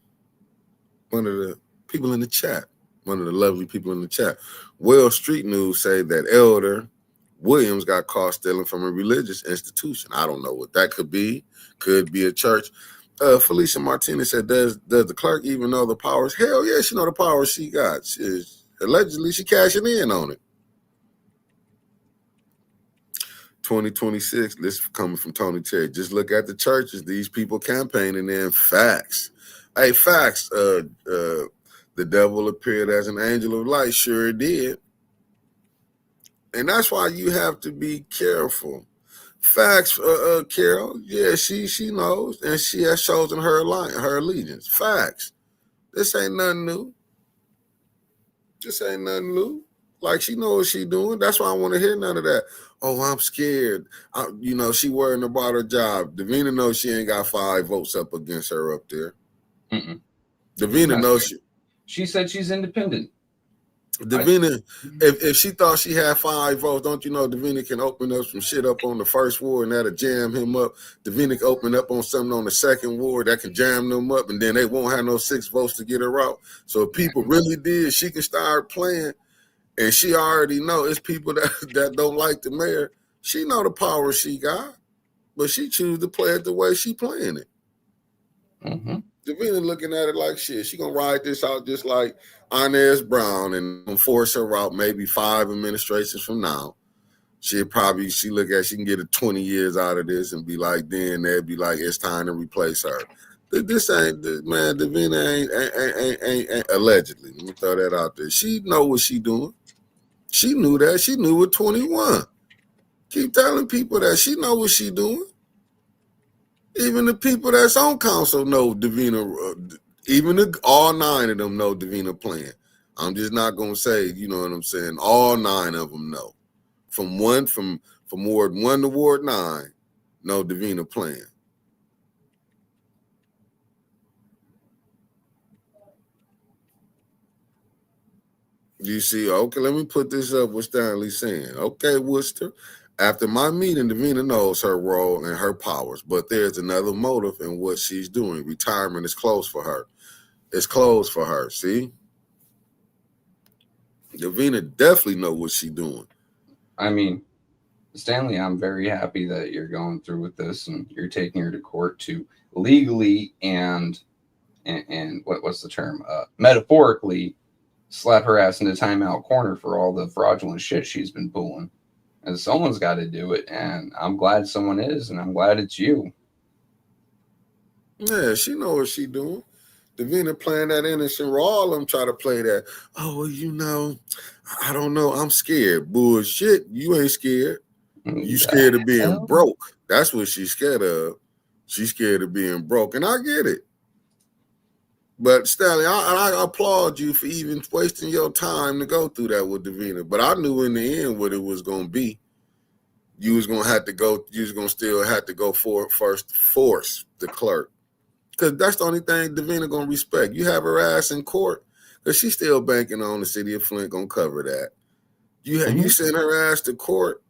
one of the people in the chat, one of the lovely people in the chat. Well, Street News say that Elder Williams got caught stealing from a religious institution. I don't know what that could be. Could be a church. Felicia Martinez said, does the clerk even know the powers? Hell yeah, she know the powers she got. Allegedly, she cashing in on it. 2026, this is coming from Tony Terry. Just look at the churches. These people campaigning in facts. Hey, facts. The devil appeared as an angel of light. Sure did. And that's why you have to be careful. Facts, Carol. Yeah, she knows, and she has chosen her allegiance. Facts. This ain't nothing new. This ain't nothing new. Like, she knows what she doing. That's why I want to hear none of that. Oh, I'm scared. She worrying about her job. Davina knows she ain't got 5 votes up against her up there. Davina knows she said she's independent. Davina, if she thought she had 5 votes, don't you know Davina can open up some shit up on the first ward and that'll jam him up. Davina can open up on something on the second ward that can jam them up, and then they won't have no 6 votes to get her out. So if people really did, she can start playing. And she already know it's people that don't like the mayor. She know the power she got, but she choose to play it the way she playing it. Davina looking at it like shit. She gonna ride this out just like Inez Brown and force her out maybe 5 administrations from now. She look at she can get 20 years out of this and be like, then they'd be like, it's time to replace her. This ain't, man, Davina ain't allegedly. Let me throw that out there. She know what she doing. She knew that. She knew at 21. Keep telling people that she know what she doing. Even the people that's on council know Davina. Even all 9 of them know Davina playing. I'm just not gonna say, you know what I'm saying. All 9 of them know. From Ward 1 to Ward 9, know Davina playing. You see, okay, let me put this up what Stanley's saying. Okay, Worcester. After my meeting, Davina knows her role and her powers, but there's another motive in what she's doing. Retirement is closed for her. It's closed for her, see? Davina definitely know what she's doing. I mean, Stanley, I'm very happy that you're going through with this and you're taking her to court to legally and what's the term? Metaphorically slap her ass in the timeout corner for all the fraudulent shit she's been pulling. And someone's got to do it, and I'm glad someone is, and I'm glad it's you. Yeah, she know what she doing. Davina playing that innocent role. All of them try to play that. Oh, well, I don't know. I'm scared. Bullshit. You ain't scared. You scared of being broke. That's what she's scared of. She's scared of being broke, and I get it. But Stanley, I applaud you for even wasting your time to go through that with Davina. But I knew in the end what it was going to be. You was going to have to go. You was going to still have to go force the clerk, because that's the only thing Davina going to respect. You have her ass in court, because she's still banking on the city of Flint going to cover that. You send her ass to court,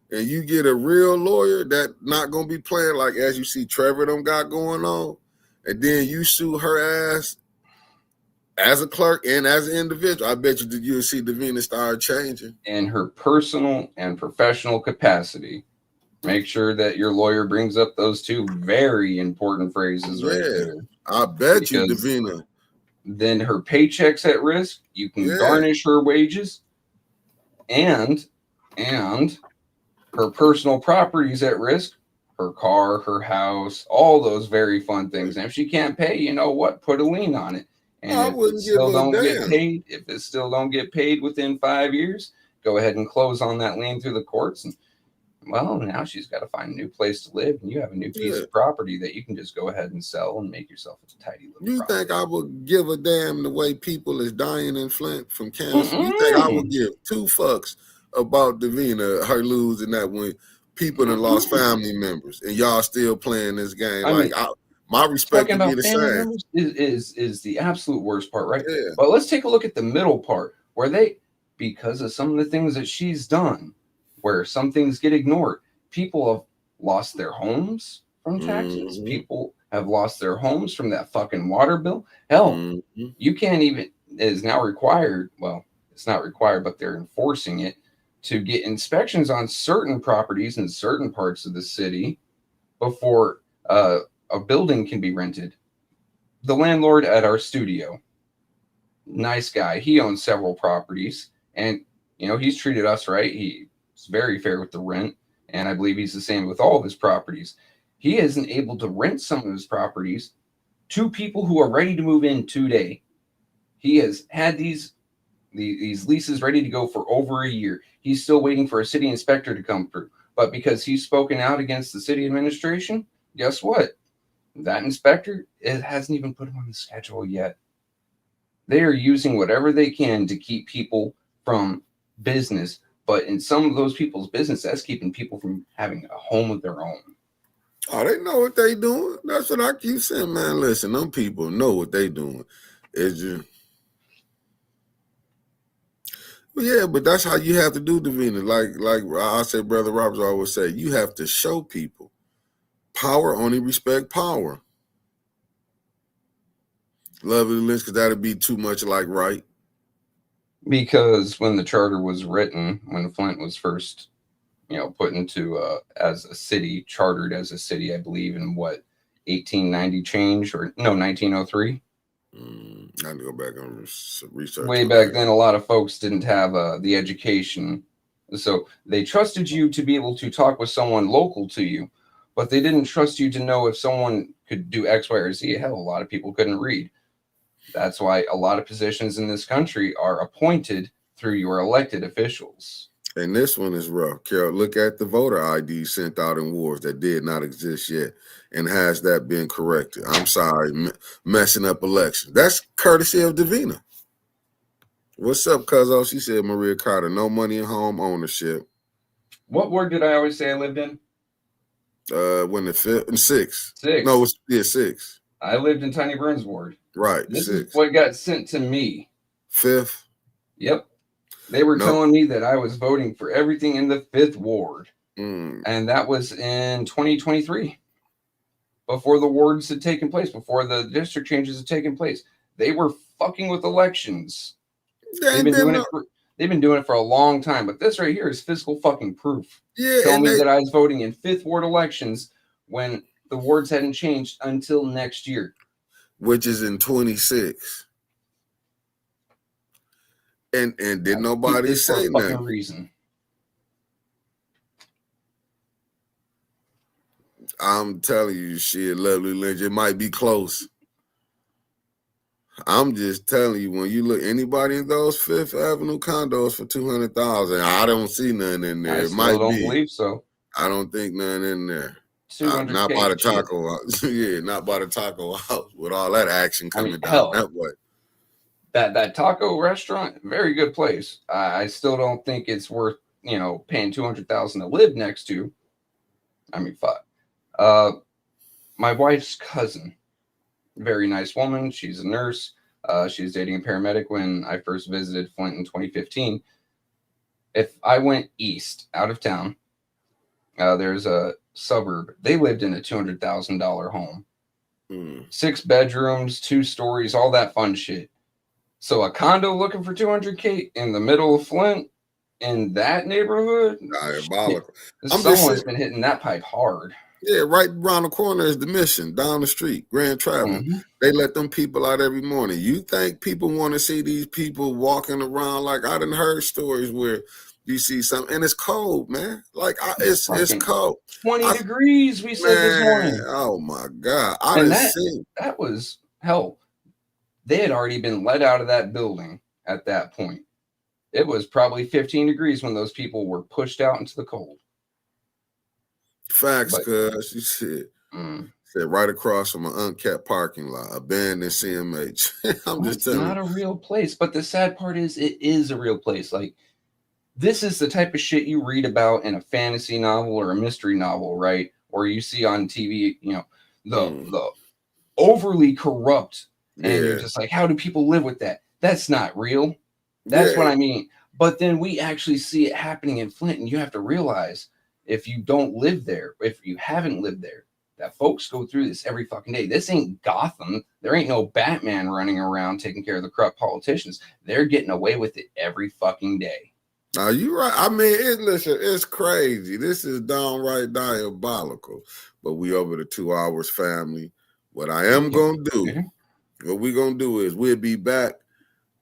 and you get a real lawyer that not going to be playing like as you see Trevor them got going on, and then you sue her ass as a clerk and as an individual. I bet you'll see Davina start changing. In her personal and professional capacity, make sure that your lawyer brings up those 2 very important phrases right there. I bet you Davina then her paycheck's at risk. You can Yeah. garnish her wages, and her personal property's at risk. Her car, her house, all those very fun things. And if she can't pay, you know what? Put a lien on it. And I if it wouldn't give still a don't get damn. paid, if it still don't get paid within 5 years, go ahead and close on that lien through the courts. And well, now she's got to find a new place to live, and you have a new piece Yeah. of property that you can just go ahead and sell and make yourself a tidy little You property. think I would give a damn the way people is dying in Flint from cancer? You think I would give two fucks about Davina, her losing that when people that lost family members, and y'all still playing this game? I mean, my respect talking would be about the family same. members is the absolute worst part, right? Yeah. But let's take a look at the middle part where they, because of some of the things that she's done, where some things get ignored, people have lost their homes from taxes. Mhm. People have lost their homes from that fucking water bill. Hell, Mhm. you can't even, it is now required. Well, it's not required, but they're enforcing it to get inspections on certain properties in certain parts of the city before a building can be rented. The landlord at our studio, nice guy, he owns several properties, and you know, he's treated us right. He's very fair with the rent, and I believe he's the same with all of his properties. He isn't able to rent some of his properties to people who are ready to move in today. He has had these leases ready to go for over a year. He's still waiting for a city inspector to come through. But because he's spoken out against the city administration, guess what? That inspector, it hasn't even put him on the schedule yet. They are using whatever they can to keep people from business. But in some of those people's business, that's keeping people from having a home of their own. Oh, they know what they doing. That's what I keep saying, man. Listen, them people know what they doing. It's just, yeah, but that's how you have to do, Davina. Like I said, Brother Roberts always say, you have to show people power only respect power. Lovely Lynch, because that'd be too much like right. Because when the charter was written, when Flint was first, put into as a city, chartered as a city, I believe in what 1890 change or no 1903. I had to go back and research. Way back then, a lot of folks didn't have the education, so they trusted you to be able to talk with someone local to you, but they didn't trust you to know if someone could do X, Y, or Z. Hell, a lot of people couldn't read. That's why a lot of positions in this country are appointed through your elected officials. And this one is rough. Carol, look at the voter ID sent out in wars that did not exist yet. And has that been corrected? I'm sorry, messing up elections. That's courtesy of Davina. What's up, Cuzzo? She said, Maria Carter, no money in home ownership. What ward did I always say I lived in? When the fifth and sixth. Six. No, it's 6. I lived in Tiny Burns ward. Right. This 6. is what got sent to me. 5th. Yep. They were telling me that I was voting for everything in the 5th ward. And that was in 2023. Before the wards had taken place, before the district changes had taken place. They were fucking with elections. They've been doing it for a long time, but this right here is physical fucking proof. Yeah, Telling me that I was voting in 5th ward elections when the wards hadn't changed until next year, which is in 26. And did nobody say nothing? Reason. I'm telling you, shit, Lovely Lynch, it might be close. I'm just telling you, when you look anybody in those 5th Avenue condos for $200,000, I don't see none in there. I don't believe so. I don't think none in there. Not by the taco house. Yeah, not by the taco house with all that action coming down that way. That taco restaurant, very good place. I still don't think it's worth paying $200,000 to live next to. I mean, fuck. My wife's cousin, very nice woman. She's a nurse. She's dating a paramedic. When I first visited Flint in 2015, if I went east out of town, there's a suburb. They lived in a $200,000 home, 6 bedrooms, 2 stories, all that fun shit. So a condo looking for $200K in the middle of Flint in that neighborhood? Diabolical. Someone's been hitting that pipe hard. Yeah, right around the corner is the Mission, down the street, Grand Traverse. Mhm. They let them people out every morning. You think people want to see these people walking around? Like I done heard stories where you see something and it's cold, man. Like it's Fucking cold. 20 degrees, we said this Man, morning. oh my God. I And done that seen. that was hell. They had already been let out of that building at that point. It was probably 15 degrees when those people were pushed out into the cold. Facts, But cuz you said right across from an unkept parking lot, abandoned CMH. I'm just it's telling not you. a real place. But the sad part is it is a real place. Like, this is the type of shit you read about in a fantasy novel or a mystery novel, right? Or you see on TV, the overly corrupt, and you're Yeah. just like, how do people live with that? That's not real. That's what Yeah. I mean. But then we actually see it happening in Flint, and you have to realize, if you don't live there, if you haven't lived there, that folks go through this every fucking day. This ain't Gotham. There ain't no Batman running around taking care of the corrupt politicians. They're getting away with it every fucking day. Now you right. I mean, listen, it's crazy. This is downright diabolical. But we over the 2 hours, family. What I am gonna do, what we gonna do is we'll be back.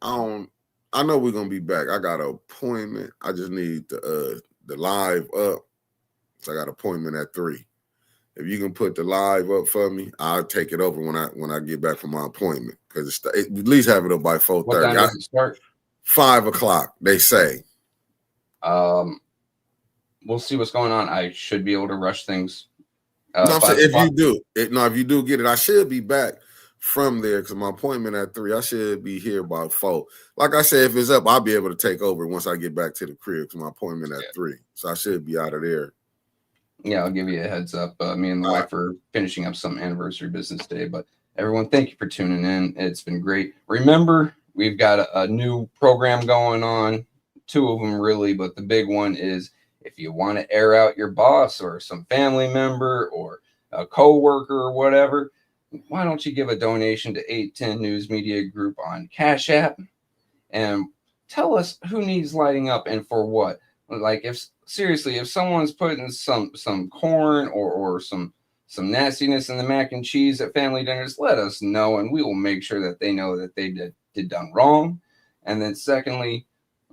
I know we're gonna be back. I got an appointment. I just need the live up. So I got an appointment at 3. If you can put the live up for me, I'll take it over when I get back from my appointment. Because at least have it up by 4:30. What time does it start? 5 o'clock, they say. We'll see what's going on. I should be able to rush things. No, I'm saying if you do get it, I should be back from there because my appointment at 3. I should be here about 4. Like I said, if it's up, I'll be able to take over once I get back to the crib because my appointment at 3. So I should be out of there. Yeah, I'll give you a heads up. Me and the wife are finishing up some anniversary business day, but everyone, thank you for tuning in. It's been great. Remember, we've got a new program going on, 2 of them really, but the big one is if you want to air out your boss or some family member or a coworker or whatever, why don't you give a donation to 810 News Media Group on Cash App and tell us who needs lighting up and for what. Like, if someone's putting some corn or some nastiness in the mac and cheese at family dinners, let us know, and we will make sure that they know that they did done wrong. And then secondly,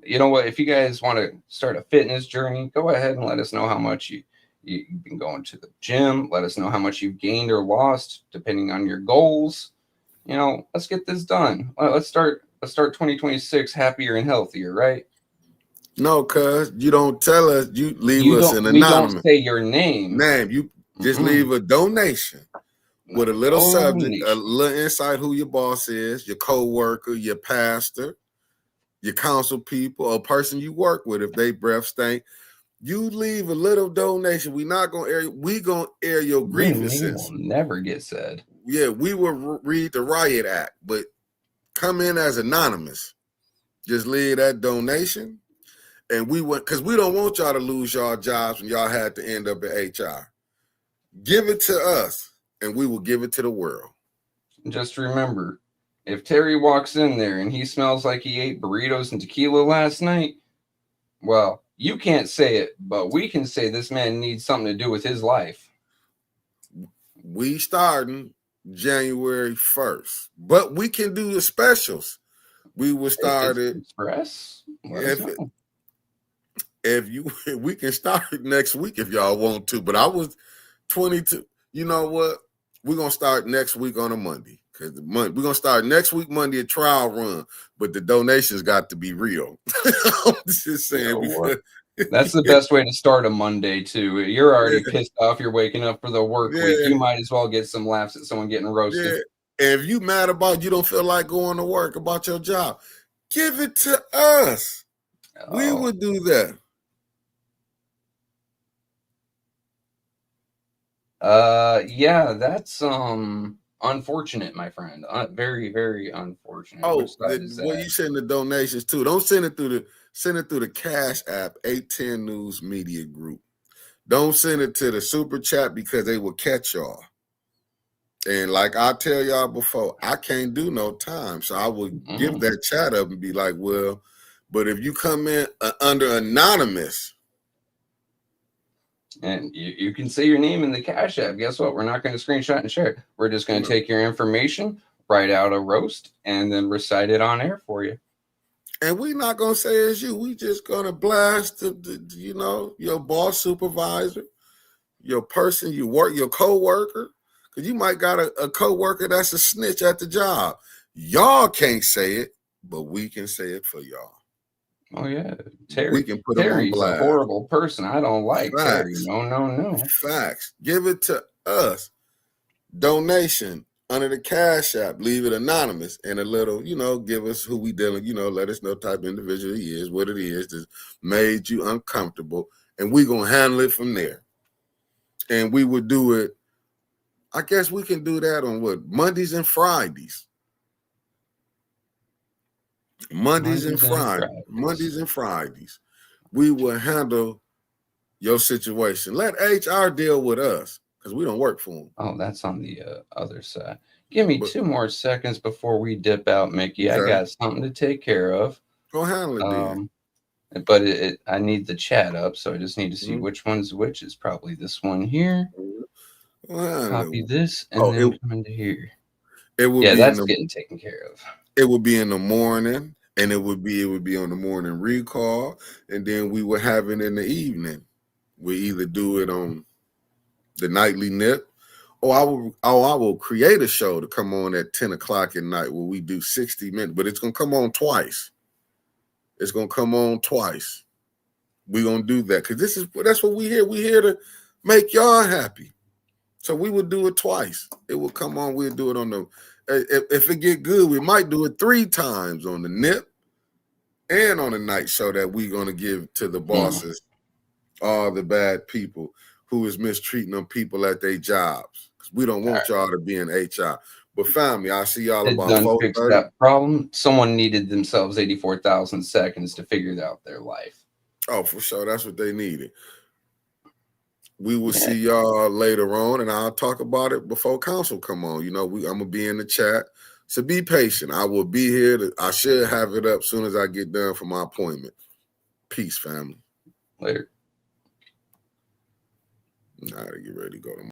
you know what? If you guys want to start a fitness journey, go ahead and let us know how much you've been going to the gym. Let us know how much you've gained or lost, depending on your goals. Let's get this done. Let's start 2026 happier and healthier, right? No, cuz you don't tell us. You leave us an anonymous. We don't say your name. You just leave a donation with a little subject, a little insight who your boss is, your co-worker, your pastor, your council people, a person you work with if they breath stink. You leave a little donation. We're not gonna air. We gonna air your grievances. Will never get said. Yeah, we will read the riot act, but come in as anonymous. Just leave that donation, and because we don't want y'all to lose y'all jobs when y'all had to end up at HR. Give it to us, and we will give it to the world. Just remember, if Terry walks in there and he smells like he ate burritos and tequila last night, well, you can't say it, but we can say this man needs something to do with his life. We starting January 1st, but we can do the specials. We will start it. Express. We can start it next week if y'all want to. But I was 22. You know what? We're gonna start next week on a Monday because we're gonna start next week Monday a trial run, but the donations got to be real. I'm just saying. That's the best way to start a Monday too. You're already pissed off. You're waking up for the work week. You might as well get some laughs at someone getting roasted. Yeah. And if you mad about you don't feel like going to work about your job, give it to us. We would do that. Yeah, that's unfortunate, my friend. Very, very unfortunate. You send the donations too. Don't send it through the Cash App, 810 News Media Group. Don't send it to the Super Chat because they will catch y'all. And like I tell y'all before, I can't do no time. So I would give that chat up and be like, well, but if you come in under anonymous. And you can say your name in the Cash App. Guess what? We're not going to screenshot and share it. We're just going to take your information, write out a roast, and then recite it on air for you. And we're not going to say it's you. We just going to blast, your boss, supervisor, your person you work, your co-worker. Because you might got a co-worker that's a snitch at the job. Y'all can't say it, but we can say it for y'all. Oh, yeah. Terry, we can put Terry's a horrible person. I don't like Facts. Terry. No. Facts. Give it to us. Donation under the Cash App. Leave it anonymous and a little, give us who we dealing, let us know what type of individual he is, what it is that made you uncomfortable. And we're going to handle it from there. And we would do it. I guess we can do that on what? Mondays and Fridays. Mondays and Fridays. We will handle your situation. Let HR deal with us because we don't work for them. Oh, that's on the other side. Give me 2 more seconds before we dip out, Mickey. Okay. I got something to take care of. Go handle it then. But I need the chat up, so I just need to see which one's which. Is probably this one here. Copy this and then come into here. That's getting taken care of. It would be in the morning, and it would be on the morning recall, and then we would have it in the evening. We either do it on the nightly nip, or I will create a show to come on at 10 o'clock at night where we do 60 minutes, but it's gonna come on twice. It's gonna come on twice. We're gonna do that because that's what we here. We here to make y'all happy. So we would do it twice. It will come on. We'll do it on the. If it get good, we might do it 3 times on the nip and on the night show that we're gonna give to the bosses, all the bad people who is mistreating them people at their jobs. Because we don't want y'all to be in HR. But family, I'll see y'all about 4:30. Fix that problem. Someone needed themselves 84,000 seconds to figure out their life. Oh, for sure. That's what they needed. We will see y'all later on, and I'll talk about it before council come on. I'm going to be in the chat. So be patient. I will be here. I should have it up as soon as I get done for my appointment. Peace, family. Later. All right, get ready to go to